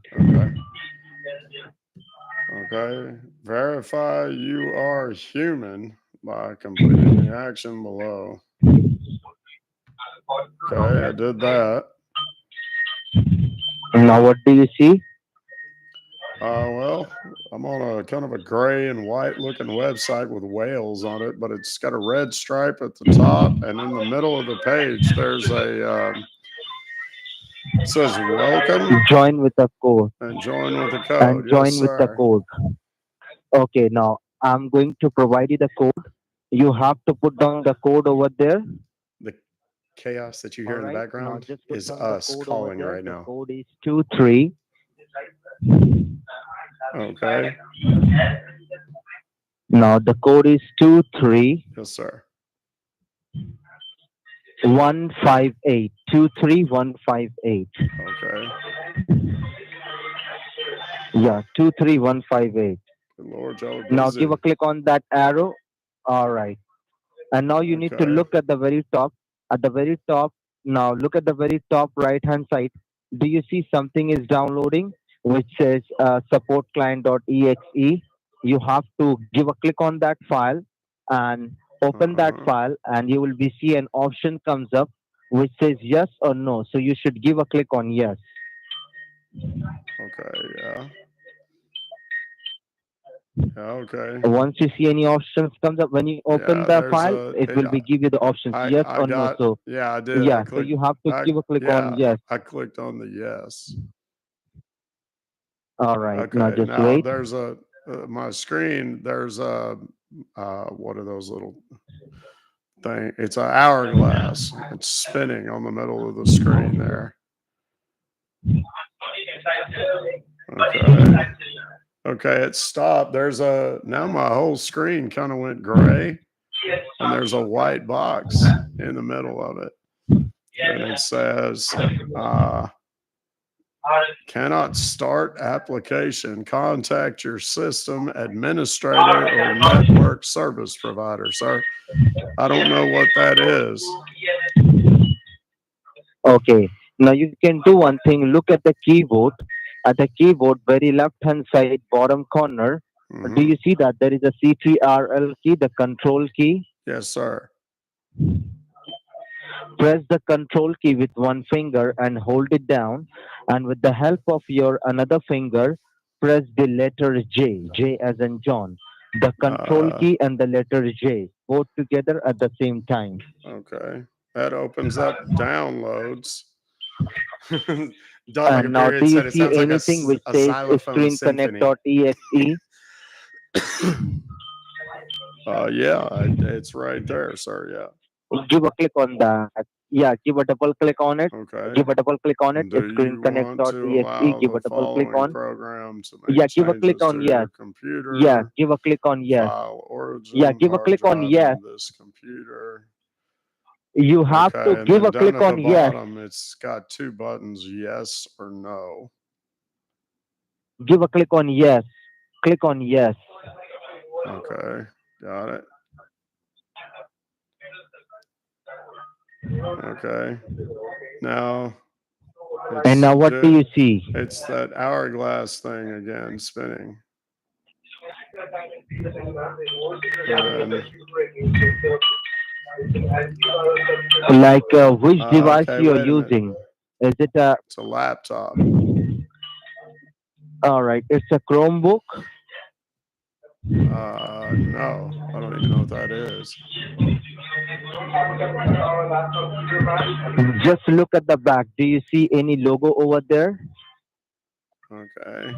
Okay. Verify you are human by completing the action below. Okay, I did that. Now what do you see? Well, I'm on a kind of a gray and white looking website with whales on it, but it's got a red stripe at the top, and in the middle of the page, there's a it says welcome. Join with the code. And join with the code. And Yes, join with the sir. code. Okay, now I'm going to provide you the code. You have to put down the code over there. The chaos that you hear in the background is us calling right now. The code is 23. Okay. Now the code is 23. Yes, sir. 158. 23158. Okay. Yeah, 23158. Good Lord, y'all are Now busy. give a click on that arrow All right. And now you need to Okay. look at the very top. At the very top, now look at the very top right hand side. Do you see something is downloading which says support client.exe? You have to give a click on that file and open that Uh-huh. file, and you will be see an option comes up which says yes or no. So you should give a click on yes. Okay. Yeah. Yeah. Okay. Once you see any options comes up when you open Yeah. the There's file, a. it will be give you the options yes I or no. got. So Yeah, I did. I yeah, so clicked. you have to I give a click on yeah. yes. I clicked on the yes. All right, now Okay. just Now wait. there's a my screen. There's a what are those little thing? It's an hourglass. It's spinning on the middle of the screen there. Okay. Okay, it stopped. There's a now my whole screen kind of went gray, and there's a white box in the middle of it, and it says, "Cannot start application. Contact your system administrator or network service provider." Sir, I don't know what that is. Okay, now you can do one thing. Look at the keyboard. At the keyboard, very left hand side, bottom corner. Do Hmm. you see that there is a CTRL key, the control key? Yes, sir. Press the control key with one finger and hold it down. And with the help of your another finger, press the letter J, J as in John. The control Uh, key and the letter J, both together at the same time. okay, that opens up downloads. Like a And now, do period you said, it see sounds like anything which a says xylophone symphony. screenconnect.exe? Yeah, it's right there, sir. Give a click on that. Yeah, give a double click on it. Yeah. Okay. Give a double click on it. Do you want to Screenconnect.exe. allow Give the a double click following on. program to make Yeah, give a click changes on to yes. your Yeah, computer? give a click on yes. File Yeah, origin, give a hard click on drive yes. in this computer. You have to Okay, and give then a down click at the on yes. bottom, it's got two buttons, yes or no. Give a click on yes. Click on yes. Okay, got it. Okay, now And now, what do you see? it's that hourglass thing again spinning. And Like which device okay, you're wait a minute. using? Is it a It's a laptop. all right? It's a Chromebook. No, I don't even know what that is. Just look at the back. Do you see any logo over there? Okay.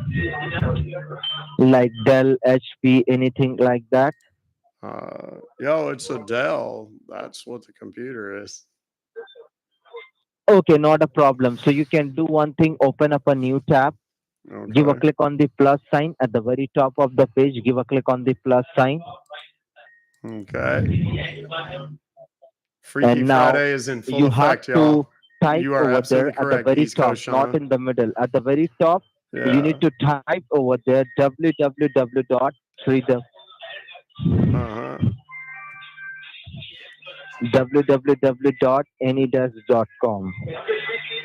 Like Dell, HP, anything like that? Yo, it's a Dell. That's what the computer is. Okay, not a problem. So you can do one thing, open up a new tab, give a Okay. click on the plus sign at the very top of the page, give a click on the plus sign. Okay. Freaky And now Friday is in full you have effect, y'all. to type You are over absolutely there at the correct, very East top, Coast not Shauna. in the middle. At the very top, you need Yeah. to type over there Uh-huh. www.anydesk.com.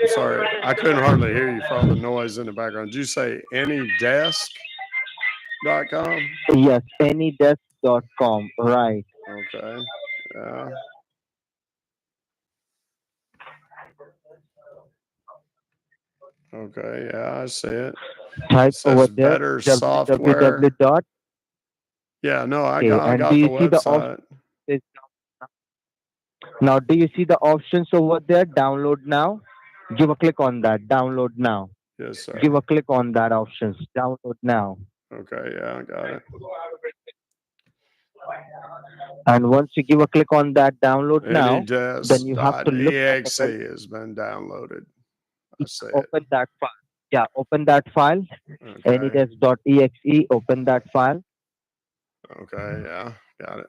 I'm sorry. I couldn't hardly hear you for all the noise in the background. Did you say anydesk.com? Yes, anydesk.com. Right. Okay. Yeah. Okay. Yeah, I see it. Type It over says there better www. software. Yeah, no, Okay, I and do got the you see the option? website. Now, do you see the options over there? Download now. Give a click on that. Download now. Yes, sir. Give a click on that options. Download now. Okay, yeah, I got it. And once you give a click on that download now, then you have to look at the Anydesk.exe very has been downloaded. I see it. open that file. Yeah, open that file. Okay. Anydesk.exe. Open that file. Okay, yeah, got it.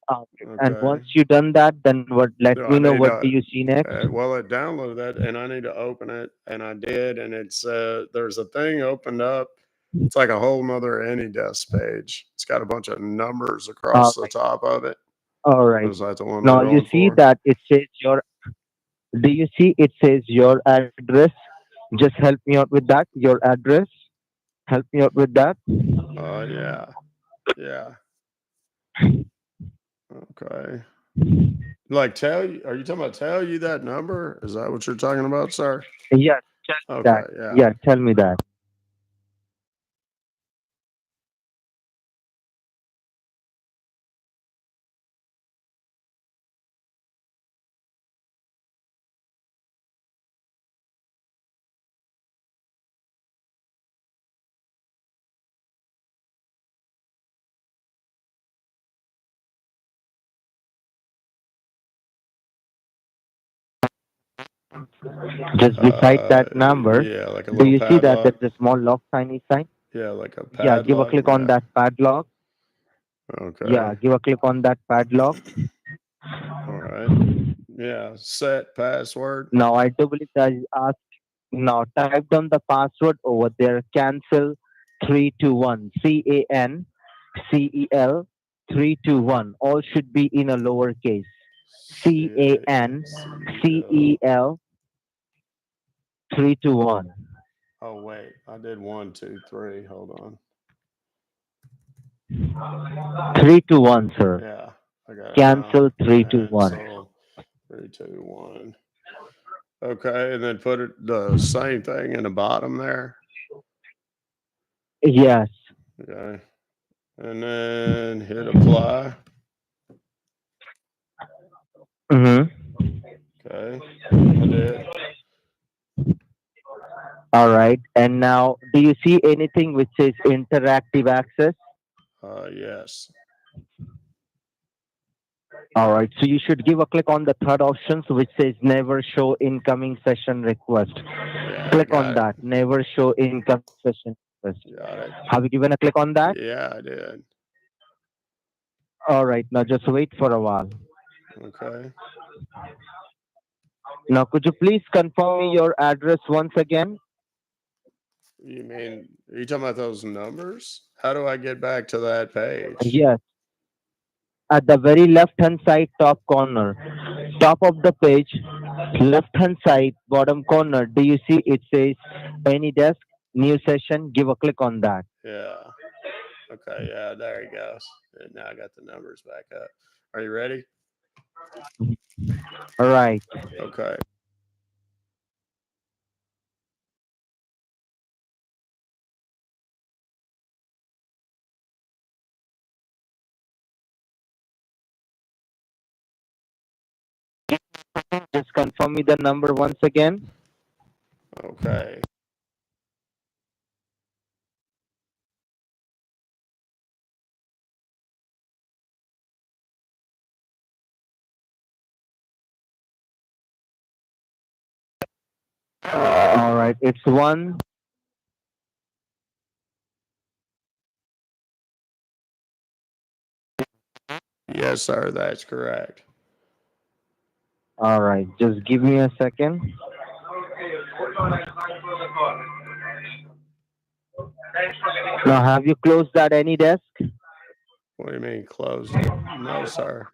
And Okay. once you done that, then what? Let Do me I know need what do to? you see next. Well, it downloaded that, and I need to open it, and I did, and it's there's a thing opened up It's like a whole nother AnyDesk page. It's got a bunch of numbers All across the right. top of it. All right. Is that the one Now we're you going see for? that it says your. Do you see it says your address? Just help me out with that. Your address. Help me out with that. Yeah. Yeah. Okay. Like tell you, are you talking about tell you that number? Is that what you're talking about, sir? Yes. Tell me Okay, that. yeah. Yeah. Tell me that. Just beside that number, Yeah, like a do little you see that padlock. there's a small lock tiny sign? Yeah, like a Yeah. Give a padlock. click on Yeah. that padlock. Okay. Yeah. Give a click on that padlock. All right. Yeah. Set password. Now I do believe that is ask. Now type down the password over there. Cancel 321. CANCEL 321. All should be in a lowercase. CANCEL. CANCEL 321. Oh wait, I did 1, 2, 3. Hold on. 321, sir. Yeah, I got it now. Cancel 321. Cancel 3, 2, 1. Okay, and then put it the same thing in the bottom there. Yes. Okay, and then hit apply. Okay, I did. All right. And now, do you see anything which says interactive access? Yes. All right. So you should give a click on the third option, which says never show incoming session request. Yeah, I Click got on it. that. Never show incoming session request. Got it. Have you given a click on that? Yeah, I did. All right. Now just wait for a while. Okay. Now, could you please confirm me your address once again? You mean, are you talking about those numbers? How do I get back to that page? Yes. At the very left hand side top corner, top of the page, left hand side bottom corner, do you see it says any desk, new session? Give a click on that. Yeah. Okay, yeah, there he goes. And now I got the numbers back up. Are you ready? All right. Okay. Just confirm me the number once again. Okay. All right. It's one. Yes, sir, that's correct. All right. Just give me a second. Now, have you closed that any desk? What do you mean closed it? No, sir.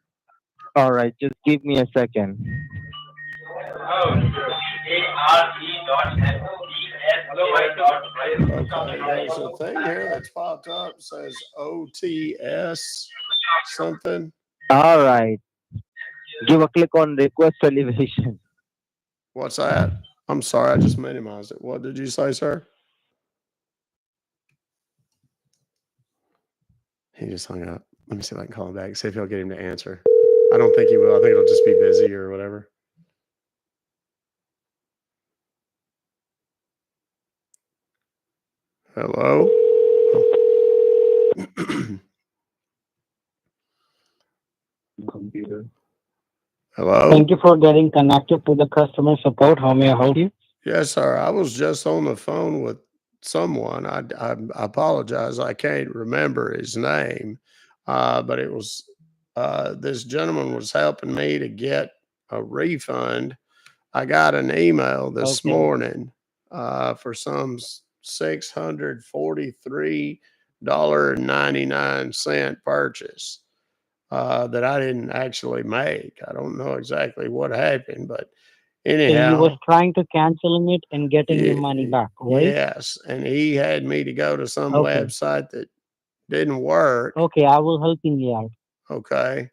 All right. Just give me a second. Okay, there's a thing here that's popped up says OTS something. All right. Give a click on request elevation. What's that? I'm sorry, I just minimized it. What did you say, sir? He just hung up. Let me see if I can call him back. See if he'll get him to answer. I don't think he will. I think it'll just be busy or whatever. Hello? Oh. Computer. Hello? Thank you for getting connected to the customer support. How may I help you? Yes, sir. I was just on the phone with someone. I apologize. I can't remember his name, but it was this gentleman was helping me to get a refund. I got an email this Okay. morning for some $643.99 purchase that I didn't actually make. I don't know exactly what happened, but So you was anyhow, trying to canceling it and getting your money back, right? yes, and he had me to go to some Okay. website that didn't work. Okay, I will helping you out. Okay.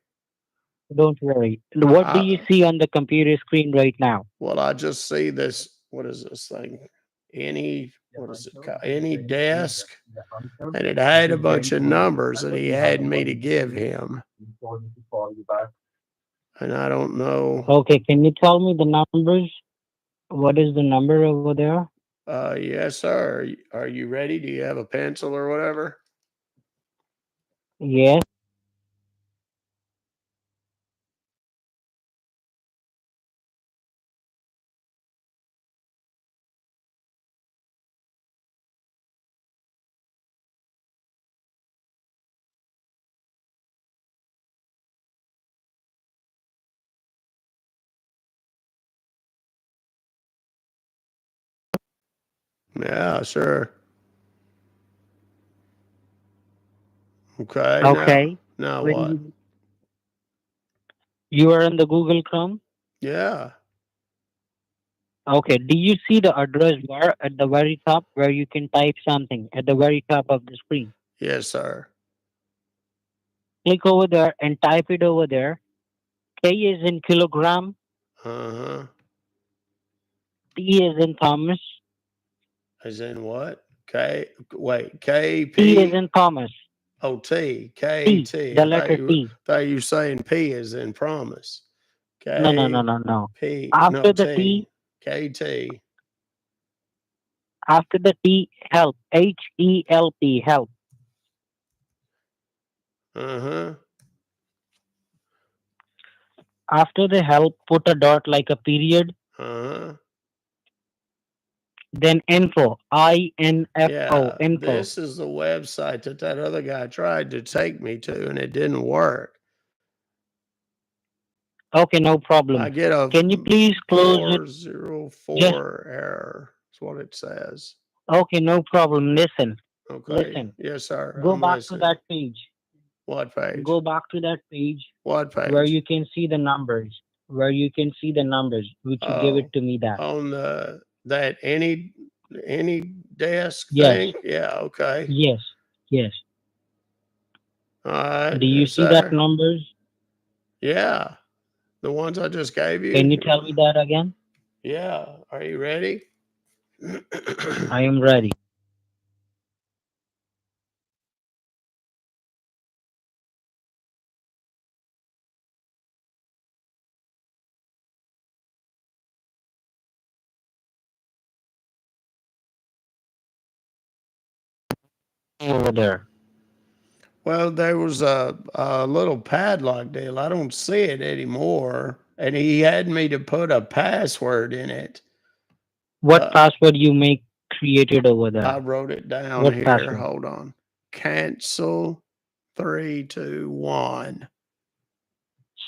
Don't worry. What do you I, see on the computer screen right now? well, I just see this. What is this thing? What is it called? Any desk, and it had a bunch of numbers that he had me to give him, and I don't know. Okay, can you tell me the numbers? What is the number over there? Yes, sir. Are you ready? Do you have a pencil or whatever? Yes. Yeah, sure. Okay. Okay. Now When what? you are in the Google Chrome. Yeah. Okay. Do you see the address bar at the very top where you can type something at the very top of the screen? Yes, sir. Click over there and type it over there. K is in kilogram. Uh huh. T is in Thomas. As in what? Wait. T is KP. in Thomas. Oh, T. K T. T. The letter T. Thought you were saying P is in promise. No, no, no, K no, no. P. No After the T. T, KT. after the T, help. HELP. Help. Uh huh. After the help, put a dot like a period. Uh huh. Then info. INFO. Yeah. Info. This is the website that other guy tried to take me to, and it didn't work. Okay, no problem. I get a Can you please close it? Just 404 error. That's what it says. okay, no problem. Listen, Okay. listen. Yes, sir. Go I'm back to listening. that page. What page? Go back to that page What where page? you can see the numbers. Where you can see the numbers, which you give it Oh, to me that. on that any desk Yes, thing? Yeah, okay. yes, yes. All right. Do you Yes, see that sir. numbers? Yeah. The ones I just gave Can you you. tell me that again? Yeah. Are you ready? I am ready. Over there. Well, there was a little padlock deal. I don't see it anymore. And he had me to put a password in it. What Uh, password you make created over I there? wrote it down What here. password? Hold on. Cancel 321.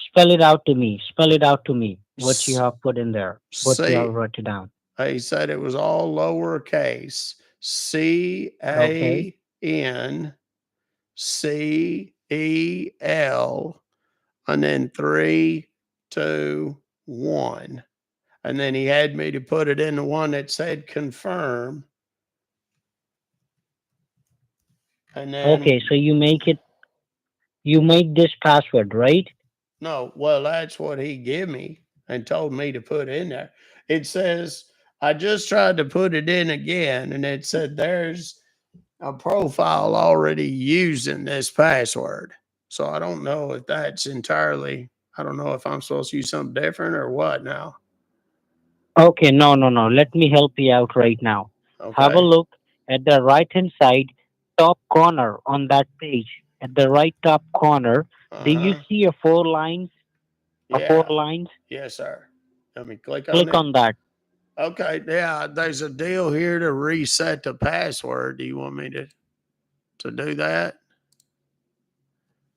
Spell it out to me. Spell it out to me. What you S- have put in there. What you have C. written down. He said it was all lowercase. Okay. CANCEL and then 321. And then he had me to put it in the one that said confirm. And Okay, then so you make this password, right? no, well, that's what he gave me and told me to put in there. It says, I just tried to put it in again, and it said there's a profile already using this password. So I don't know if that's entirely, I don't know if I'm supposed to use something different or what now. Okay, no, no, no. Let me help you out right now. Have a Okay. look at the right hand side, top corner on that page. At the right top corner, Uh do you huh. see a four lines? A four Yeah. lines? Yes, sir. Let me click on Click it. on that. Okay. Yeah. There's a deal here to reset the password. Do you want me to do that?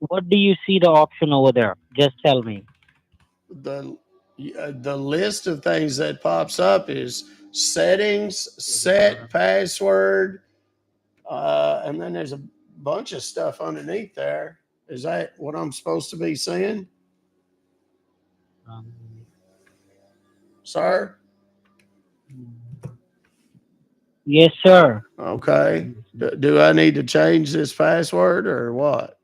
What do you see the option over there? Just tell me. The the list of things that pops up is settings, set password, and then there's a bunch of stuff underneath there. Is that what I'm supposed to be seeing, sir? Yes, sir. Okay. Do I need to change this password or what?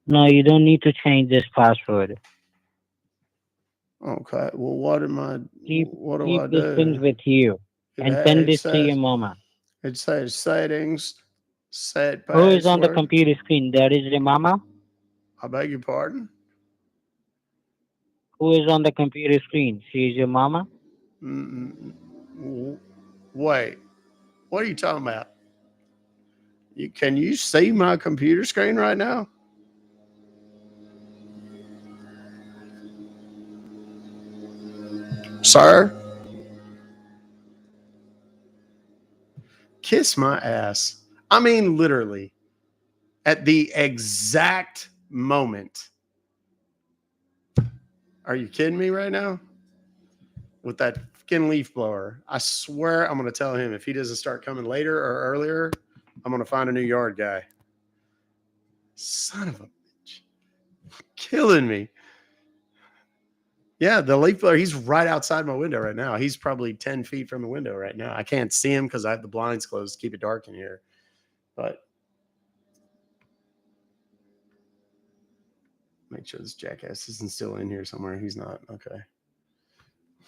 No, you don't need to change this password. Okay. Well, what Keep do I these things do? with you and send It this to your says mama. settings, set Who is on the password. computer screen? That is the mama. I beg your pardon? Who is on the computer screen? She is your mama. Wait, what are you talking about? Can you see my computer screen right now? Sir? Kiss my ass. I mean, literally, at the exact moment. Are you kidding me right now? With that fucking leaf blower. I swear I'm going to tell him if he doesn't start coming later or earlier, I'm going to find a new yard guy. Son of a bitch. Killing me. Yeah, the leaf blower, he's right outside my window right now. He's probably 10 feet from the window right now. I can't see him because I have the blinds closed to keep it dark in here. But make sure this jackass isn't still in here somewhere. He's not. Okay.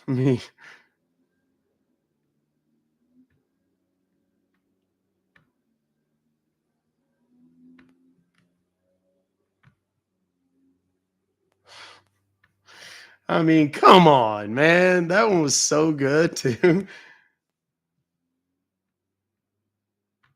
Me. I mean, come on, man. That one was so good, too.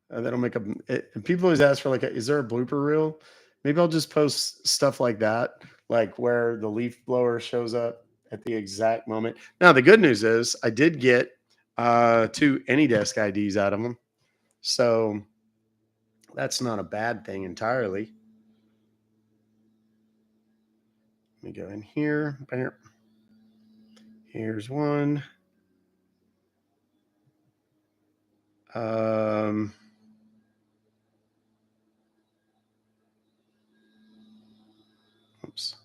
That'll make and people always ask for is there a blooper reel? Maybe I'll just post stuff like that, like where the leaf blower shows up at the exact moment. Now, the good news is I did get 2 AnyDesk IDs out of them. So that's not a bad thing entirely. Let me go in here. Here's one. Oops.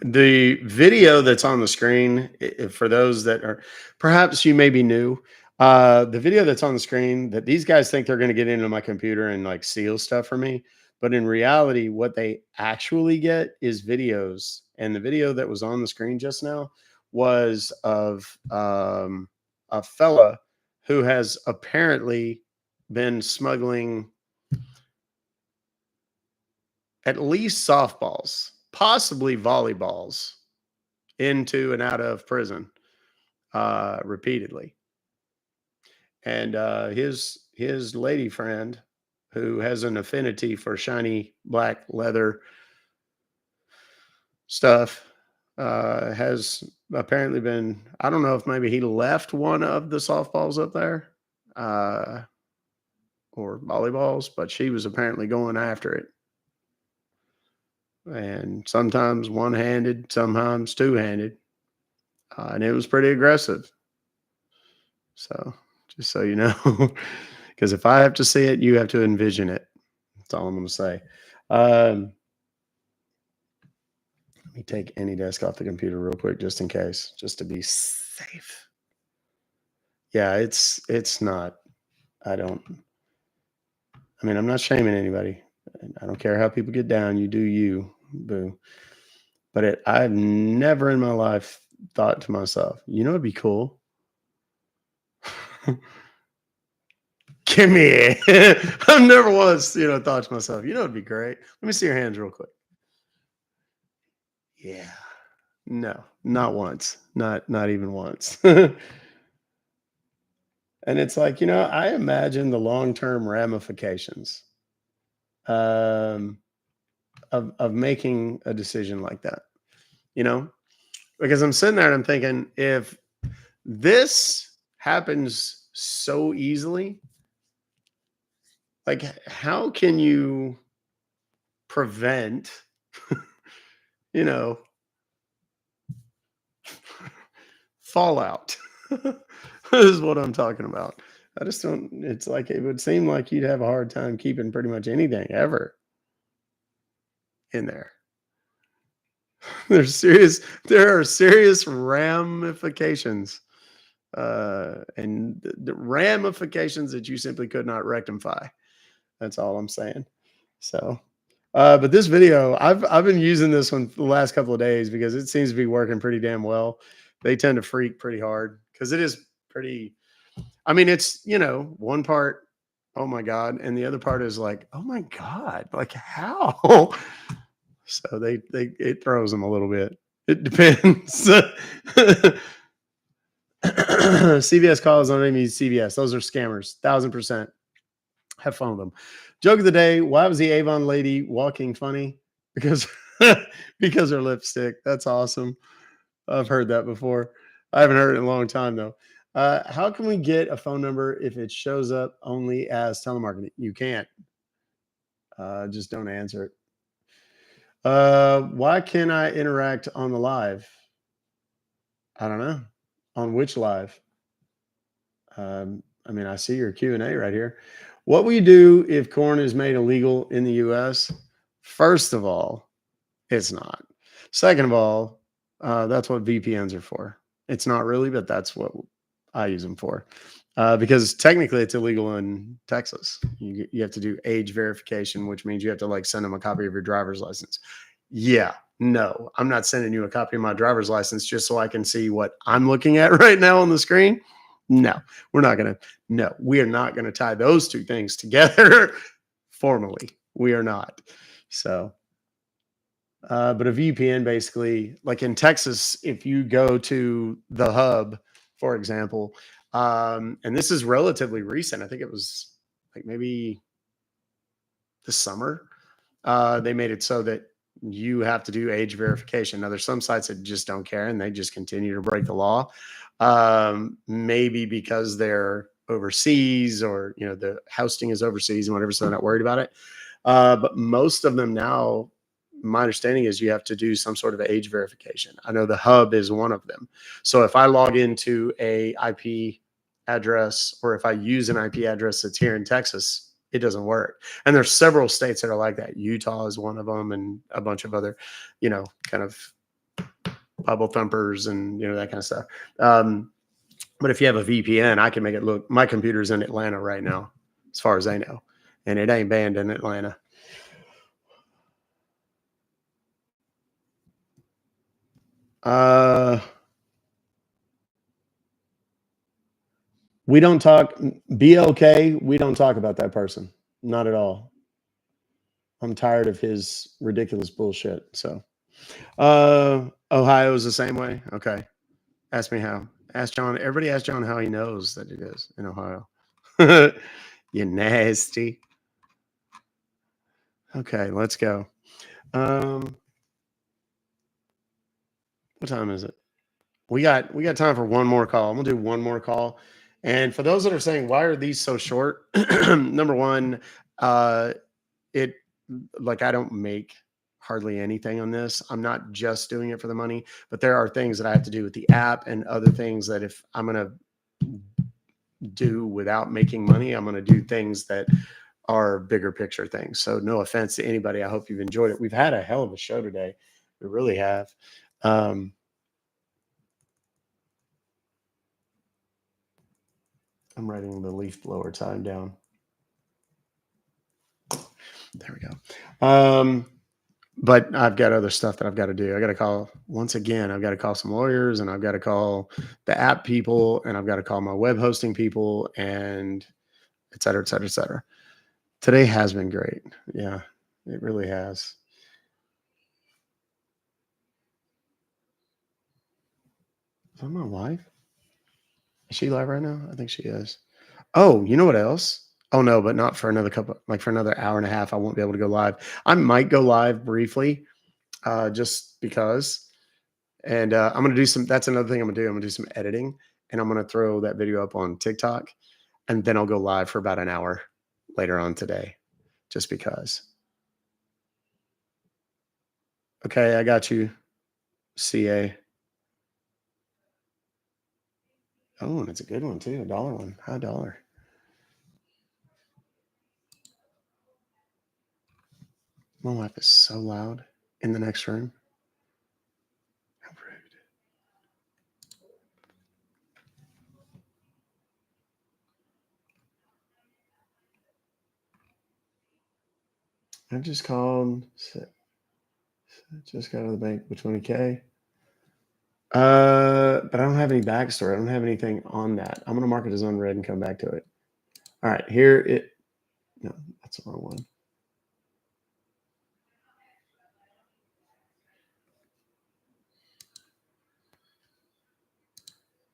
The video that's on the screen, for those that are perhaps you may be new, the video that's on the screen that these guys think they're going to get into my computer and steal stuff from me. But in reality, what they actually get is videos. And the video that was on the screen just now was of a fella who has apparently been smuggling at least softballs, possibly volleyballs, into and out of prison repeatedly. And his lady friend, who has an affinity for shiny black leather stuff, has apparently been, I don't know if maybe he left one of the softballs up there or volleyballs, but she was apparently going after it. And sometimes one-handed, sometimes two-handed. And it was pretty aggressive. So just so you know, because if I have to see it, you have to envision it. That's all I'm going to say. Let me take AnyDesk off the computer real quick, just in case, just to be safe. Yeah, it's not. I mean, I'm not shaming anybody. I don't care how people get down. You do you, boo. But I've never in my life thought to myself, it'd be cool. Give me it. I've never once, thought to myself, it'd be great. Let me see your hands real quick. Yeah. No, not once. Not even once. And it's I imagine the long-term ramifications of making a decision like that. Because I'm sitting there and I'm thinking, if this happens so easily, like, how can you prevent, you know, fallout? Is what I'm talking about. I just don't. It's like it would seem like you'd have a hard time keeping pretty much anything ever in there. There are serious ramifications, and the ramifications that you simply could not rectify. That's all I'm saying. So, but this video, I've been using this one for the last couple of days because it seems to be working pretty damn well. They tend to freak pretty hard because it is pretty. I mean, it's one part, oh my god, and the other part is like, oh my god, like how? So it throws them a little bit. It depends. CVS calls on any CVS. Those are scammers, 1000%. Have fun with them. Joke of the day: why was the Avon lady walking funny? Because because her lipstick. That's awesome. I've heard that before. I haven't heard it in a long time though. How can we get a phone number if it shows up only as telemarketing? You can't. Just don't answer it. Why can't I interact on the live? I don't know. On which live? I mean, I see your Q&A right here. What will you do if corn is made illegal in the U.S.? First of all, it's not. Second of all, that's what VPNs are for. It's not really, but that's what I use them for. Because technically it's illegal in Texas. You have to do age verification, which means you have to like send them a copy of your driver's license. Yeah, no, I'm not sending you a copy of my driver's license just so I can see what I'm looking at right now on the screen. No, we're not going to. No, we are not going to tie those two things together formally. We are not. So, but a VPN basically, like in Texas, if you go to the hub, for example, and this is relatively recent, I think it was like maybe this summer, they made it so that you have to do age verification. Now, there's some sites that just don't care and they just continue to break the law. Maybe because they're overseas or the hosting is overseas and whatever, so they're not worried about it. But most of them now, my understanding is you have to do some sort of age verification. I know the hub is one of them. So if I log into a IP address or if I use an IP address that's here in Texas, it doesn't work. And there's several states that are like that. Utah is one of them, and a bunch of other, kind of bubble thumpers and that kind of stuff. But if you have a VPN, I can make it look. My computer's in Atlanta right now, as far as I know, and it ain't banned in Atlanta. We don't talk. BLK, we don't talk about that person. Not at all. I'm tired of his ridiculous bullshit. So, Ohio is the same way. Okay. Ask me how. Ask John. Everybody ask John how he knows that it is in Ohio. You nasty. Okay, let's go. What time is it? We got time for one more call. I'm gonna do one more call. And for those that are saying, why are these so short? Number one, it like I don't make hardly anything on this. I'm not just doing it for the money, but there are things that I have to do with the app and other things that if I'm gonna do without making money, I'm gonna do things that are bigger picture things. So no offense to anybody. I hope you've enjoyed it. We've had a hell of a show today. We really have. I'm writing the leaf blower time down. There we go. But I've got other stuff that I've got to do. I got to call, once again, I've got to call some lawyers and I've got to call the app people and I've got to call my web hosting people and et cetera, et cetera, et cetera. Today has been great. Yeah, it really has. Is that my wife? Is she live right now? I think she is. Oh, you know what else? Oh no, but not for another for another hour and a half. I won't be able to go live. I might go live briefly, just because. And I'm gonna do some. That's another thing I'm gonna do. I'm gonna do some editing, and I'm gonna throw that video up on TikTok, and then I'll go live for about an hour. later on today, just because. Okay, I got you, CA. Oh, and it's a good one too, $1 one, high dollar. My wife is so loud in the next room. How rude. I just called. Just got out of the bank with 20K. But I don't have any backstory. I don't have anything on that. I'm gonna mark it as unread and come back to it. All right, here it. No, that's the wrong one.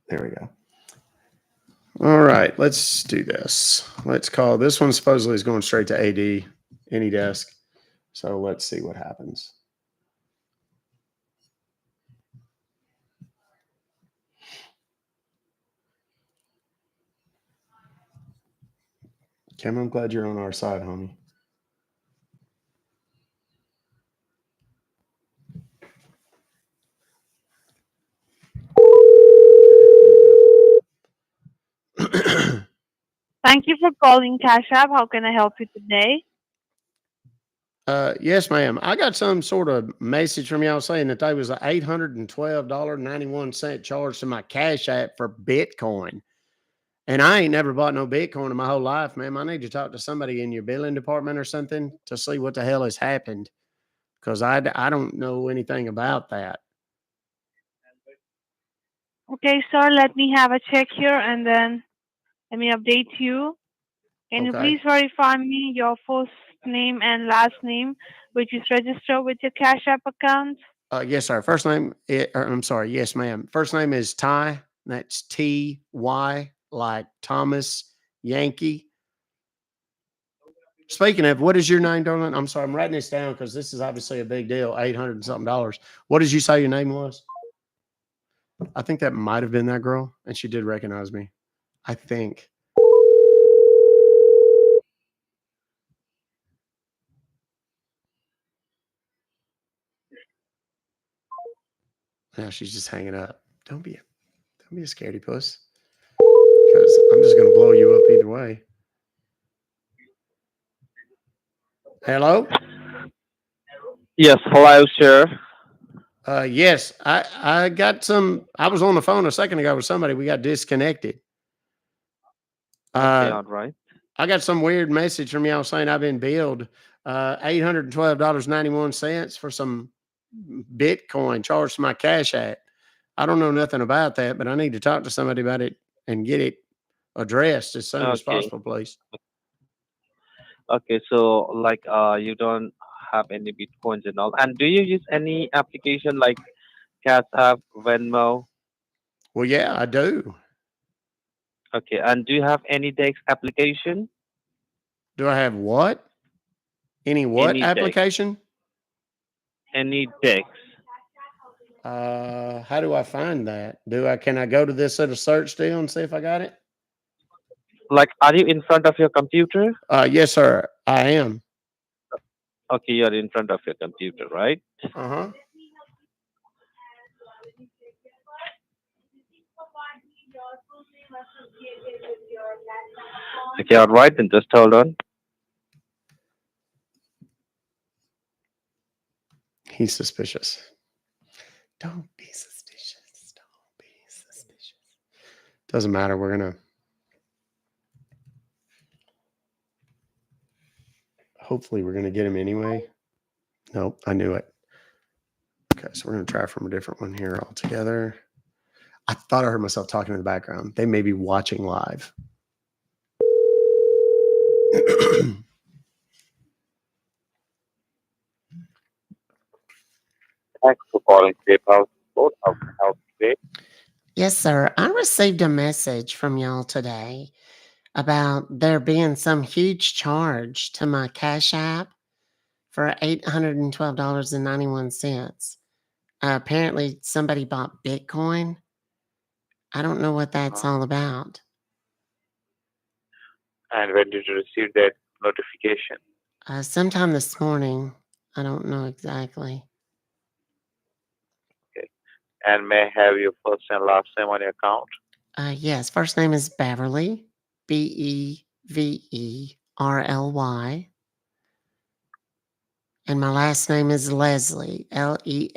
There we go. All right, let's do this. Let's call this one. Supposedly is going straight to AD, any desk. So let's see what happens. Kim, I'm glad you're on our side, homie. Thank you for calling Cash App. How can I help you today? Yes, ma'am. I got some sort of message from y'all saying that there was an $812.91 charge to my Cash App for Bitcoin. And I ain't never bought no Bitcoin in my whole life, ma'am. I need to talk to somebody in your billing department or something to see what the hell has happened, because I don't know anything about that. Okay, sir, let me have a check here and then let me update you. Can you Okay. please verify me your first name and last name, which is registered with your Cash App account? Yes, sir. First name, I'm sorry. Yes, ma'am. First name is Ty. That's Ty, like Thomas Yankee. Speaking of, what is your name, darling? I'm sorry. I'm writing this down because this is obviously a big deal. $800 and something. What did you say your name was? I think that might have been that girl, and she did recognize me. I think. Now she's just hanging up. Don't be a scaredy puss, because I'm just gonna blow you up either way. Hello? Yes, hello, sir. Yes, I got some. I was on the phone a second ago with somebody. We got disconnected. Okay, all right. I got some weird message from y'all saying I've been billed $812.91 for some Bitcoin charged to my Cash App. I don't know nothing about that, but I need to talk to somebody about it and get it addressed as soon as Okay. possible, please. Okay, so like you don't have any bitcoins and all. And do you use any application like Cash App, Venmo? Well, yeah, I do. Okay, and do you have any Dex application? Do I have what? Any what Any Dex? application? Any Dex? How do I find that? Can I go to this little search deal and see if I got it? Like, are you in front of your computer? Yes, sir. I am. Okay, you're in front of your computer, right? Uh-huh. Okay, all right, then just hold on. He's suspicious. Don't be suspicious. Don't be suspicious. Doesn't matter. We're gonna hopefully we're gonna get him anyway. Nope, I knew it. Okay, so we're gonna try from a different one here altogether. I thought I heard myself talking in the background. They may be watching live. Thanks for calling PayPal support. How can I help you today? Yes, sir. I received a message from y'all today about there being some huge charge to my Cash App for $812.91. Apparently, somebody bought Bitcoin. I don't know what that's all about. And when did you receive that notification? Sometime this morning. I don't know exactly. Okay. And may I have your first and last name on your account? Yes, first name is Beverly, Beverly, and my last name is Leslie, Leslie.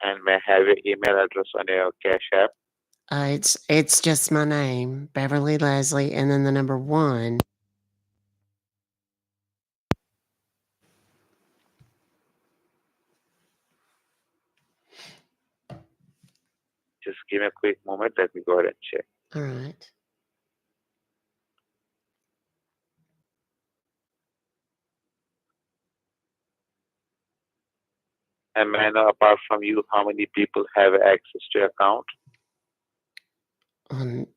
And may I have your email address on your Cash App? It's just my name, Beverly Leslie, and then the number 1. Just give me a quick moment. Let me go ahead and check. All right. And may I know, apart from you, how many people have access to your account?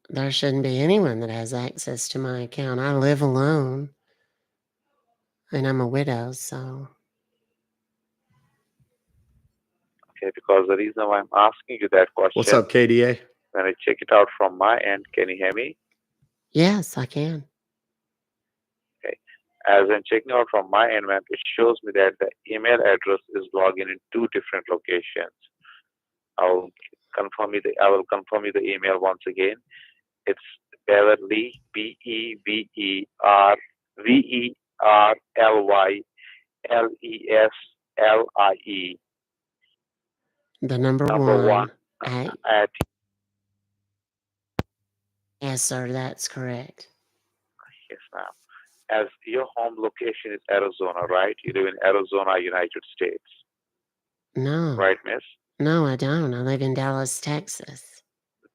There shouldn't be anyone that has access to my account. I live alone, and I'm a widow, so. Okay, because the reason why I'm asking you that question. What's up, KDA? When I check it out from my end, can you hear me? Yes, I can. Okay. As I'm checking out from my end, ma'am, it shows me that the email address is logged in 2 different locations. I will confirm you the email once again. It's Beverly, BEVERLYLESLIE. The number Number 1. 1 at. Yes, sir, that's correct. Yes, ma'am. As your home location is Arizona, right? You live in Arizona, United States. No. Right, miss? No, I don't. I live in Dallas, Texas.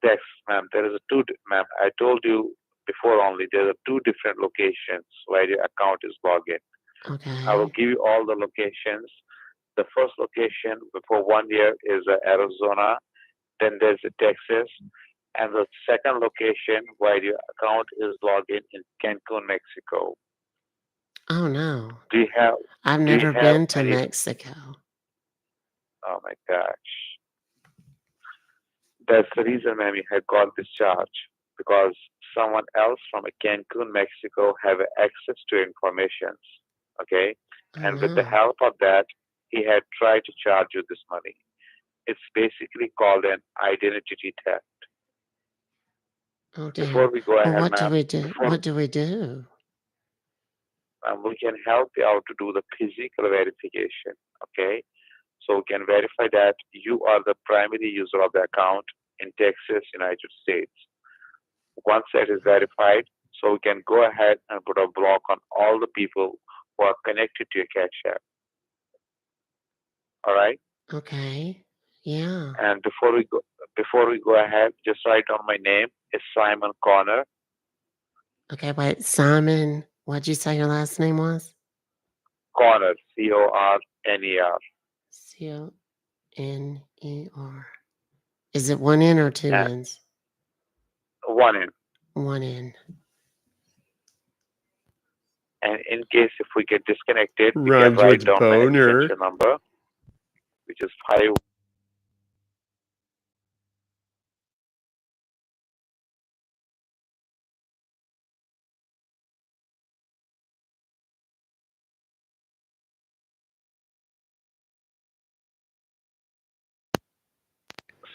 Yes, ma'am. There is ma'am. I told you before only there are 2 different locations where your account is logged in. Okay. I will give you all the locations. The first location for 1 year is Arizona. Then there's Texas. And the second location where your account is logged in Cancun, Mexico. Oh, no. Do you have? I've never been to Mexico. Oh my gosh. That's the reason, ma'am, you had got this charge, because someone else from Cancun, Mexico have access to information. Okay? And with the help of that, he had tried to charge you this money. It's basically called an identity theft. Oh, dear. Before we go ahead, what ma'am, do we do? What do we do? We can help you out to do the physical verification. Okay? So we can verify that you are the primary user of the account in Texas, United States. Once that is verified, so we can go ahead and put a block on all the people who are connected to your Cash App. All right? Okay. Yeah. And before we go ahead, just write down my name. It's Simon Connor. Okay, wait, Simon. What'd you say your last name was? Connor, Corner. Conner. Is it 1 N or 2 N's? 1 N. 1 N. And in case if we get disconnected, we can Rhymes write with down my boner. extension number, which is 5.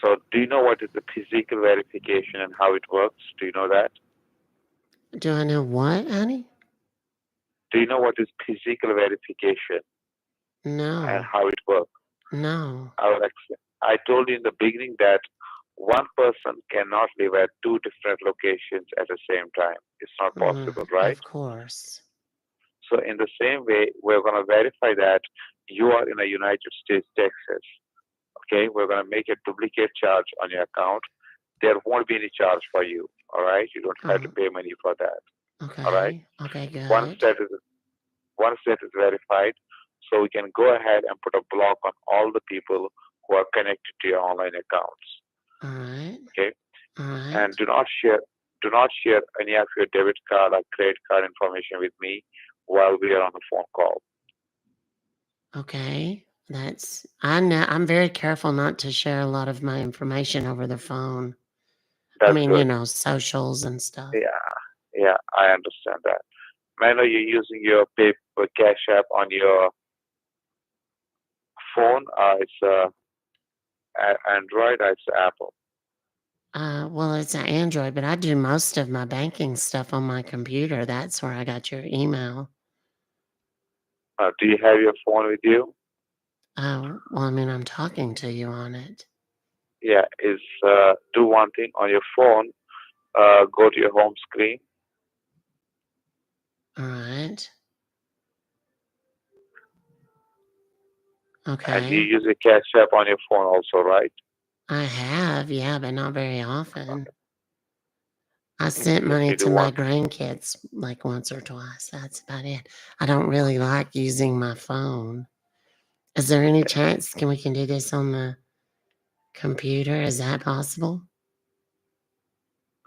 So do you know what is the physical verification and how it works? Do you know that? Do I know what, honey? Do you know what is physical verification No. and how it works? No. I will explain. I told you in the beginning that one person cannot live at 2 different locations at the same time. It's not possible, right? Of course. So in the same way, we're going to verify that you are in the United States, Texas. Okay, we're going to make a duplicate charge on your account. There won't be any charge for you. All right, you don't have to pay money for that. Okay. All right. Okay, good. Once that is verified, so we can go ahead and put a block on all the people who are connected to your online accounts. All right. Okay. All right. And do not share any of your debit card or credit card information with me while we are on the phone call. Okay. I know I'm very careful not to share a lot of my information over the phone. That's I mean, good. socials and stuff. Yeah, I understand that. I know you're using your paper cash app on your phone. It's Android. It's Apple. Well, it's an Android, but I do most of my banking stuff on my computer. That's where I got your email. Do you have your phone with you? Oh, well, I mean, I'm talking to you on it. Yeah. Is do one thing on your phone. Go to your home screen. All right. And you Okay. use a cash app on your phone also, right? I have, yeah, but not very often. I You sent just money need to to my one. grandkids like once or twice. That's about it. I don't really like using my phone. Is there any chance we can do this on the computer? Is that possible?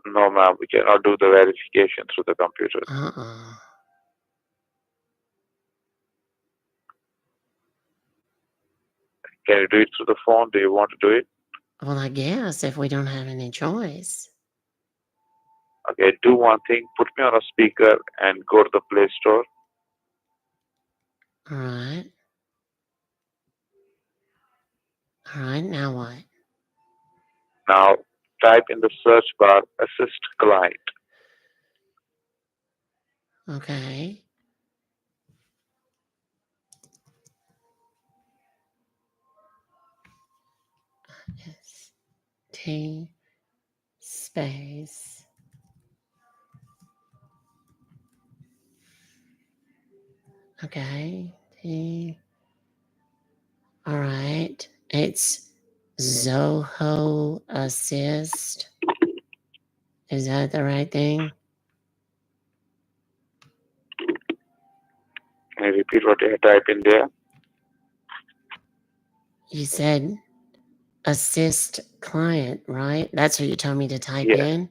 No, ma'am. We cannot do the verification through the computer. Uh-uh. Can you do it through the phone? Do you want to do it? Well, I guess if we don't have any choice. Okay. Do one thing. Put me on a speaker and go to the Play Store. All right. All right, now what? Now type in the search bar "assist client." Okay. Yes. T space. Okay. T. All right. It's Zoho Assist. Is that the right thing? Can you repeat what you type in there? You said assist client, right? That's what you told me to type Yes. in?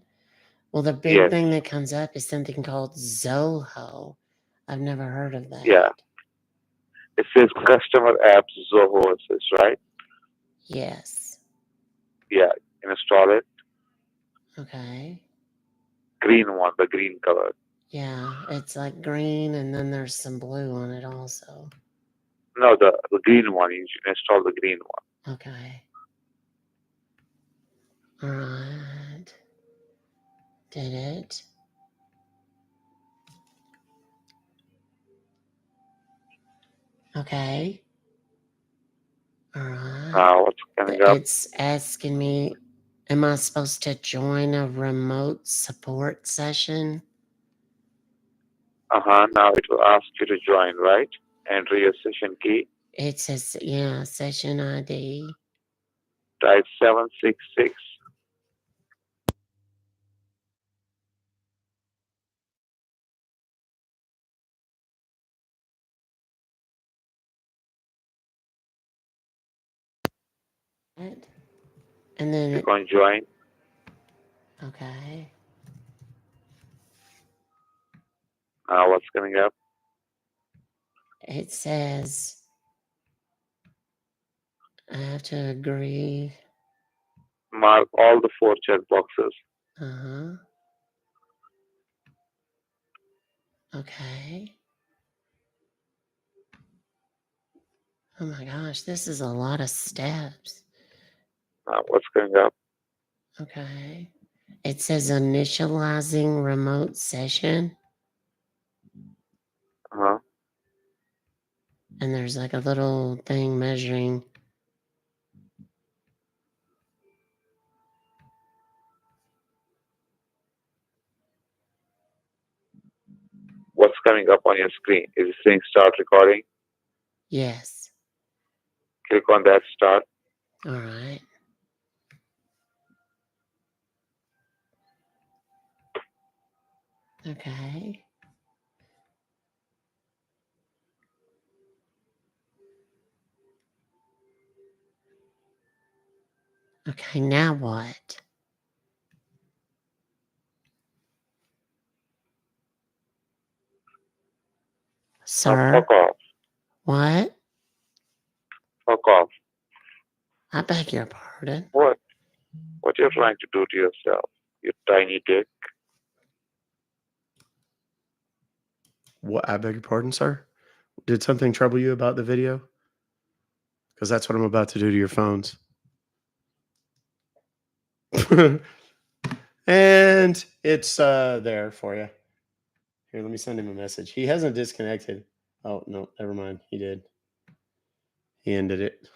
Well, the big Yes. thing that comes up is something called Zoho. I've never heard of that. Yeah. It says customer apps Zoho Assist, right? Yes. Yeah. Install it. Okay. Green one, the green color. Yeah, it's like green and then there's some blue on it also. No, the green one. You should install the green one. Okay. All right. Did it? Okay. All right. Now what's coming up? It's asking me, am I supposed to join a remote support session? Now it will ask you to join, right? Enter your session key. It says, yeah, session ID. Type 766. Right? And then Click on join. okay. Now what's coming up? It says I have to agree. Mark all the 4 check boxes. Uh-huh. Okay. Oh my gosh, this is a lot of steps. Now what's coming up? Okay. It says initializing remote session. And there's like a little thing measuring. What's coming up on your screen? Is it saying start recording? Yes. Click on that start. All right. Okay. Okay, now what? Sir? Fuck off. What? Fuck off. I beg your pardon. What you're trying to do to yourself, you tiny dick. What? I beg your pardon, sir? Did something trouble you about the video? Because that's what I'm about to do to your phones. And it's there for you. Here, let me send him a message. He hasn't disconnected. Oh, no, never mind. He did. He ended it.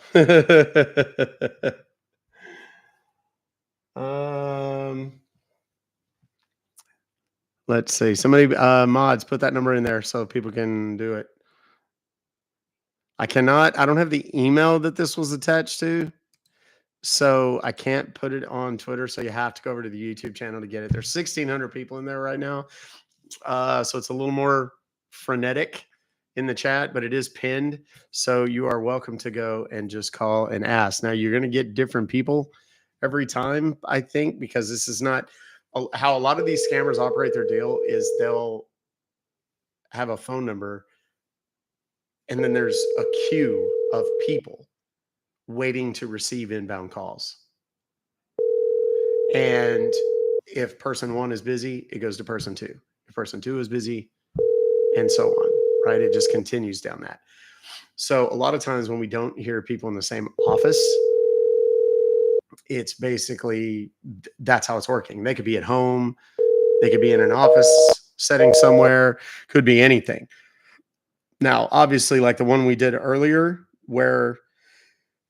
Let's see. Somebody mods, put that number in there so people can do it. I don't have the email that this was attached to. So I can't put it on Twitter. So you have to go over to the YouTube channel to get it. There's 1,600 people in there right now. So it's a little more frenetic in the chat, but it is pinned. So you are welcome to go and just call and ask. Now you're going to get different people every time, I think, because this is not how a lot of these scammers operate their deal is they'll have a phone number and then there's a queue of people waiting to receive inbound calls. And if person one is busy, it goes to person two. If person two is busy, and so on, right? It just continues down that. So a lot of times when we don't hear people in the same office, it's basically that's how it's working. They could be at home, they could be in an office setting somewhere, could be anything. Now, obviously, like the one we did earlier, where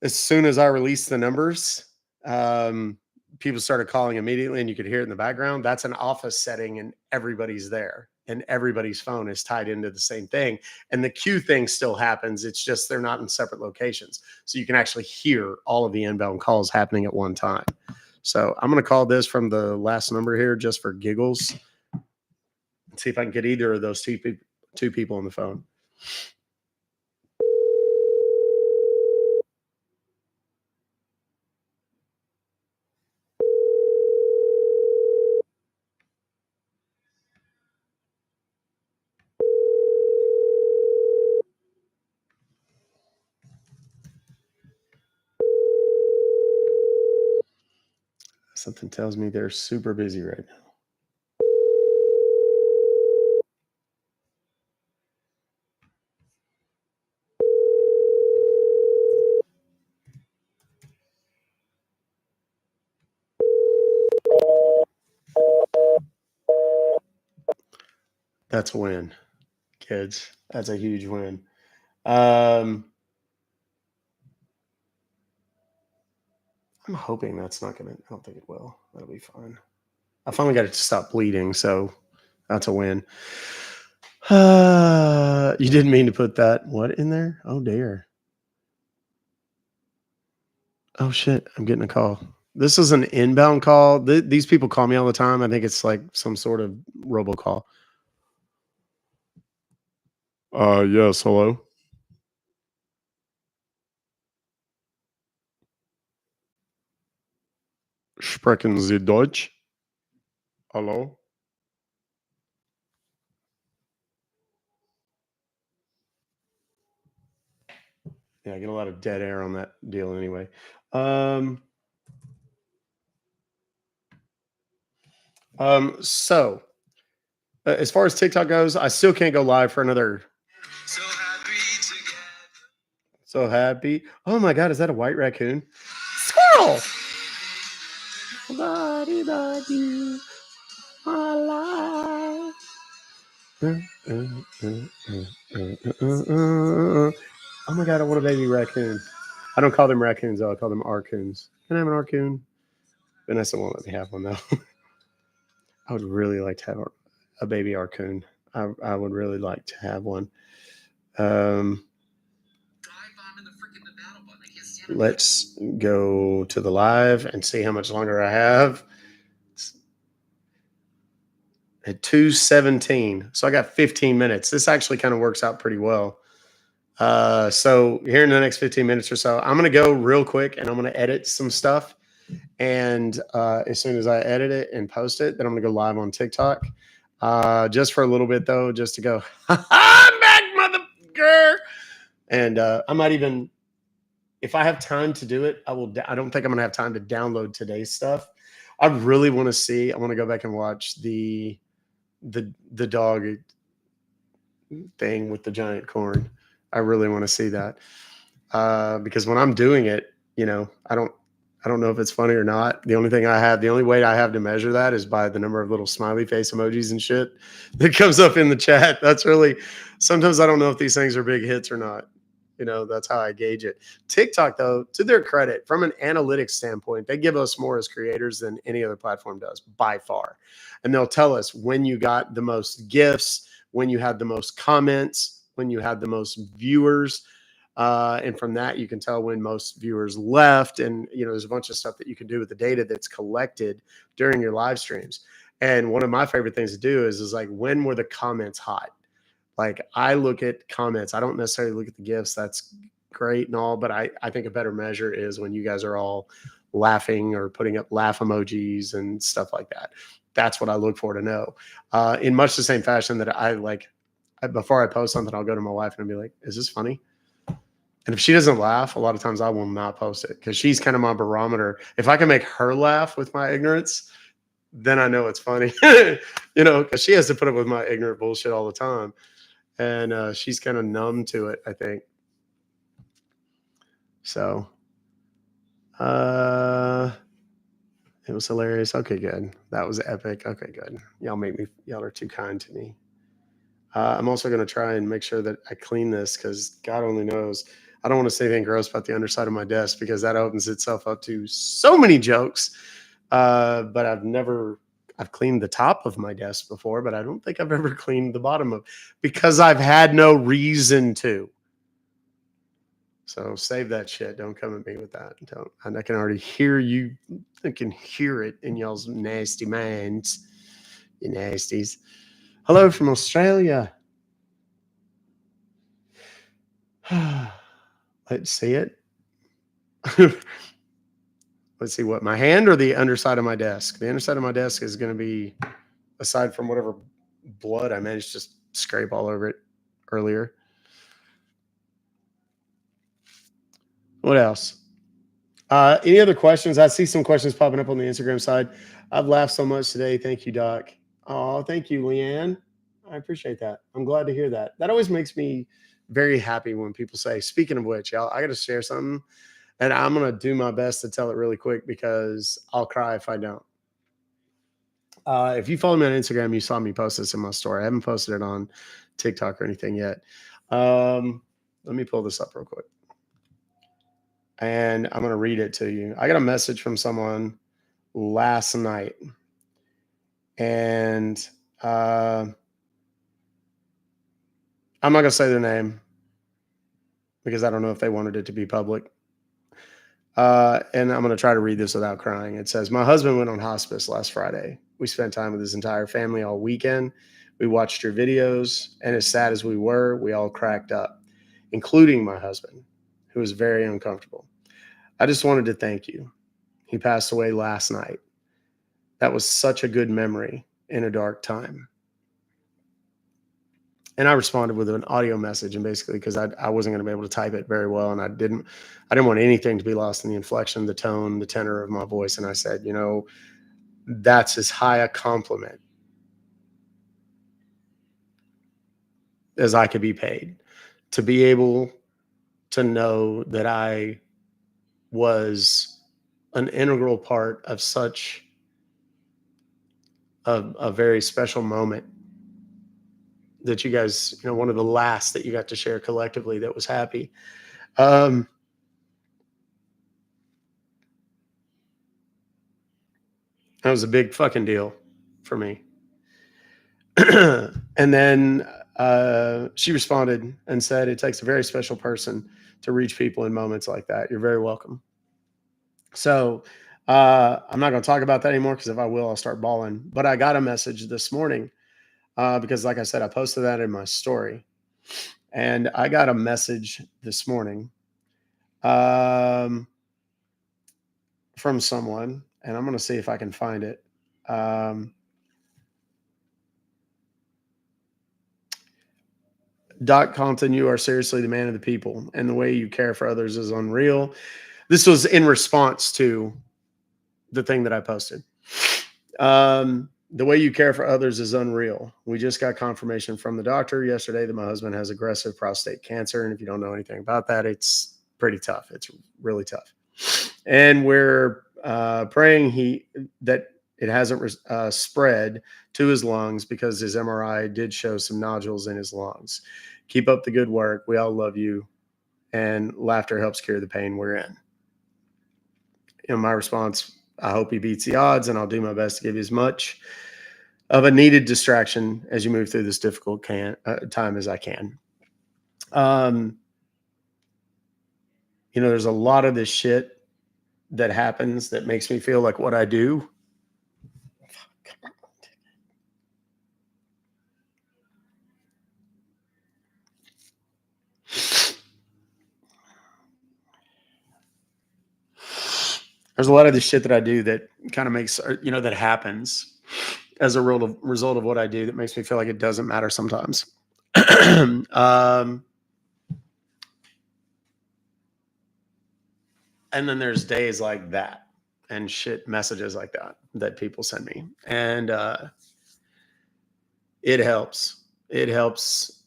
as soon as I released the numbers, people started calling immediately and you could hear it in the background. That's an office setting and everybody's there and everybody's phone is tied into the same thing. And the queue thing still happens. It's just they're not in separate locations. So you can actually hear all of the inbound calls happening at one time. So I'm going to call this from the last number here just for giggles. See if I can get either of those two people on the phone. Something tells me they're super busy right now. That's a win, kids. That's a huge win. I'm hoping that's not going to, I don't think it will. That'll be fine. I finally got it to stop bleeding, so that's a win. You didn't mean to put that what in there? Oh, dear. Oh, shit. I'm getting a call. This is an inbound call. These people call me all the time. I think it's like some sort of robocall. Yes, hello. Sprechen Sie Deutsch? Hello? Yeah, I get a lot of dead air on that deal anyway. So as far as TikTok goes, I still can't go live for another. So happy. Oh my God, is that a white raccoon? Squirrel! Buddy, my life. Oh my God, I want a baby raccoon. I don't call them raccoons, though. I call them arcoons. Can I have an arcoon? Vanessa won't let me have one, though. I would really like to have a baby arcoon. I would really like to have one. Let's go to the live and see how much longer I have. At 2:17, so I got 15 minutes. This actually kind of works out pretty well. So here in the next 15 minutes or so, I'm going to go real quick and I'm going to edit some stuff. And as soon as I edit it and post it, then I'm going to go live on TikTok. Just for a little bit, though, just to go, I'm back, motherfucker. And I might even, if I have time to do it, I will. I don't think I'm going to have time to download today's stuff. I really want to see. I want to go back and watch the dog thing with the giant corn. I really want to see that because when I'm doing it, you know, I don't know if it's funny or not. The only way I have to measure that is by the number of little smiley face emojis and shit that comes up in the chat. That's really, sometimes I don't know if these things are big hits or not. You know, that's how I gauge it. TikTok, though, to their credit, from an analytics standpoint, they give us more as creators than any other platform does by far. And they'll tell us when you got the most gifts, when you had the most comments, when you had the most viewers. And from that, you can tell when most viewers left. And, you know, there's a bunch of stuff that you can do with the data that's collected during your live streams. And one of my favorite things to do is like, when were the comments hot? Like, I look at comments. I don't necessarily look at the gifts. That's great and all, but I think a better measure is when you guys are all laughing or putting up laugh emojis and stuff like that. That's what I look for to know. In much the same fashion that before I post something, I'll go to my wife and I'll be like, is this funny? And if she doesn't laugh, a lot of times I will not post it because she's kind of my barometer. If I can make her laugh with my ignorance, then I know it's funny, you know, because she has to put up with my ignorant bullshit all the time. And she's kind of numb to it, I think. So it was hilarious. Okay, good. That was epic. Okay, good. Y'all are too kind to me. I'm also going to try and make sure that I clean this because God only knows. I don't want to say anything gross about the underside of my desk because that opens itself up to so many jokes. But I've cleaned the top of my desk before, but I don't think I've ever cleaned the bottom of, because I've had no reason to. So save that shit. Don't come at me with that. And I can already hear you. I can hear it in y'all's nasty minds. You nasties. Hello from Australia. Let's see it. Let's see what, my hand or the underside of my desk? The underside of my desk is going to be, aside from whatever blood I managed to scrape all over it earlier. What else? Any other questions? I see some questions popping up on the Instagram side. I've laughed so much today. Thank you, Doc. Oh, thank you, Leanne. I appreciate that. I'm glad to hear that. That always makes me very happy when people say, speaking of which, y'all, I got to share something. And I'm going to do my best to tell it really quick because I'll cry if I don't. If you follow me on Instagram, you saw me post this in my story. I haven't posted it on TikTok or anything yet. Let me pull this up real quick. And I'm going to read it to you. I got a message from someone last night. And I'm not going to say their name because I don't know if they wanted it to be public. And I'm going to try to read this without crying. It says, my husband went on hospice last Friday. We spent time with his entire family all weekend. We watched your videos, and as sad as we were, we all cracked up, including my husband, who was very uncomfortable. I just wanted to thank you. He passed away last night. That was such a good memory in a dark time. And I responded with an audio message, and basically because I wasn't going to be able to type it very well, and I didn't want anything to be lost in the inflection, the tone, the tenor of my voice. And I said, you know, that's as high a compliment as I could be paid, to be able to know that I was an integral part of such a very special moment that you guys, you know, one of the last that you got to share collectively that was happy. That was a big fucking deal for me. And then she responded and said, it takes a very special person to reach people in moments like that. You're very welcome. So I'm not going to talk about that anymore because if I will, I'll start bawling. But I got a message this morning because, like I said, I posted that in my story. And I got a message this morning from someone, and I'm going to see if I can find it. Doc Compton, you are seriously the man of the people, and the way you care for others is unreal. This was in response to the thing that I posted. The way you care for others is unreal. We just got confirmation from the doctor yesterday that my husband has aggressive prostate cancer. And if you don't know anything about that, it's pretty tough. It's really tough. And we're praying that it hasn't spread to his lungs, because his MRI did show some nodules in his lungs. Keep up the good work. We all love you. And laughter helps cure the pain we're in. My response, I hope he beats the odds, and I'll do my best to give you as much of a needed distraction as you move through this difficult time as I can. There's a lot of this shit that happens that makes me feel like what I do. There's a lot of this shit that I do that kind of makes, that happens as a result of what I do that makes me feel like it doesn't matter sometimes. And then there's days like that and shit messages like that people send me. And it helps. It helps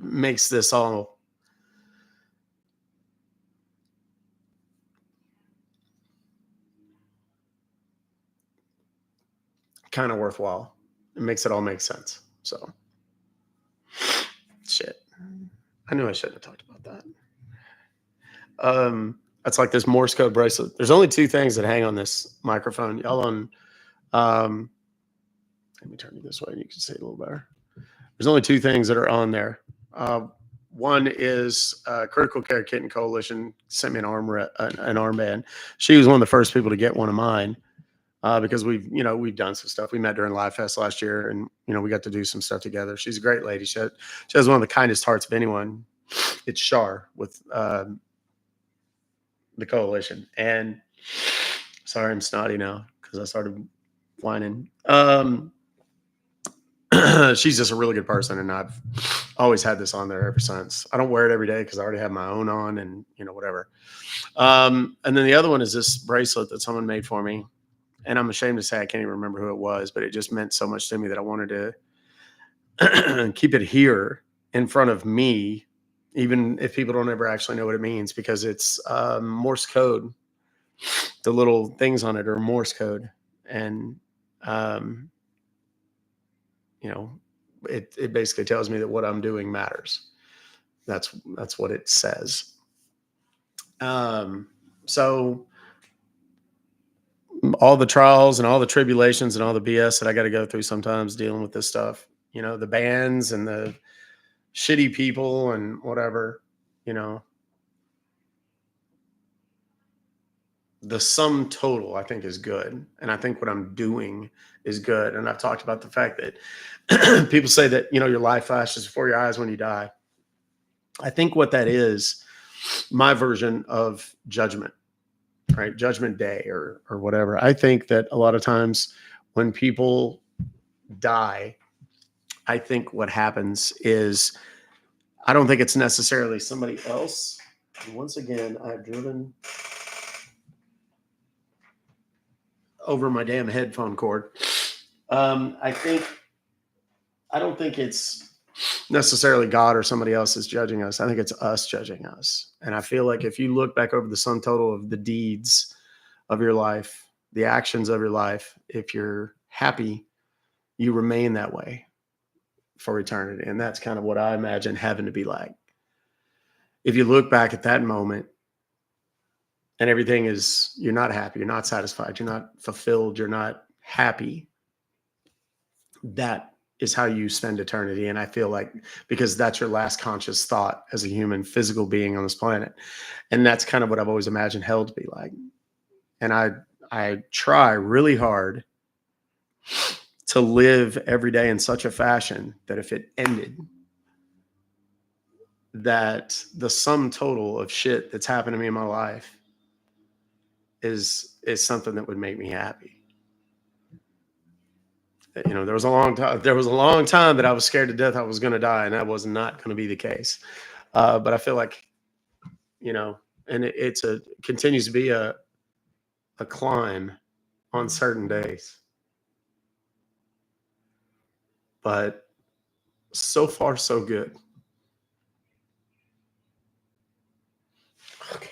makes this all kind of worthwhile. It makes it all make sense. So shit. I knew I shouldn't have talked about that. That's like this Morse code bracelet. There's only two things that hang on this microphone. Y'all on let me turn you this way and you can see it a little better. There's only two things that are on there. One is Critical Care Kitten Coalition sent me an armband. She was one of the first people to get one of mine because we've done some stuff. We met during Live Fest last year, and we got to do some stuff together. She's a great lady. She has one of the kindest hearts of anyone. It's Shar with the coalition. And sorry, I'm snotty now because I started whining. She's just a really good person, and I've always had this on there ever since. I don't wear it every day because I already have my own on, and whatever. And then the other one is this bracelet that someone made for me, and I'm ashamed to say I can't even remember who it was, but it just meant so much to me that I wanted to keep it here in front of me, even if people don't ever actually know what it means, because it's Morse code. The little things on it are Morse code, and it basically tells me that what I'm doing matters. That's what it says. So all the trials and all the tribulations and all the BS that I got to go through sometimes dealing with this stuff, the bans and the shitty people and whatever, the sum total I think is good. And I think what I'm doing is good. And I've talked about the fact that people say that, your life flashes before your eyes when you die. I think what that is, my version of judgment, right? Judgment day or whatever. I think that a lot of times when people die, I think what happens is, I don't think it's necessarily somebody else. And once again, I've driven over my damn headphone cord. I don't think it's necessarily God or somebody else is judging us. I think it's us judging us. And I feel like if you look back over the sum total of the deeds of your life, the actions of your life, if you're happy, you remain that way for eternity. And that's kind of what I imagine heaven to be like. If you look back at that moment and everything is, you're not happy, you're not satisfied, you're not fulfilled, you're not happy, that is how you spend eternity. And I feel like, because that's your last conscious thought as a human physical being on this planet. And that's kind of what I've always imagined hell to be like. And I try really hard to live every day in such a fashion that if it ended, that the sum total of shit that's happened to me in my life is something that would make me happy. There was a long time that I was scared to death I was going to die, and that was not going to be the case. But I feel like, and it continues to be a climb on certain days. But so far, so good. Okay.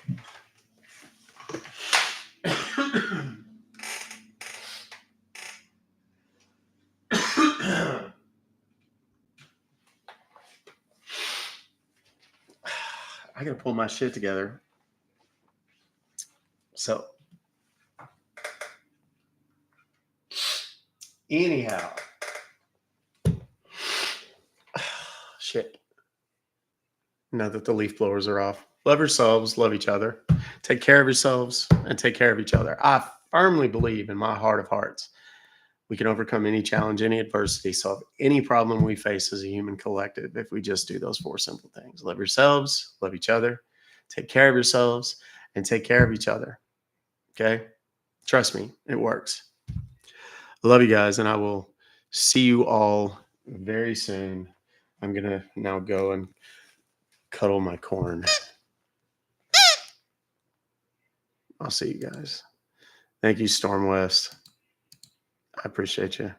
I gotta pull my shit together. So, anyhow, shit. Now that the leaf blowers are off, love yourselves, love each other, take care of yourselves, and take care of each other. I firmly believe in my heart of hearts we can overcome any challenge, any adversity, solve any problem we face as a human collective if we just do those 4 simple things. Love yourselves, love each other, take care of yourselves, and take care of each other. Okay? Trust me, it works. I love you guys, and I will see you all very soon. I'm going to now go and cuddle my corn. I'll see you guys. Thank you, Storm West. I appreciate you.